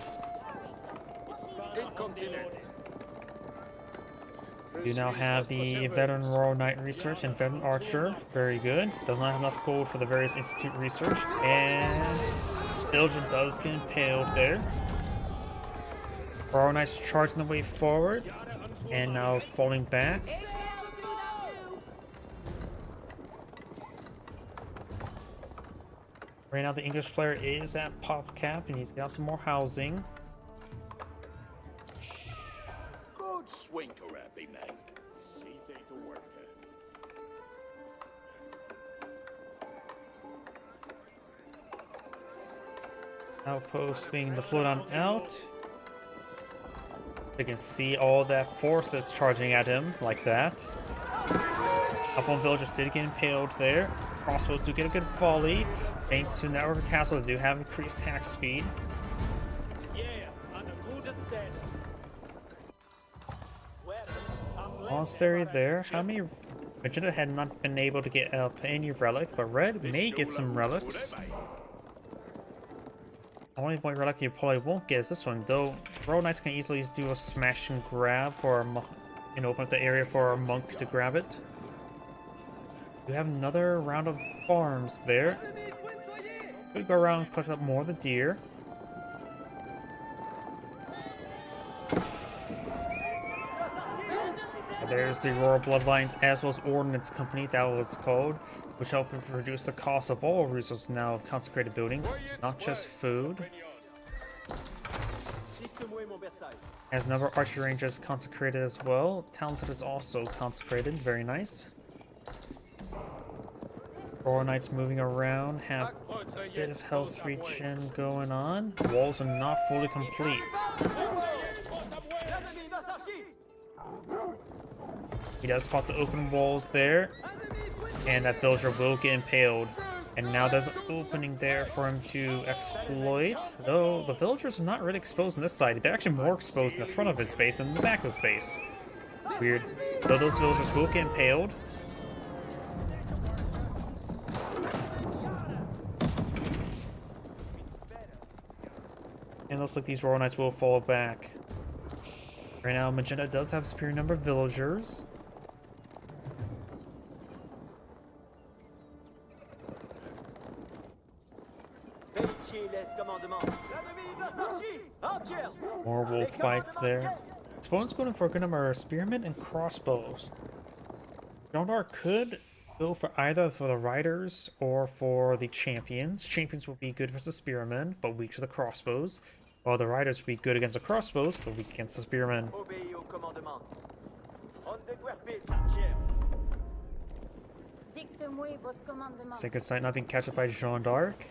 You now have the Veteran Royal Knight Research and Veteran Archer. Very good. Does not have enough gold for the various Institute research. And Diligent does get impaled there. Royal Knights charging the way forward. And now falling back. Right now the English player is at pop cap and he's got some more housing. Good swinker, happy man. Outpost being deployed on out. You can see all that force that's charging at him like that. Up one villagers did get impaled there. Crossbows do get a good volley. Thanks to Network Castle, they do have increased attack speed. Monastery there. How many? Magenta had not been able to get any relic, but Red may get some relics. The only one relic you probably won't get is this one, though. Royal Knights can easily do a smash and grab for a open up the area for a monk to grab it. We have another round of farms there. Could go around and collect up more of the deer. There's the Royal Bloodlines as well as Ordnance Company, that was what it's called, which help reduce the cost of all resources now of consecrated buildings, not just food. As a number of archery ranges consecrated as well. Townsend is also consecrated, very nice. Royal Knights moving around, have a bit of health regen going on. Walls are not fully complete. He does spot the open walls there, and that villager will get impaled. And now there's an opening there for him to exploit, though the villagers are not really exposed on this side. They're actually more exposed in the front of his base than in the back of his base. Weird. Though those villagers will get impaled. And it looks like these Royal Knights will fall back. Right now, Magenta does have a superior number of villagers. More wolf fights there. Spawn's going for a good number of spearmen and crossbows. Jean d'Arc could go for either for the riders or for the champions. Champions will be good versus the spearmen, but weak to the crossbows. While the riders will be good against the crossbows, but weak against the spearmen. Second sight not being captured by Jean d'Arc.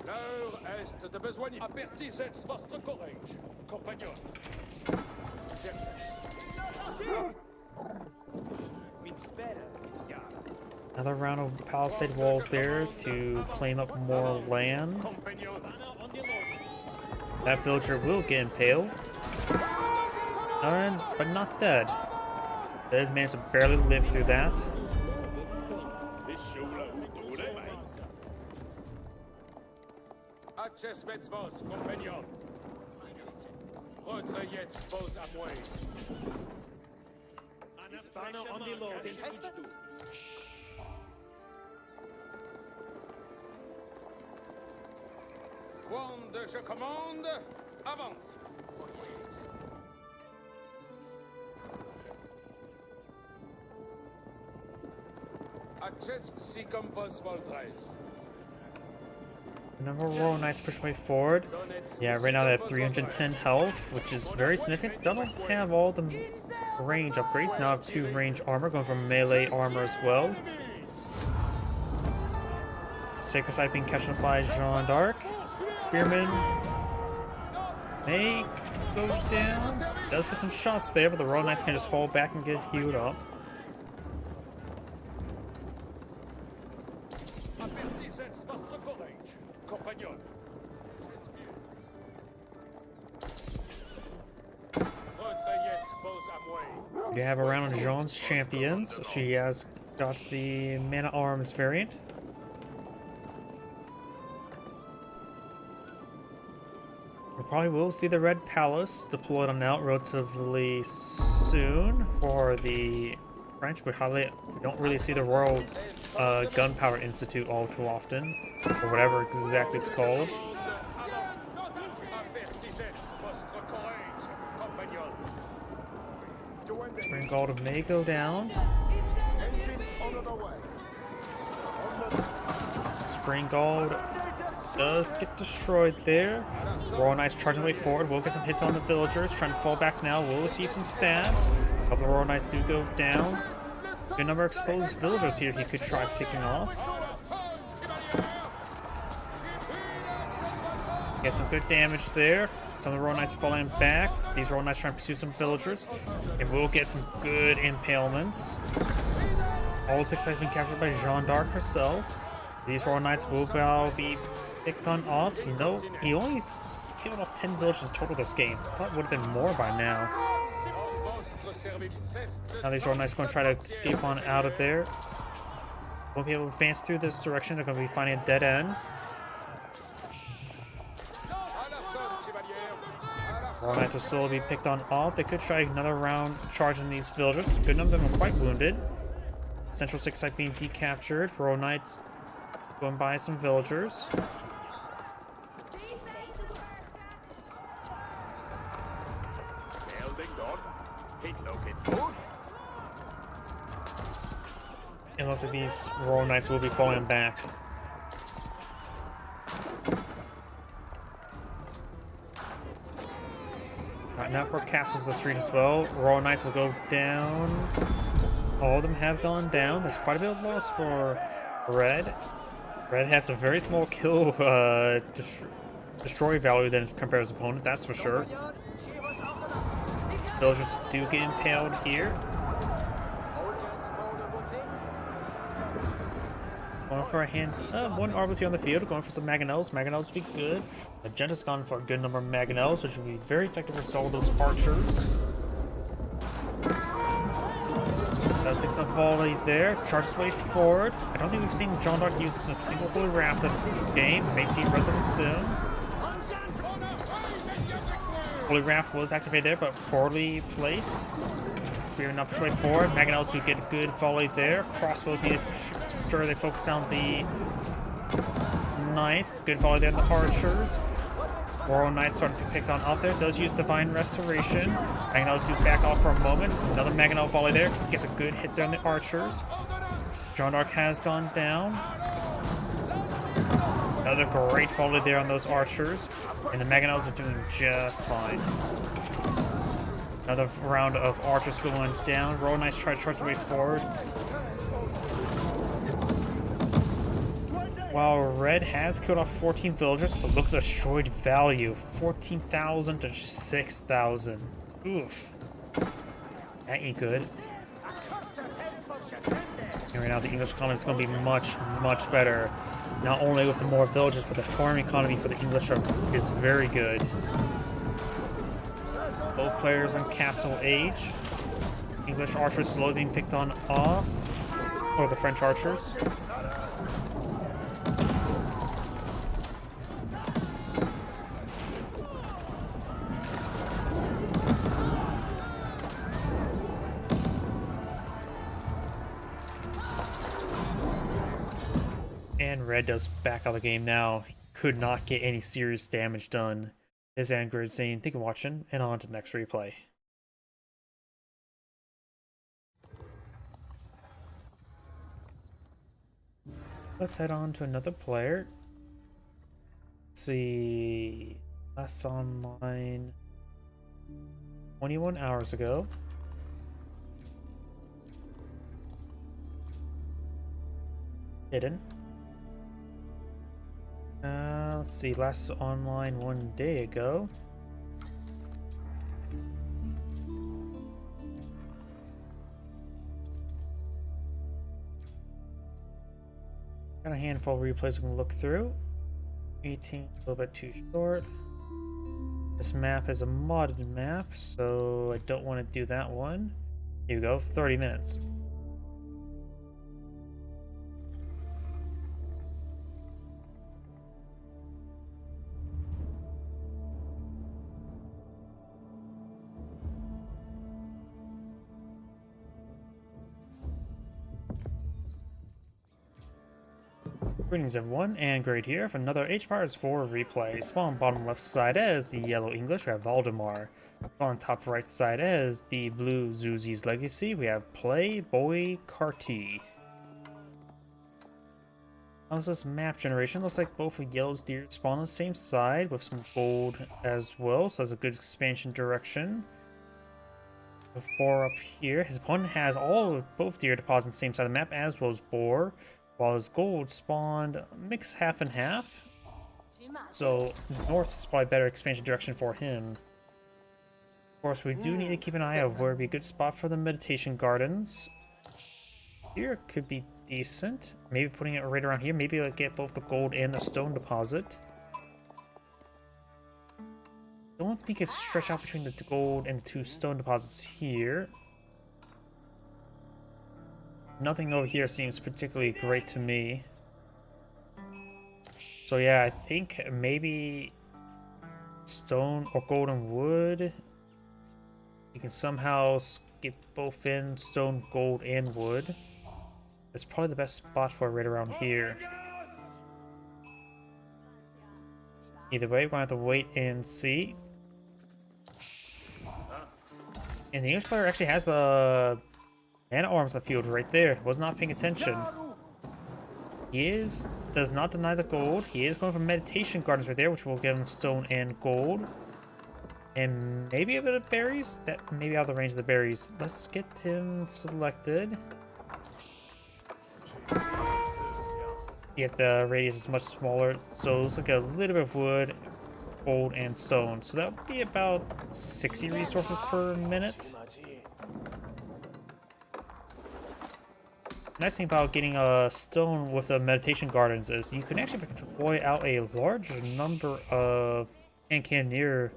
Nord-est de besogne. Apertisez votre courage, compagnon. Another round of palisade walls there to claim up more land. That villager will get impaled. But not dead. Dead man's barely lived through that. Access vos, compagnon. Retrayez vos amours. Quand je commande, avance. Access si comme vos voldrez. Number Royal Knights push way forward. Yeah, right now they have 310 health, which is very significant. Don't have all the range upgrades. Now I have 2 range armor, going for melee armor as well. Sacred Sight being captured by Jean d'Arc. Spearman may go down. Does get some shots there, but the Royal Knights can just fall back and get healed up. We have a round of Jean's champions. She has got the Man at Arms variant. We probably will see the Red Palace deployed on out relatively soon for the French. We don't really see the Royal Gunpowder Institute all too often, or whatever exactly it's called. Springald may go down. Springald does get destroyed there. Royal Knights charging way forward. We'll get some hits on the villagers. Trying to fall back now. We'll receive some stabs. A couple of Royal Knights do go down. Good number of exposed villagers here he could try picking off. Get some good damage there. Some of the Royal Knights are falling back. These Royal Knights trying to pursue some villagers. It will get some good impalements. All 6 have been captured by Jeanne d'Arc herself. These Royal Knights will be picked on off. You know, he only killed off 10 villagers in total this game. I thought it would have been more by now. Now these Royal Knights are going to try to escape on out of there. Won't be able to advance through this direction. They're going to be finding a dead end. Royal Knights will still be picked on off. They could try another round charging these villagers. A good number of them are quite wounded. Central 6 site being decaptured. Royal Knights going by some villagers. It looks like these Royal Knights will be falling back. Alright, Knapwork castles the street as well. Royal Knights will go down. All of them have gone down. There's quite a bit of loss for Red. Red has a very small kill destroy value than compared to his opponent, that's for sure. Villagers do get impaled here. Going for a hand, one Arbiter on the field, going for some Mangonels. Mangonels would be good. Magenta's gone for a good number of Mangonels, which would be very effective for all those archers. Does take some volley there. Charges way forward. I don't think we've seen Jeanne d'Arc use a single Holy Wrath this game. May see rhythm soon. Holy Wrath was activated there, but poorly placed. Spear not push way forward. Mangonels would get a good volley there. Crossbows need to sure they focus on the Knights. Good volley there on the archers. Royal Knights starting to be picked on off there. Does use Divine Restoration. Mangonels do back off for a moment. Another Mangonel volley there. Gets a good hit there on the archers. Jeanne d'Arc has gone down. Another great volley there on those archers. And the Mangonels are doing just fine. Another round of archers going down. Royal Knights try to charge their way forward. While Red has killed off 14 villagers, but look at the destroyed value. 14,000 to 6,000. Oof. That ain't good. And right now the English economy is going to be much, much better. Not only with the more villagers, but the farming economy for the English is very good. Both players on Castle Age. English archers slowly being picked on off. Or the French archers. And Red does back out of the game now. He could not get any serious damage done. This is Angrid saying, thank you for watching, and on to the next replay. Let's head on to another player. Let's see. Last online 21 hours ago. Hidden. Let's see, last online 1 day ago. Got a handful of replays we can look through. 18, a little bit too short. This map is a modded map, so I don't want to do that one. Here we go, 30 minutes. Greetings everyone, and Great here for another H-Pirates 4 replay. Spawn bottom left side as the yellow English, we have Valdemar. On top right side as the blue Zuzi's Legacy, we have Playboy Carti. How's this map generation? Looks like both of yellow's deer spawn on the same side with some gold as well, so that's a good expansion direction. With Boar up here, his opponent has both deer deposits on the same side of the map as well as Boar. While his gold spawned mix half and half. 骑马 So north is probably a better expansion direction for him. Of course, we do need to keep an eye out where would be a good spot for the meditation gardens. Here could be decent. Maybe putting it right around here. Maybe like get both the gold and the stone deposit. Don't think it's stretched out between the gold and the 2 stone deposits here. Nothing over here seems particularly great to me. So yeah, I think maybe stone or golden wood. You can somehow get both in stone, gold, and wood. That's probably the best spot for it right around here. Either way, we're gonna have to wait and see. And the English player actually has a man-at-arms on the field right there. Was not paying attention. He does not deny the gold. He is going for meditation gardens right there, which will give him stone and gold. And maybe a bit of berries? That maybe out of the range of the berries. Let's get him selected. Yet the radius is much smaller, so let's look at a little bit of wood, gold, and stone. So that would be about 60 resources per minute. Nice thing about getting a stone with the meditation gardens is you can actually deploy out a large number of cannoneer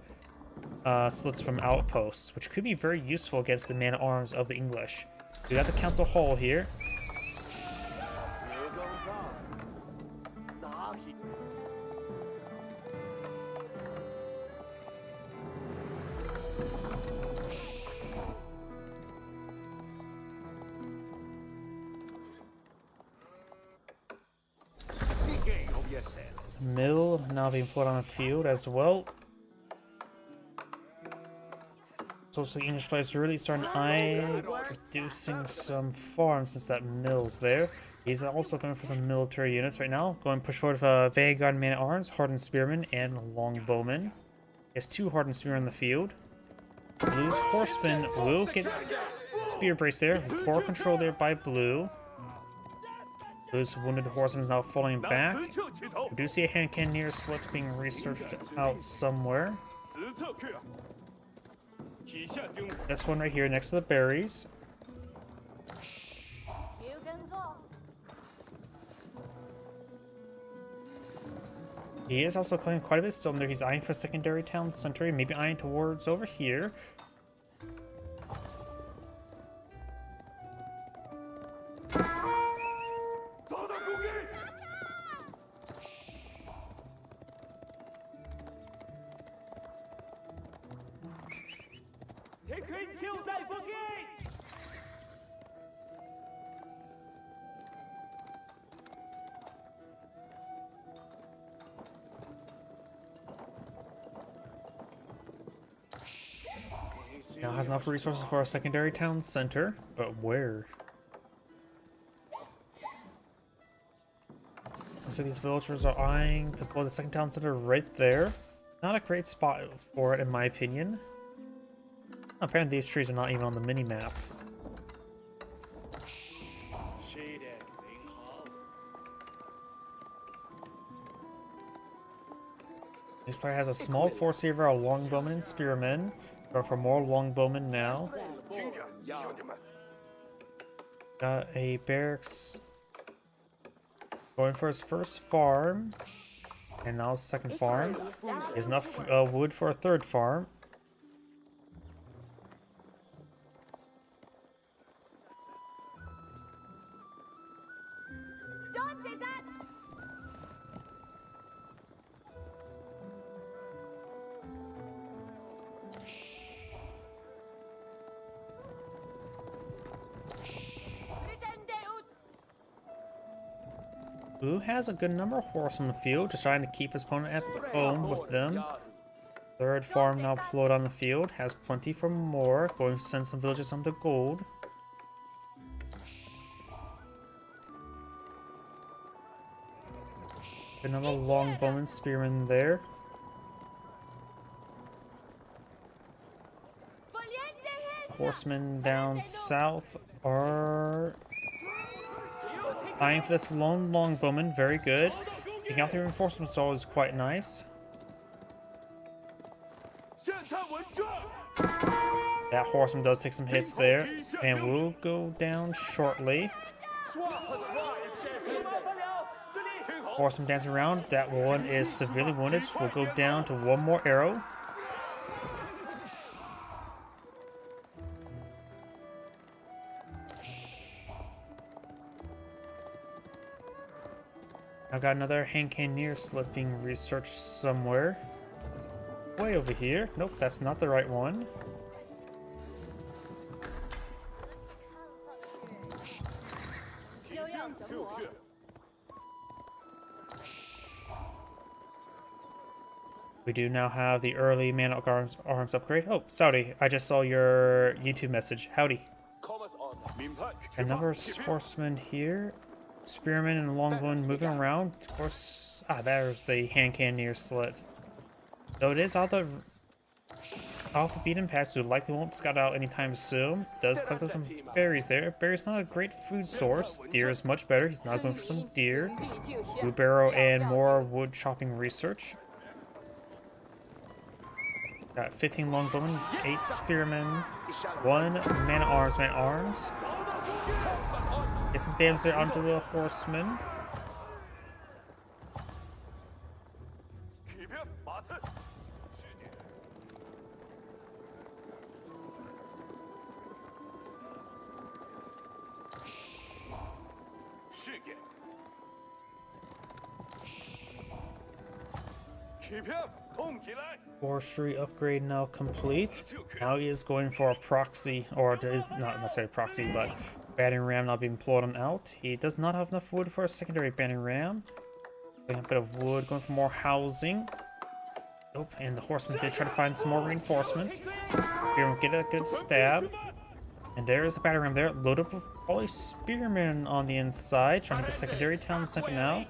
slits from outposts, which could be very useful against the man-at-arms of the English. We got the council hall here. Mill now being put on the field as well. So the English players really starting to eye producing some farms since that mill's there. He's also going for some military units right now. Going push forward with Vanguard Man-at-Arms, Hardened Spearmen, and Longbowmen. He has 2 Hardened Spearmen in the field. Blue's Horsemen will get Spear Brace there. Core control there by Blue. Blue's Wounded Horseman is now falling back. We do see a hand cannoneer slit being researched out somewhere. This one right here next to the berries. 别跟踪， He is also claiming quite a bit still in there. He's eyeing for a secondary town center, maybe eyeing towards over here. Now has enough resources for a secondary town center, but where? So these villagers are eyeing to blow the second town center right there. Not a great spot for it, in my opinion. Apparently these trees are not even on the mini-map. This player has a small force here of our longbowmen and spearmen. Going for more longbowmen now. Got a barracks going for his first farm. And now his second farm. He has enough wood for a third farm. Don't say that! Blue has a good number of horse on the field, just trying to keep his opponent at home with them. Third farm now deployed on the field, has plenty for more, going to send some villagers on to gold. Good number of longbowmen, spearmen there. Horsemen down south are eyeing for this lone longbowman, very good. Taking out the reinforcements is always quite nice. 现探文卷， That horseman does take some hits there, and will go down shortly. 刷和刷一些听好， Horseman dancing around. That one is severely wounded. Will go down to one more arrow. I got another hand cannoneer slip being researched somewhere. Way over here. Nope, that's not the right one. We do now have the early man-at-arms upgrade. Oh, Saudi, I just saw your YouTube message. Howdy. Comment on 明白。 Another horseman here. Spearman and Longbone moving around. Of course, there's the hand cannoneer slit. Though it is off the beaten path, so likely won't scout out anytime soon. Does collect up some berries there. Berries not a great food source. Deer is much better. He's not going for some deer. 从力就行 Bluebarrow and more wood chopping research. Got 15 longbowmen, 8 spearmen, 1 man-at-arms. Get some damage there onto the horseman. 起兵，马特。是的。起兵，动起来！ Forestry upgrade now complete. Now he is going for a proxy, or it is not necessarily proxy, but battering ram now being pulled on out. He does not have enough wood for a secondary battering ram. Getting a bit of wood, going for more housing. Nope, and the horseman did try to find some more reinforcements. Here we get a good stab. And there's the battering ram there, loaded up with probably spearmen on the inside, trying to get secondary town center now.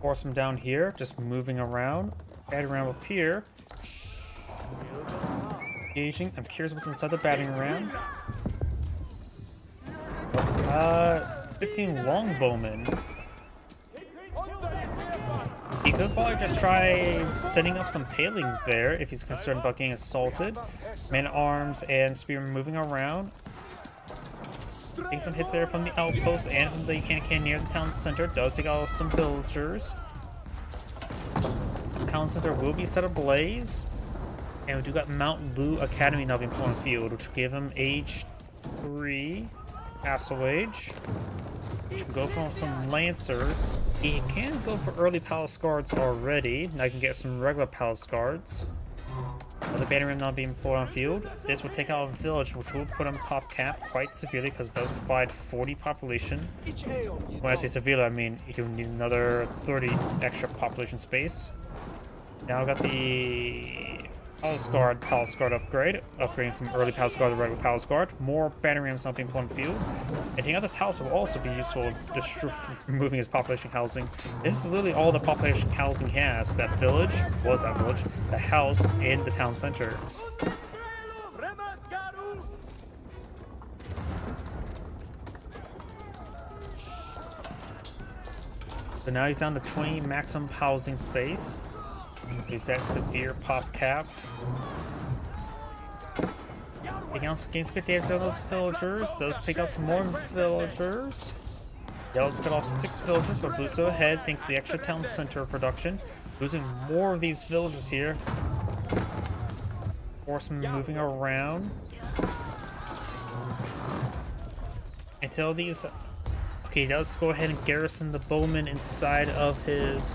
Horseman down here, just moving around. Batting ram up here. Engaging. I'm curious what's inside the batting ram. 15 longbowmen. He could probably just try setting up some palings there if he's concerned about getting assaulted. Man-at-arms and spearmen moving around. Taking some hits there from the outpost and from the cannon near the town center. Does take out some villagers. Town center will be set ablaze. And we do got Mount Lu Academy now being put on field, which will give him age 3 Castle Age. Which can go for some Lancers. He can go for early Palace Guards already. Now I can get some regular Palace Guards. The banner ram now being pulled on field. This will take out a village, which will put on top cap quite severely because it does provide 40 population. When I say severely, I mean you need another 30 extra population space. Now I've got the Palace Guard upgrade. Upgrading from early Palace Guard to regular Palace Guard. More banner rams now being pulled on field. And taking out this house will also be useful removing his population housing. This is literally all the population housing he has. That village, the house, and the town center. So now he's down to 20 maximum housing space. Use that severe pop cap. Taking out some gains good damage on those villagers. Does take out some more villagers. Yellow's cut off 6 villagers, but Blue's still ahead thanks to the extra town center production. Losing more of these villagers here. Horsemen moving around. Until these... Okay, he does go ahead and garrison the bowmen inside of his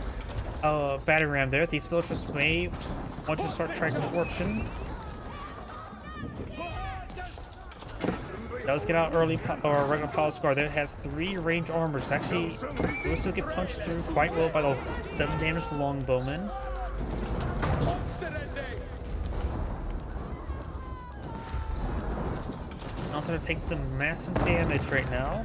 battering ram there. These villagers may want to start trying fortune. Does get out early or regular Palace Guard. That has 3 range armors. Actually, those will get punched through quite well by the 7 damage longbowmen. Also taking some massive damage right now.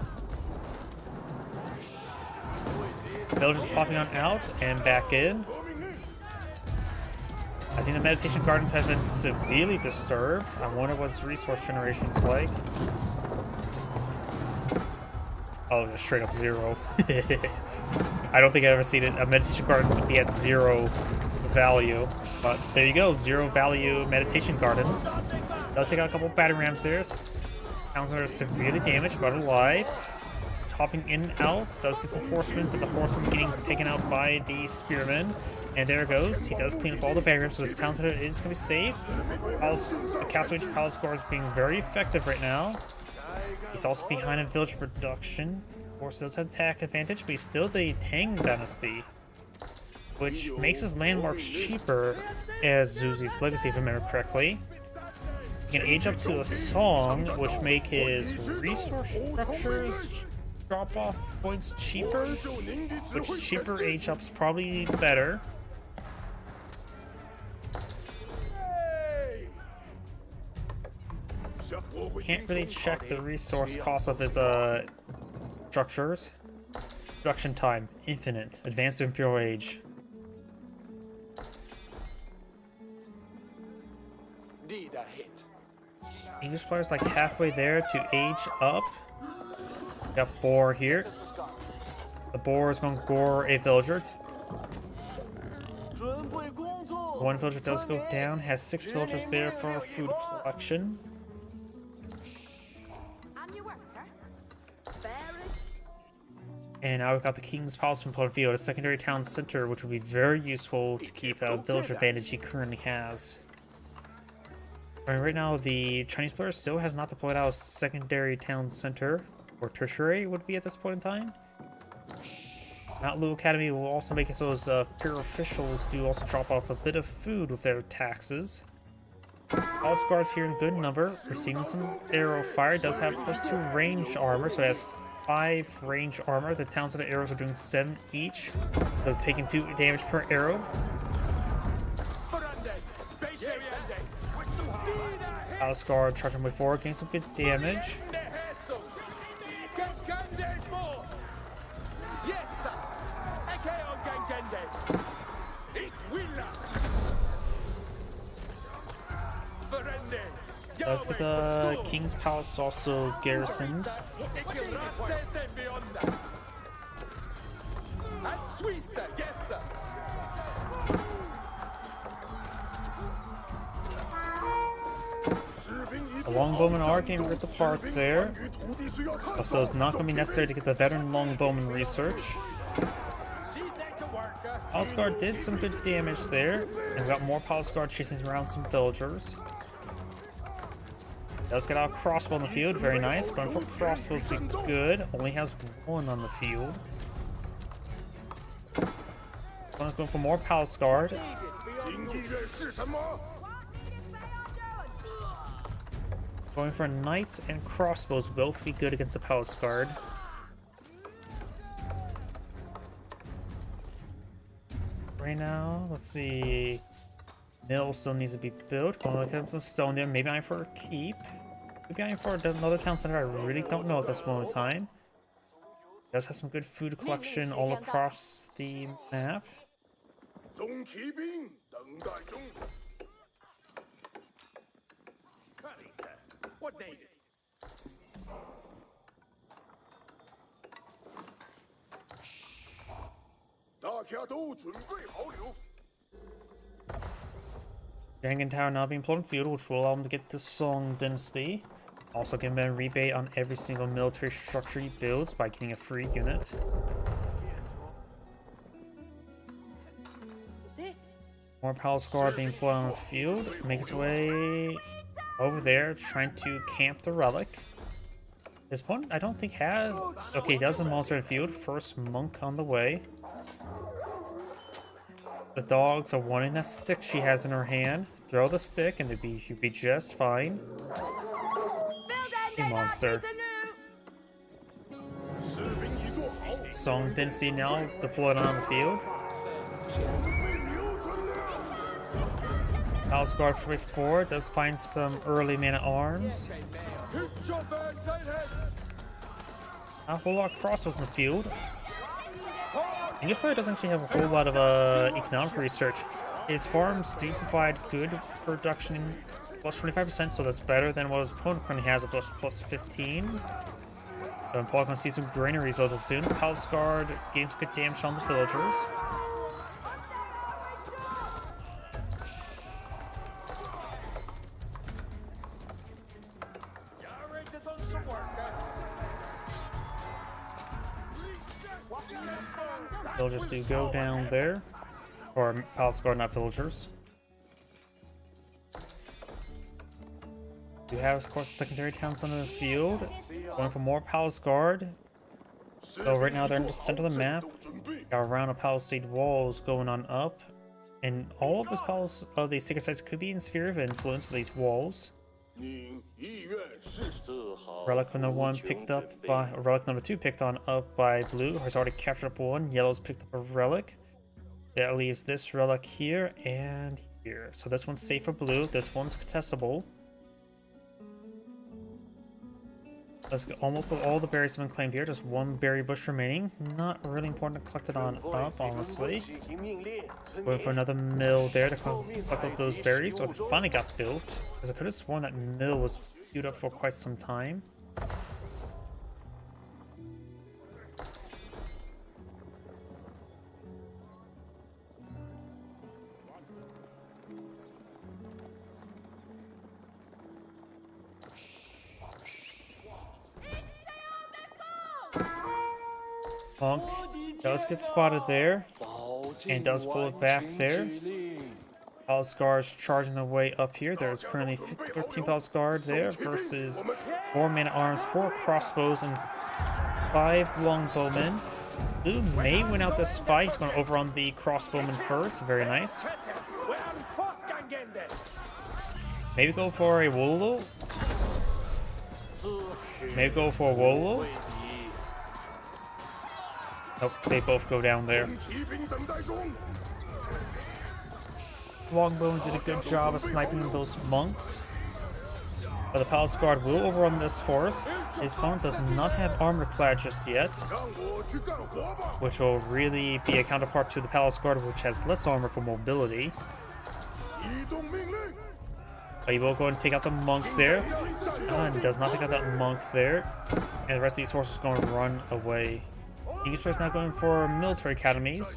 Villagers popping on out and back in. I think the meditation gardens have been severely disturbed. I wonder what resource generation is like. Oh, just straight up 0. I don't think I've ever seen it. A meditation garden would be at 0 value. But there you go, 0 value meditation gardens. Does take out a couple battering rams there. Towns are severely damaged but alive. Hopping in and out. Does get some horsemen, but the horsemen getting taken out by the spearmen. And there it goes. He does clean up all the battering rams, so his town center is going to be safe. The Castle Age Palace Guard is being very effective right now. He's also behind in village production. Of course, does have attack advantage, but he's still the Tang Dynasty, which makes his landmarks cheaper as Zuzi's legacy, if I remember correctly. He can age up to a song, which make his resource structures drop-off points cheaper, which cheaper age up's probably better. Can't really check the resource cost of his structures. Production time, infinite. Advanced Imperial Age. English players like halfway there to age up. Got Boar here. The Boar is going to gore a villager. One villager does go down. Has 6 villagers there for food production. And now we've got the King's Palace in Field, a secondary town center, which would be very useful to keep a village advantage he currently has. Right now, the Chinese player still has not deployed out a secondary town center, or tertiary would be at this point in time. Mount Lu Academy will also make it so those imperial officials do also drop off a bit of food with their taxes. Palace guards here in good number, receiving some arrow fire. Does have +2 range armor, so it has 5 range armor. The town center arrows are doing 7 each, so taking 2 damage per arrow. Palace guard charging way forward, getting some good damage. Let's get the King's Palace also garrisoned. The longbowmen are getting ripped apart there, so it's not going to be necessary to get the veteran longbowman research. Palace Guard did some good damage there, and we got more Palace Guard chasing around some villagers. Does get out a crossbow on the field, very nice. Going for crossbows to be good. Only has 1 on the field. Going for more Palace Guard. Going for knights and crossbows, both be good against the Palace Guard. Right now, let's see. Mill still needs to be built. Going to look at some stone there. Maybe I'm for a keep. Maybe I'm for another town center. I really don't know at this moment in time. Does have some good food collection all across the map. What needed? Jangan Tower now being plotted field, which will allow him to get the Song Dynasty. Also give him a rebate on every single military structure he builds by getting a free unit. More Palace Guard being put on the field. Make his way over there, trying to camp the relic. His opponent, I don't think has... Okay, he does have a monster in the field. First monk on the way. The dogs are wanting that stick she has in her hand. Throw the stick and you'd be just fine. Hey, monster. Song Dynasty now deployed on the field. Palace Guard straight forward, does find some early man-at-arms. A whole lot of crossbows in the field. English player doesn't actually have a whole lot of economic research. His farms do provide good production, plus 25%, so that's better than what his opponent currently has, at plus 15. So I'm probably going to see some granary results soon. Palace Guard gains good damage on the villagers. Villagers do go down there. Or Palace Guard, not villagers. You have, of course, secondary towns on the field. Going for more Palace Guard. So right now they're in the center of the map. Got a round of palisade walls going on up. And all of this palace of the sacred sites could be in sphere of influence with these walls. Relic number 1 picked up by, or relic number 2 picked on up by blue. Has already captured up one. Yellow's picked up a relic. That leaves this relic here and here. So this one's safe for blue. This one's contestable. Let's get almost all the berries have been claimed here. Just one berry bush remaining. Not really important to collect it on up, honestly. Waiting for another mill there to collect up those berries. So it finally got built. Because I could have sworn that mill was queued up for quite some time. Monk does get spotted there, and does pull it back there. Palace Guards charging their way up here. There's currently 13 Palace Guard there versus 4 man-at-arms, 4 crossbows, and 5 longbowmen. Blue may win out this fight. He's going to overrun the crossbowman first. Very nice. Maybe go for a Wolo. Maybe go for a Wolo. Nope, they both go down there. Longbowman did a good job of sniping those monks. But the Palace Guard will overrun this force. His opponent does not have armor clad just yet, which will really be a counterpart to the Palace Guard, which has less armor for mobility. But he will go and take out the monks there. And does not take out that monk there. And the rest of these forces are going to run away. English player's now going for military academies.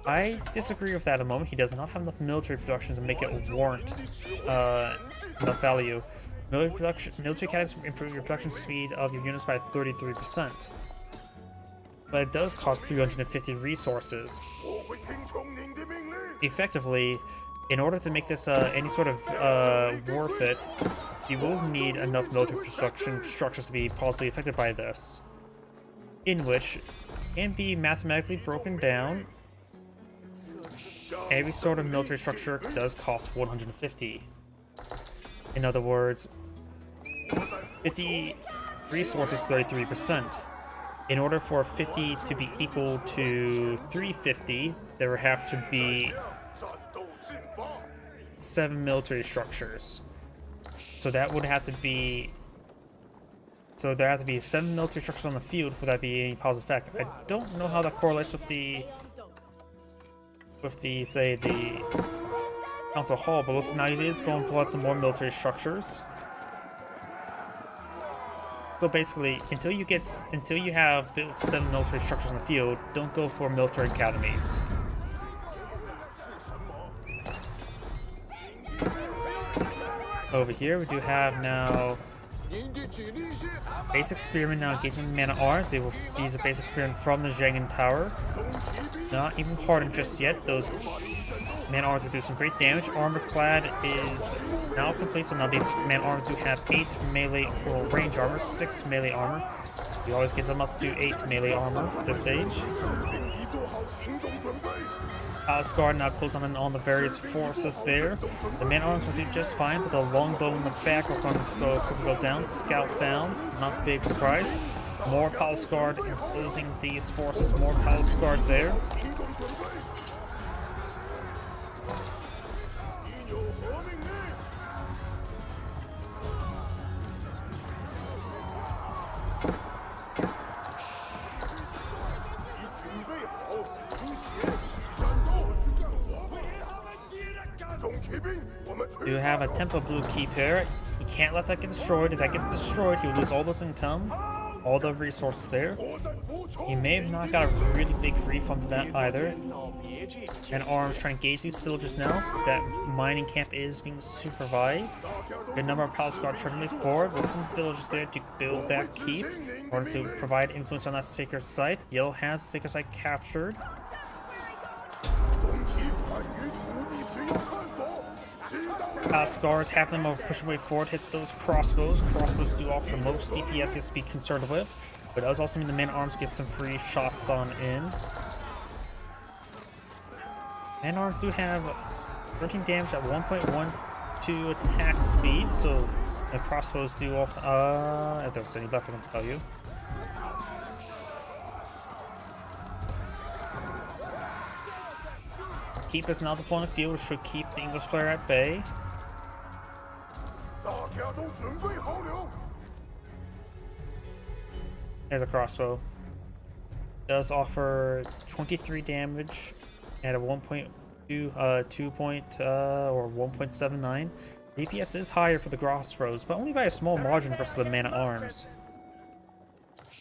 I disagree with that at the moment. He does not have enough military production to make it warrant enough value. Military academies improve your production speed of your units by 33%. But it does cost 350 resources. Effectively, in order to make this any sort of worth it, you will need enough military production structures to be possibly affected by this. In which can be mathematically broken down. Every sort of military structure does cost 150. In other words, 50 resources, 33%. In order for 50 to be equal to 350, there would have to be 7 military structures. So that would have to be... So there have to be 7 military structures on the field for that to be any positive effect. I don't know how that correlates with the say the council hall, but listen, now it is going to pull out some more military structures. So basically, until you have built 7 military structures on the field, don't go for military academies. Over here, we do have now basic spearmen now engaging man-at-arms. They will use a basic spearman from the Zhengen Tower. Not even hardened just yet. Those man-at-arms will do some great damage. Armor clad is now complete, so now these man-at-arms do have 8 melee or range armor, 6 melee armor. You always get them up to 8 melee armor at this stage. Palace Guard now closing in on the various forces there. The man-at-arms will do just fine, but the longbow in the back are going to go down, scout down. Not a big surprise. More Palace Guard enclosing these forces, more Palace Guard there. You have a Tempo Blue keep here. He can't let that get destroyed. If that gets destroyed, he'll lose all those income, all the resources there. He may have not got a really big refund for that either. And Arms trying to engage these villagers now. That mining camp is being supervised. Good number of Palace Guard trying to move forward with some villagers there to build that keep in order to provide influence on that sacred site. Yellow has the sacred site captured. Palace Guards, half of them are pushing way forward, hit those crossbows. Crossbows do offer the most DPS is to be concerned with, but it does also mean the man-arms get some free shots on in. Man-arms do have 13 damage at 1.12 attack speed, so the crossbows do all, if there's any left, I can tell you. Keep is now deploying the field, which should keep the English player at bay. There's a crossbow. Does offer 23 damage at a 1.2, 1.79. DPS is higher for the crossbows, but only by a small margin versus the man-at-arms.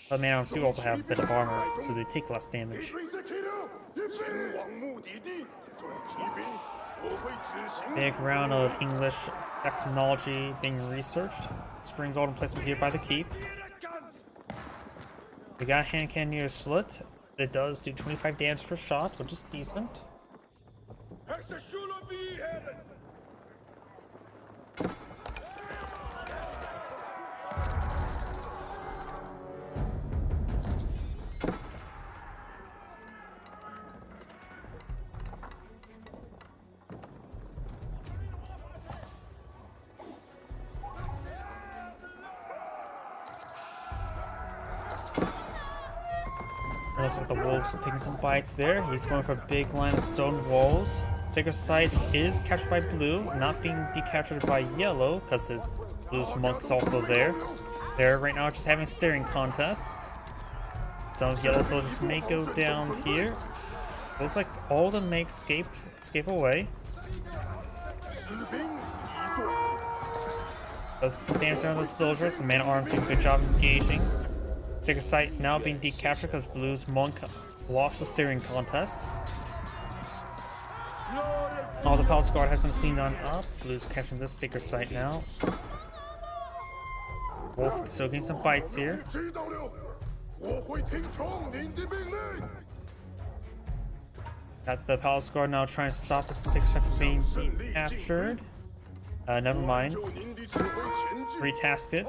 But man-at-arms do also have a bit of armor, so they take less damage. Big round of English technology being researched. Spring golden placement here by the keep. We got a hand cannon near a slit. It does do 25 damage per shot, which is decent. Looks like the wolves are taking some bites there. He's going for a big line of stone walls. Sacred Site is captured by blue, not being decaptured by yellow, because his blue's monk's also there. They're right now just having a staring contest. Some yellow soldiers may go down here. Looks like all of them may escape away. Does get some damage on those villagers. The man-at-arms doing a good job engaging. Sacred Site now being decaptured because Blue's monk lost the steering contest. All the Palace Guard has been cleaned on up. Blue's capturing this Sacred Site now. Wolf still getting some bites here. Got the Palace Guard now trying to stop the Sacred Site from being decaptured. Never mind. Retasked it.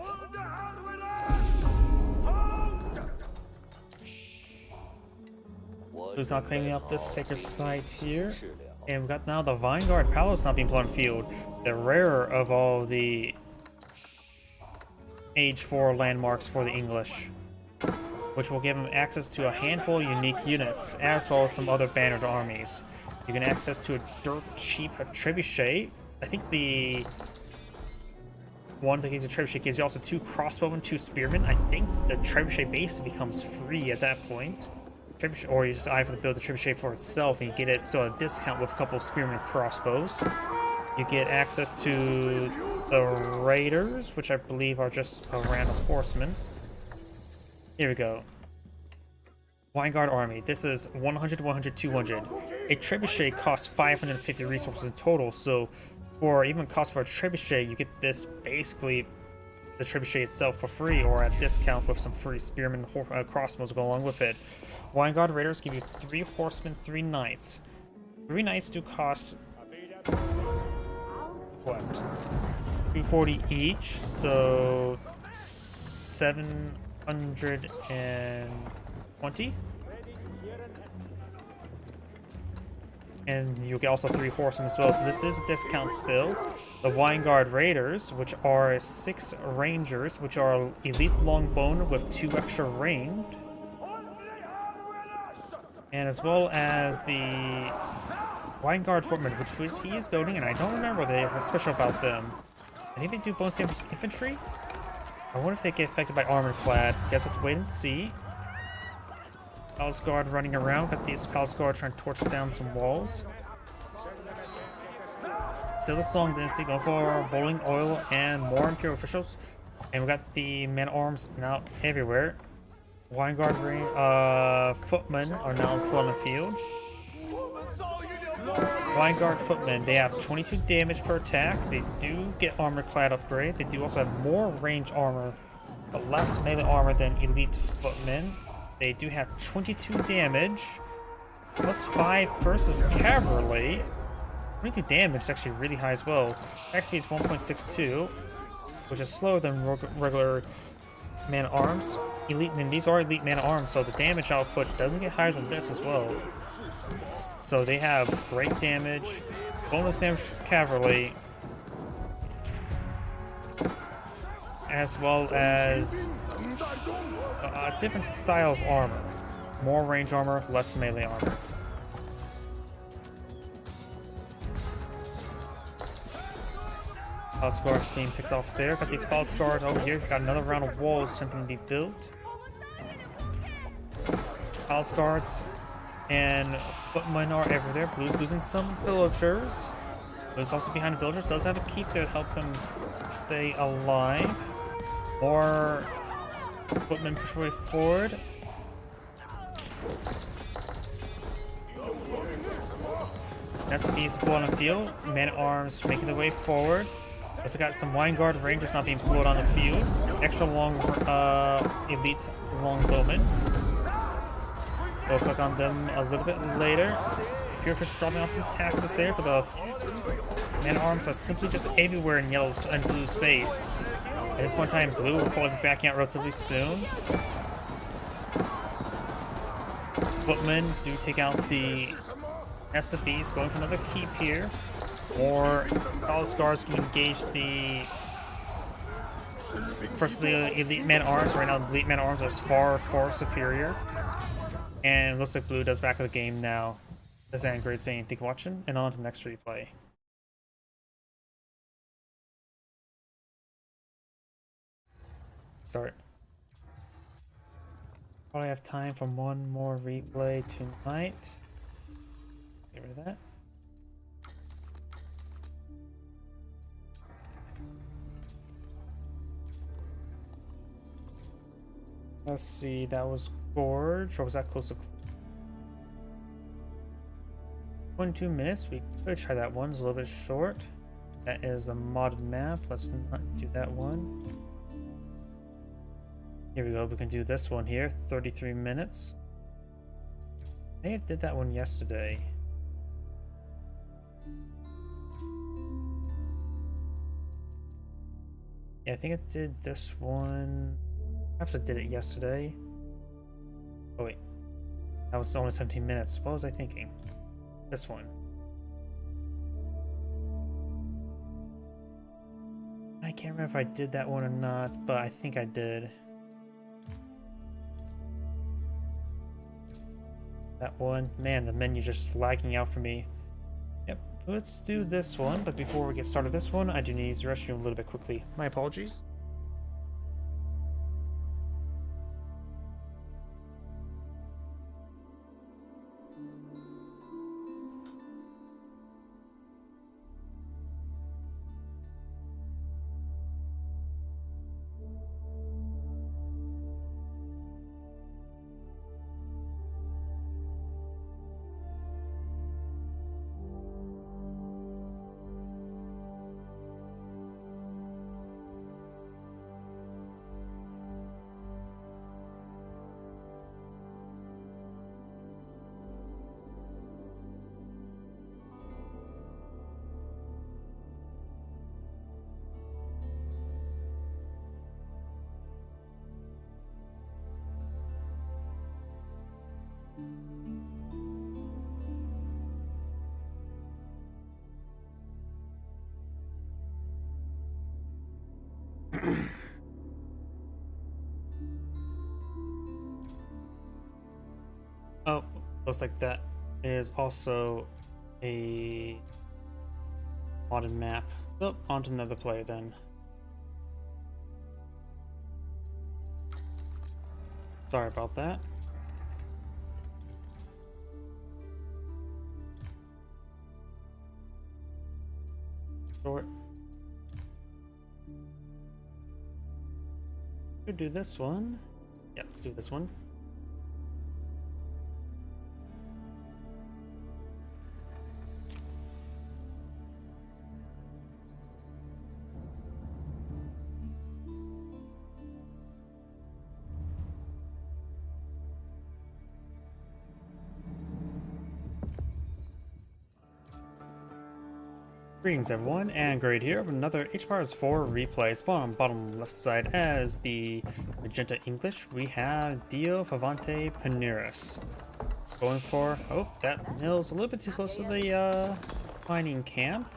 Who's not cleaning up this Sacred Site here? And we've got now the Vanguard Palace not being put on field. The rarer of all the Age 4 landmarks for the English, which will give them access to a handful of unique units, as well as some other bannered armies. You can access to a dirt cheap trebuchet. I think the one that gives a trebuchet gives you also 2 crossbow and 2 spearmen. I think the trebuchet base becomes free at that point. Or you just either build the trebuchet for itself and you get it still at a discount with a couple of spearmen crossbows. You get access to the raiders, which I believe are just a random horsemen. Here we go. Vanguard Army. This is 100, 100, 200. A trebuchet costs 550 resources in total, so for even cost for a trebuchet, you get this basically the trebuchet itself for free or at discount with some free spearmen crossbows go along with it. Vanguard Raiders give you 3 horsemen, 3 knights. 3 knights do cost what? 240 each, so 720. And you get also 3 horsemen as well, so this is a discount still. The Vanguard Raiders, which are 6 rangers, which are elite longbone with 2 extra range. And as well as the Vanguard Footmen, which he is building, and I don't remember what they are special about them. I think they do bonus damage to infantry. I wonder if they get affected by armor clad. Guess we'll have to wait and see. Palace Guard running around, got these Palace Guard trying to torch down some walls. still the Song Dynasty going for bowling oil and more Imperial officials. And we got the man-at-arms now everywhere. Wineguard footmen are now put on the field. Wineguard footmen, they have 22 damage per attack. They do get armor clad upgrade. They do also have more range armor, but less melee armor than elite footmen. They do have 22 damage, plus 5 versus cavalry. 22 damage is actually really high as well. Attack speed is 1.62, which is slower than regular man-at-arms. Elite, and these are elite man-at-arms, so the damage output doesn't get higher than this as well. So they have great damage, bonus damage to cavalry, as well as a different style of armor. More range armor, less melee armor. Palace guards being picked off there. Got these palace guards over here. Got another round of walls attempting to be built. Palace guards and footmen are over there. Blue's losing some villagers. Blue's also behind the villagers. Does have a keep to help him stay alive. More footmen push way forward. SPs pull on the field. Man-at-arms making their way forward. Also got some Wineguard Rangers not being pulled on the field. Extra long elite longbowmen. We'll click on them a little bit later. Purefish dropping off some taxes there, but the man-at-arms are simply just everywhere in yellow's and blue's base. At this point in time, blue will probably be backing out relatively soon. Footmen do take out the Nest of Beasts, going for another keep here. More Palace guards can engage the first the elite man-at-arms. Right now, the elite man-at-arms are far superior. And it looks like blue does back of the game now. That's Anne Great saying thank you for watching, and on to the next replay. Sorry. Probably have time for one more replay tonight. Get rid of that. Let's see, that was Gorge, or was that close to 22 minutes? We could try that one, it's a little bit short. That is the modded map, let's not do that one. Here we go, we can do this one here, 33 minutes. I may have did that one yesterday. Yeah, I think I did this one. Perhaps I did it yesterday. Oh wait, that was only 17 minutes. What was I thinking? This one. I can't remember if I did that one or not, but I think I did. That one. Man, the menu's just lagging out for me. Yep, let's do this one, but before we get started this one, I do need to use the restroom a little bit quickly. My apologies. Oh, looks like that is also a modded map. So, on to another player then. Sorry about that. Short. Could do this one. Yeah, let's do this one. Greetings everyone, and Great here with another HPARS 4 replay. Spawn on bottom left side as the Magenta English, we have Dio Favante Paneris. Going for, oh, that mill's a little bit too close to the mining camp.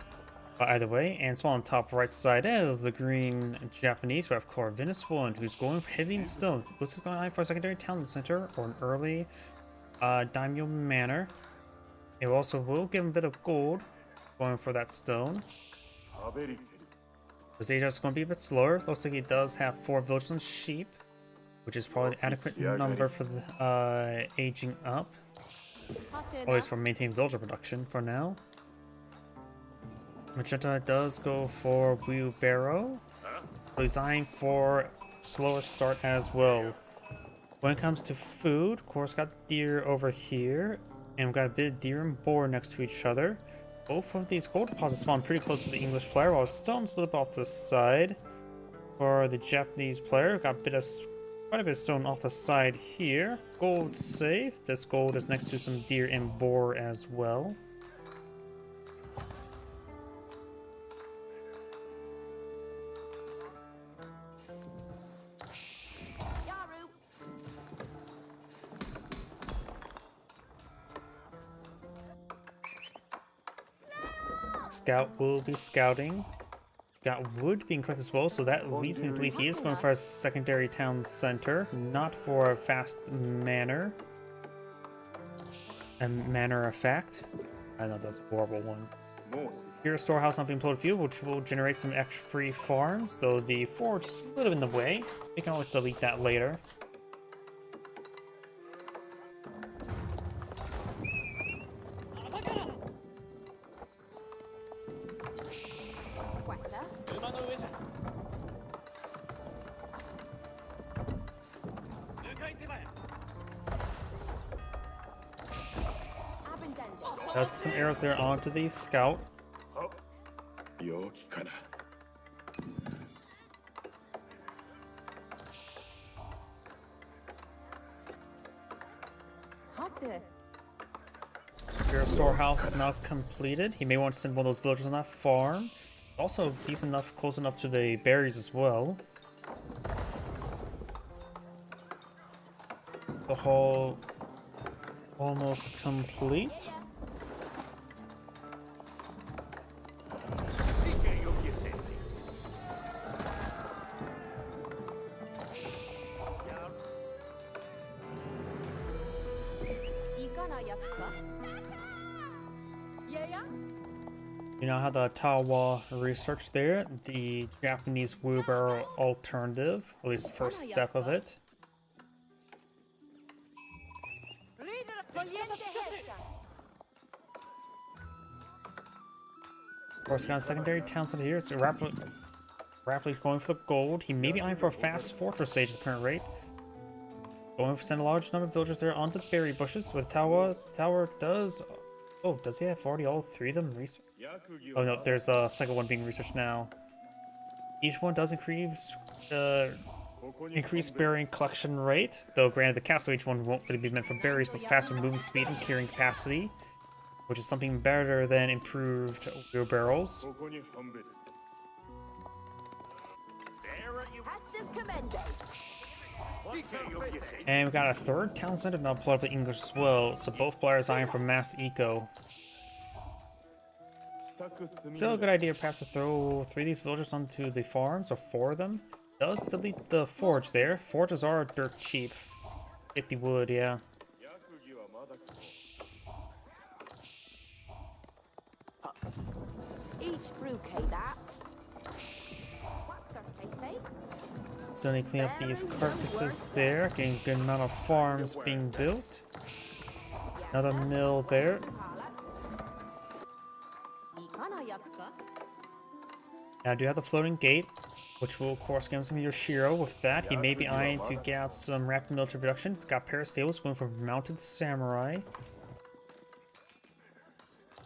But either way, and spawn on top right side as the green Japanese, we have Corvinus one, who's going for heavy and stone. This is going for a secondary town center or an early daimyo manor. It also will give him a bit of gold. Going for that stone. His age is going to be a bit slower. Looks like he does have 4 villages and sheep, which is probably an adequate number for the aging up. Always for maintaining villager production for now. Magenta does go for wheelbarrow. So he's eyeing for slower start as well. When it comes to food, of course, got deer over here, and we've got a bit of deer and boar next to each other. Both of these gold deposits spawn pretty close to the English player, while stone's a little bit off the side. For the Japanese player, got quite a bit of stone off the side here. Gold safe. This gold is next to some deer and boar as well. Scout will be scouting. Got wood being collected as well, so that leads me to believe he is going for a secondary town center, not for a fast manor. A manor effect. I know that's a horrible one. Here, a storehouse not being plowed fuel, which will generate some extra free farms, though the forge is a little in the way. We can always delete that later. Let's get some arrows there onto the scout. Your storehouse now completed. He may want to send one of those villagers on that farm. Also decent enough, close enough to the berries as well. The hall almost complete. You now have the Tawa research there, the Japanese wheelbarrow alternative, at least the first step of it. Of course, got a secondary town center here, so rapidly going for the gold. He may be eyeing for a fast fortress age at the current rate. Going to send a large number of villagers there onto the berry bushes. With Tower does... Oh, does he have already all 3 of them researched? Oh no, there's a second one being researched now. Each one does increase berry collection rate, though granted the castle each one won't really be meant for berries, but faster movement speed and carrying capacity, which is something better than improved wheelbarrows. And we got a third town center now pulled up in English as well, so both players eyeing for mass eco. Still a good idea perhaps to throw 3 of these villagers onto the farms, or 4 of them. Does delete the forge there. Forges are dirt cheap. 50 wood, yeah. So they clean up these carcasses there, getting a good amount of farms being built. Another mill there. Now I do have the floating gate, which will of course give him some Yoshiro. With that, he may be eyeing to get out some rapid military production. Got Parastables going for Mounted Samurai.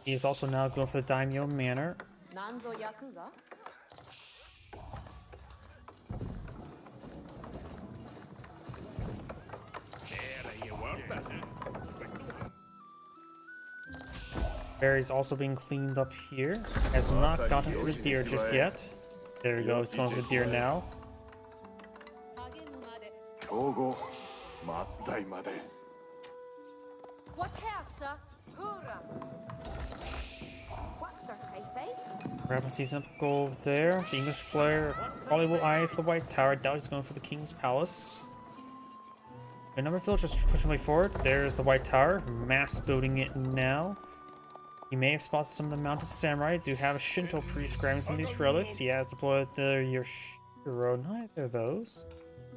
He is also now going for the Daimyo Manor. なんぞ役が Barry's also being cleaned up here. Has not gotten for the deer just yet. There we go, he's going for the deer now. 励むまで競合松代まで What casa? Hurra! What the hey? Rapid season up goal there. The English player probably will eye for the White Tower. I doubt he's going for the King's Palace. A number of villagers pushing way forward. There's the White Tower. Mass building it now. He may have spotted some of the Mounted Samurai. Do have a Shinto priest grabbing some of these relics. He has deployed the Yoshiro. Neither of those.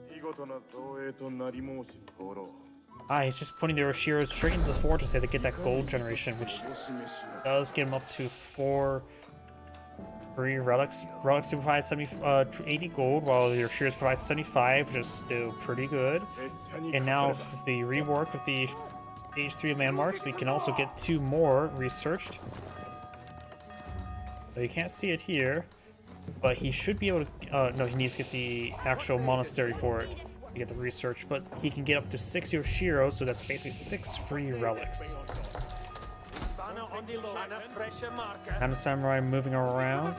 見事な造営となり申し候 Ah, he's just putting the Yoshiro straight into the fortress there to get that gold generation, which does get him up to 4 free relics. Relics do provide 80 gold, while the Yoshiros provide 75, which is still pretty good. And now with the rework with the Stage 3 landmarks, we can also get 2 more researched. So you can't see it here, but he should be able to... no, he needs to get the actual monastery for it to get the research, but he can get up to 6 Yoshiro, so that's basically 6 free relics. And the samurai moving around.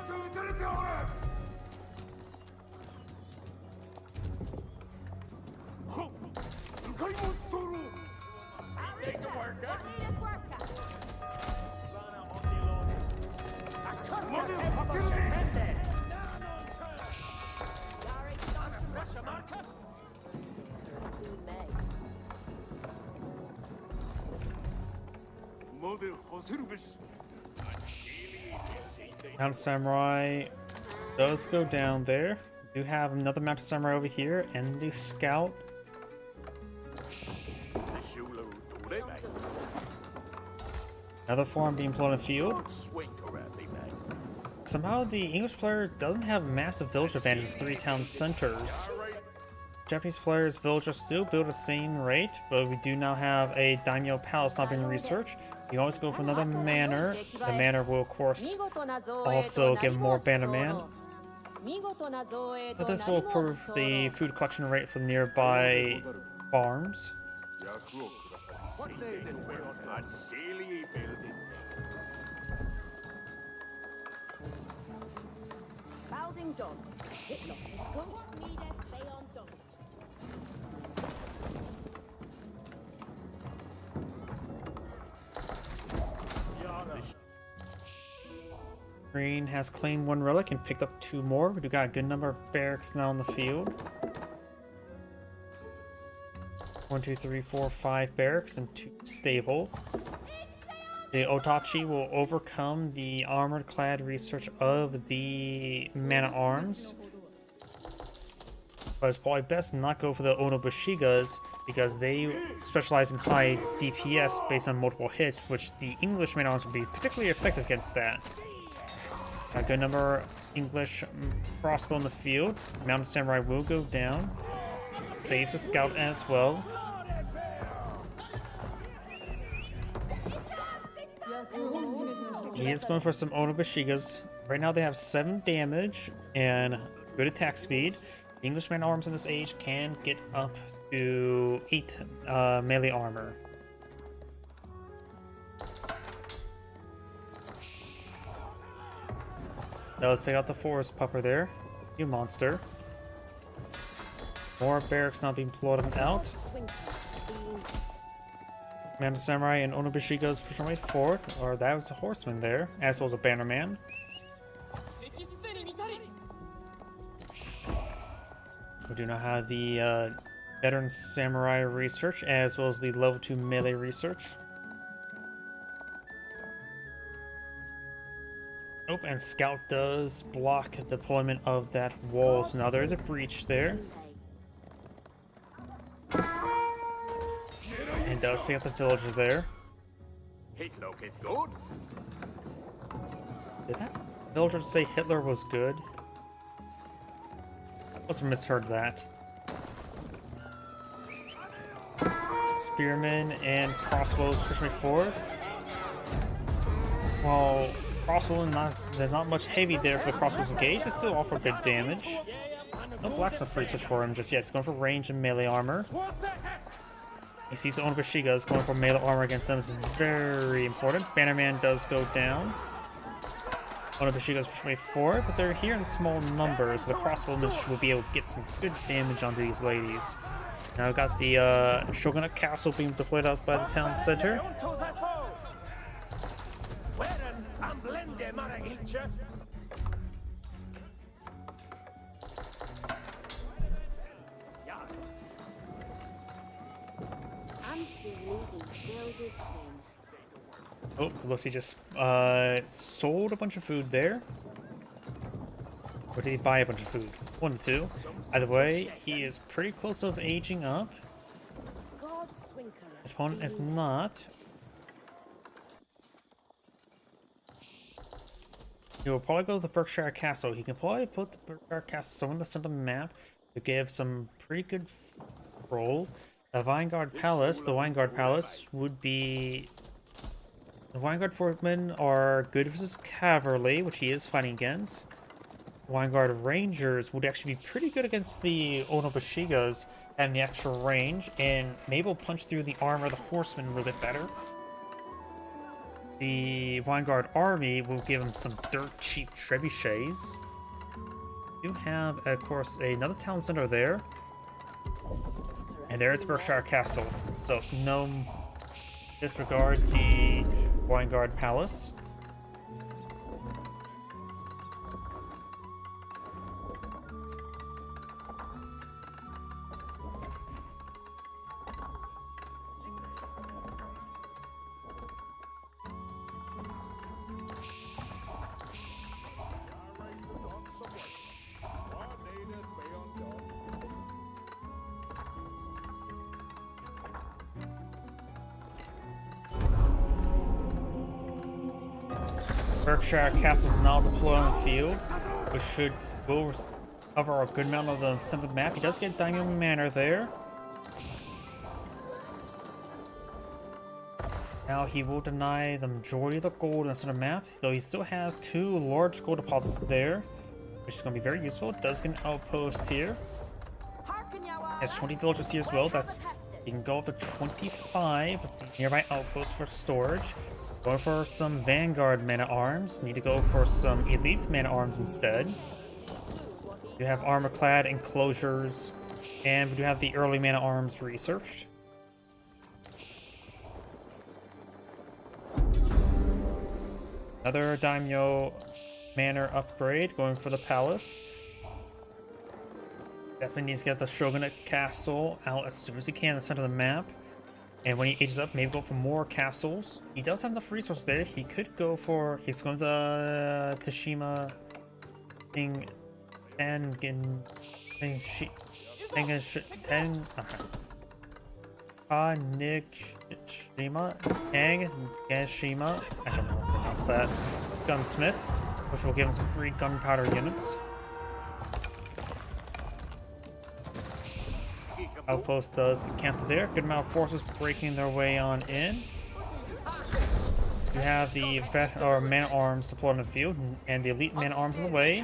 Mounted Samurai does go down there. We do have another Mounted Samurai over here, and the Scout. Another form being blown in the field. Somehow the English player doesn't have massive village advantage of 3 town centers. Japanese players' villages still build at the same rate, but we do now have a Daimyo Palace not being researched. You always go for another manor. The manor will, of course, also give more bannerman. But this will improve the food collection rate for nearby farms. Green has claimed 1 relic and picked up 2 more. We do got a good number of barracks now in the field. 1, 2, 3, 4, 5 barracks and 2 stable. The Otachi will overcome the armored clad research of the man-at-arms. But it's probably best not go for the Onobushigas because they specialize in high DPS based on multiple hits, which the English man-at-arms will be particularly effective against that. A good number of English crossbow in the field. Mounted Samurai will go down. Saves the Scout as well. He is going for some Onobushigas. Right now they have 7 damage and good attack speed. English man-at-arms in this age can get up to 8 melee armor. Now let's take out the forest pupper there. You monster. More barracks not being plotted out. Mounted Samurai and Onobushigas pushing way forward. Or that was a horseman there, as well as a bannerman. We do not have the veteran samurai research, as well as the level 2 melee research. Oh, and Scout does block the deployment of that wall, so now there is a breach there. And does take out the villager there. Did that villager say Hitler was good? Must have misheard that. Spearmen and crossbows push me forward. While there's not much heavy there for the crossbows engaged, they still offer good damage. No blacksmith research for him just yet. He's going for range and melee armor. He sees the Onabashigas going for melee armor against them is very important. Bannerman does go down. Onabashigas push me forward, but they're here in small numbers, so the crossbowmen will be able to get some good damage onto these ladies. Now I've got the Shogunate Castle being deployed out by the town center. Oh, looks he just sold a bunch of food there. Or did he buy a bunch of food? One or two. Either way, he is pretty close to aging up. His opponent is not. He will probably go to the Berkshire Castle. He can probably put the Berkshire Castle somewhere in the center of the map to give some pretty good roll. The Vanguard Palace, would be... The Vanguard Footmen are good versus cavalry, which he is fighting against. Vanguard Rangers would actually be pretty good against the Onabashigas and the extra range, and maybe will punch through the armor of the horsemen a little bit better. The Vanguard Army will give him some dirt cheap trebuchets. You have, of course, another town center there. And there's Berkshire Castle. So, no disregard the Vanguard Palace. Berkshire Castle is now deployed on the field, which should go cover a good amount of the center of the map. He does get Daimyo Manor there. Now he will deny the majority of the gold in the center map, though he still has 2 large gold deposits there, which is going to be very useful. It does get an outpost here. He has 20 villagers here as well. That's you can go up to 25 with the nearby outpost for storage. Going for some Vanguard Man-at-Arms. Need to go for some Elite Man-at-Arms instead. You have armor-clad enclosures, and we do have the early Man-at-Arms researched. Another Daimyo Manor upgrade, going for the Palace. Definitely needs to get the Shogunate Castle out as soon as he can in the center of the map. And when he ages up, maybe go for more castles. He does have enough resources there. He could go for... He's going to Tashima... Tangashima. I don't know how to pronounce that. Gunsmith, which will give him some free gunpowder units. Outpost does get canceled there. Good amount of forces breaking their way on in. You have the man-at-arms deployed on the field, and the elite man-at-arms on the way.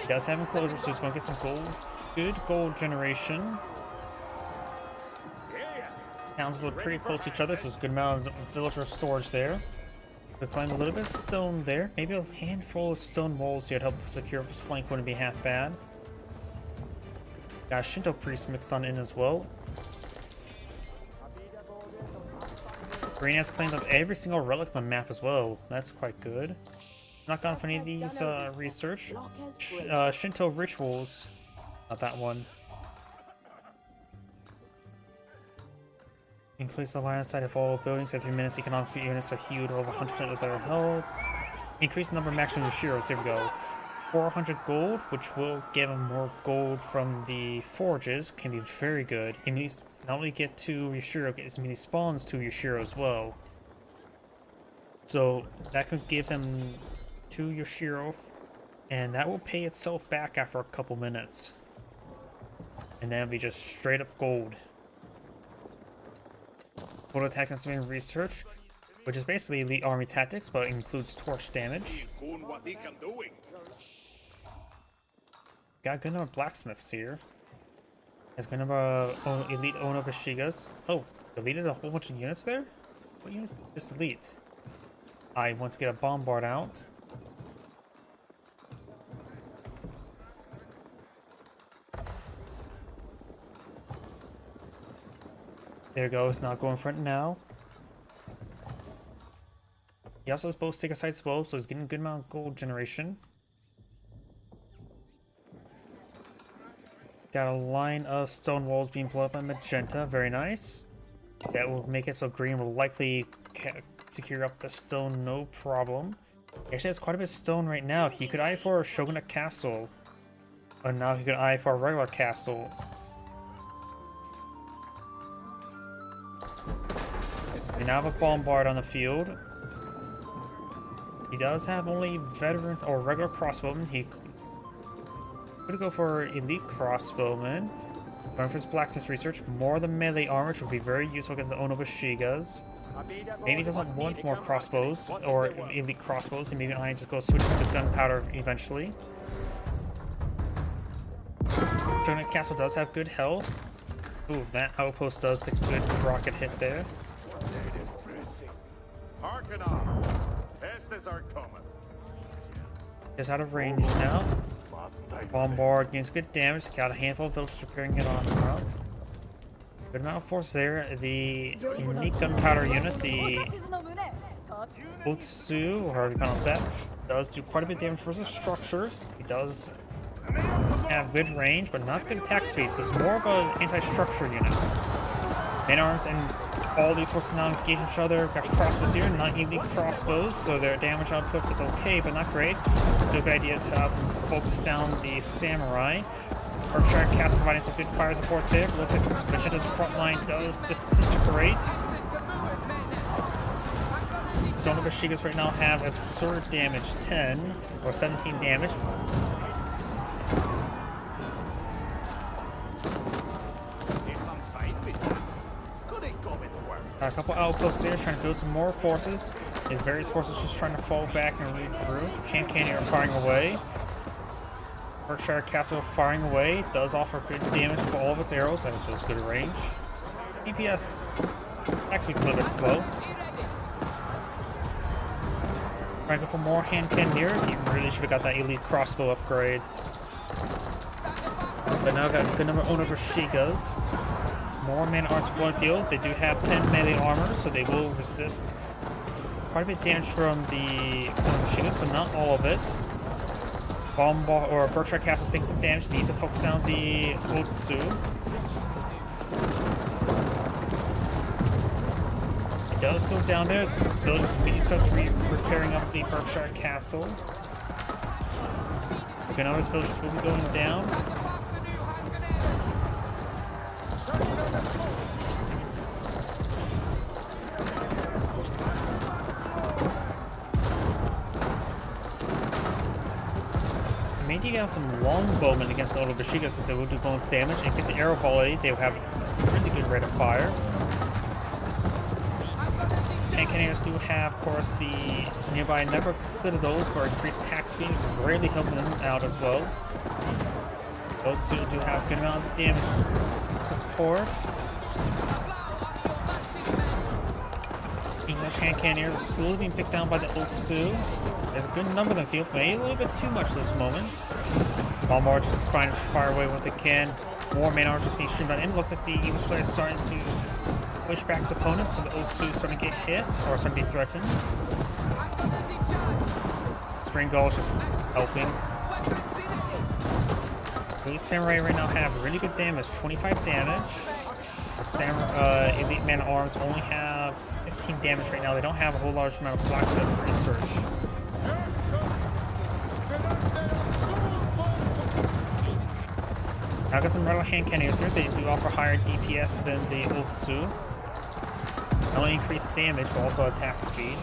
He does have enclosures, so he's going to get some gold, good gold generation. Towns are pretty close to each other, so there's a good amount of villager storage there. We're playing a little bit of stone there. Maybe a handful of stone walls here to help secure this flank wouldn't be half bad. Got a Shinto priest mixed on in as well. Green has claimed up every single relic on the map as well. That's quite good. Not gone for any of these research. Shinto rituals. Not that one. Increase the line of sight of all buildings every 3 minutes. Economic units are healed over 100% of their health. Increase the number of maximum Yoshiros. Here we go. 400 gold, which will give him more gold from the forges, can be very good. It means not only get 2 Yoshiro, it immediately spawns 2 Yoshiro as well. So that could give him 2 Yoshiro And that will pay itself back after a couple minutes. And then it'll be just straight up gold. Gold attack and civilian research, which is basically elite army tactics, but includes torch damage. Got a good number of blacksmiths here. Has a good number of elite Onobushigas. Oh, deleted a whole bunch of units there? What units? Just elite. I want to get a bombard out. There it goes, not going for it now. He also has both Sacred Sites as well, so he's getting a good amount of gold generation. Got a line of stone walls being blown up by magenta, very nice. That will make it so green will likely secure up the stone, no problem. He actually has quite a bit of stone right now. He could eye for a Shogunate castle. But now he could eye for a regular castle. We now have a bombard on the field. He does have only veteran or regular crossbowmen. He could go for elite crossbowmen. Going for his blacksmith research. More of the melee armor, which would be very useful against the Onobushigas. Maybe he doesn't want more crossbows or elite crossbows. He maybe I just go switch to gunpowder eventually. Shogunate Castle does have good health. Ooh, that outpost does take a good rocket hit there. Hearken on. Estes are coming. Just out of range now. Bombard gains good damage. Got a handful of villagers preparing it on up. Good amount of force there. The unique gunpowder unit, the Otsu, or however you pronounce that, does do quite a bit of damage versus structures. He does have good range, but not good attack speed, so it's more of an anti-structure unit. Man arms and all these forces now engage each other. Got crossbows here, not elite crossbows, so their damage output is okay, but not great. So a good idea to focus down the samurai. Berkshire Castle providing some good fire support there. Looks like Magenda's front line does disintegrate. So Onobushigas right now have absurd damage, 10 or 17 damage. A couple outposts there trying to build some more forces. His various forces just trying to fall back and regroup. Hand cannon are firing away. Berkshire Castle firing away. Does offer good damage for all of its arrows. That was good range. DPS actually is a little bit slow. Trying to go for more hand cannoneers. He really should have got that elite crossbow upgrade. But now got a good number of Onobushigas. More man arms for one field. They do have 10 melee armor, so they will resist quite a bit of damage from the Onobushigas, but not all of it. Bombard or Berkshire Castle taking some damage. Needs to focus down the Otsu. It does go down there. Villagers immediately starts repairing up the Berkshire Castle. You can notice villagers will be going down. Maybe get some longbowmen against the Onobushigas since they will do bonus damage and get the arrow volley. They will have a really good rate of fire. And cannoneers do have, of course, the nearby network citadels for increased attack speed, greatly helping them out as well. Otsu do have a good amount of damage support. English hand cannoneers are slowly being picked down by the Otsu. There's a good number of them field, maybe a little bit too much this moment. Bombard just trying to fire away what they can. More main armor just being streamed on in. Looks like the English player is starting to push back his opponent, so the Otsu is starting to get hit, or starting to be threatened. Spring Gull is just helping. Elite Samurai right now have really good damage, 25 damage. The Samurai, Elite Man Arms only have 15 damage right now. They don't have a whole large amount of blacksmith research. Now got some regular hand cannoneers here. They do offer higher DPS than the Otsu. Not only increased damage, but also attack speed.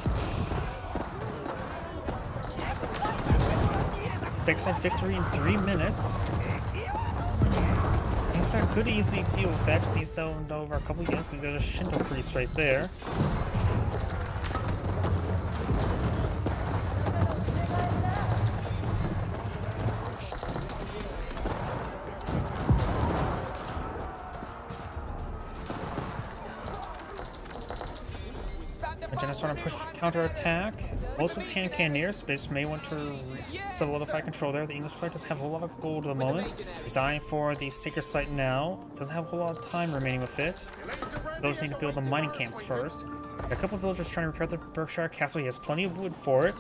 6-side victory in 3 minutes. English could easily deal with that. Just need to send over a couple units. There's a Shinto priest right there. Magetta's trying to push counter-attack. Most with hand cannoneers, but just may want to solidify control there. The English player doesn't have a lot of gold at the moment. Designing for the sacred site now. Doesn't have a whole lot of time remaining with it. Those need to build the mining camps first. A couple of villagers trying to repair the Berkshire Castle. He has plenty of wood for it.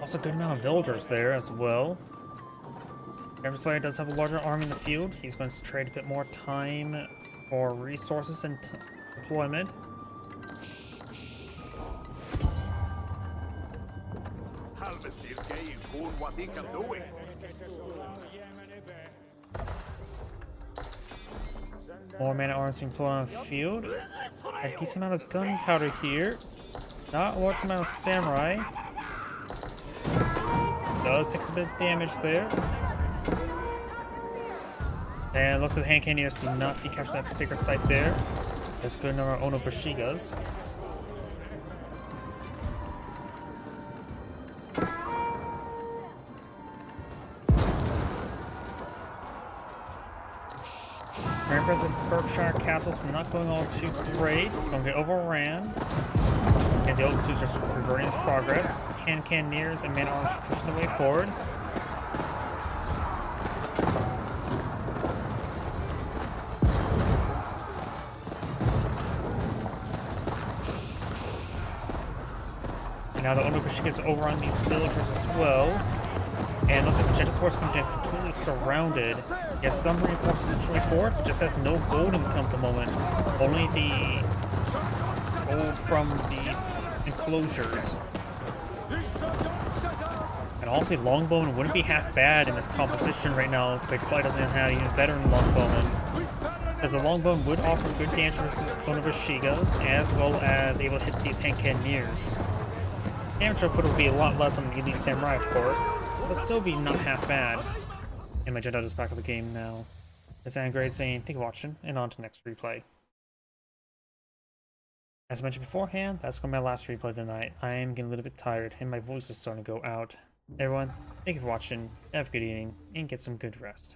Also a good amount of villagers there as well. Every player does have a larger army in the field. He's going to trade a bit more time for resources and deployment. More man at arms being pulled on the field. A decent amount of gunpowder here. Not a large amount of samurai. Does take a bit of damage there. And looks like the hand cannoneers do not decapture that sacred site there. There's a good number of Onobushigas. Remember, the Berkshire Castle's not going all too great. It's going to get overran. And the old suits are reverting its progress. Hand cannoneers and man-at-arms pushing the way forward. And now the Onobushigas over on these villagers as well. And looks like Magetta's force is going to get completely surrounded. He has some reinforcements to forward, but just has no gold income at the moment. Only the gold from the enclosures. And honestly, Longbowman wouldn't be half bad in this composition right now, but he probably doesn't have even veteran Longbowman. As the Longbowman would offer good damage versus Onobushigas, as well as able to hit these hand cannoneers. Damage output would be a lot less on the Elite Samurai, of course, but still be not half bad. And Magetta is back of the game now. It's Angrade saying, thank you for watching, and on to next replay. As I mentioned beforehand, that's going to be my last replay tonight. I am getting a little bit tired, and my voice is starting to go out. Everyone, thank you for watching, have a good evening, and get some good rest.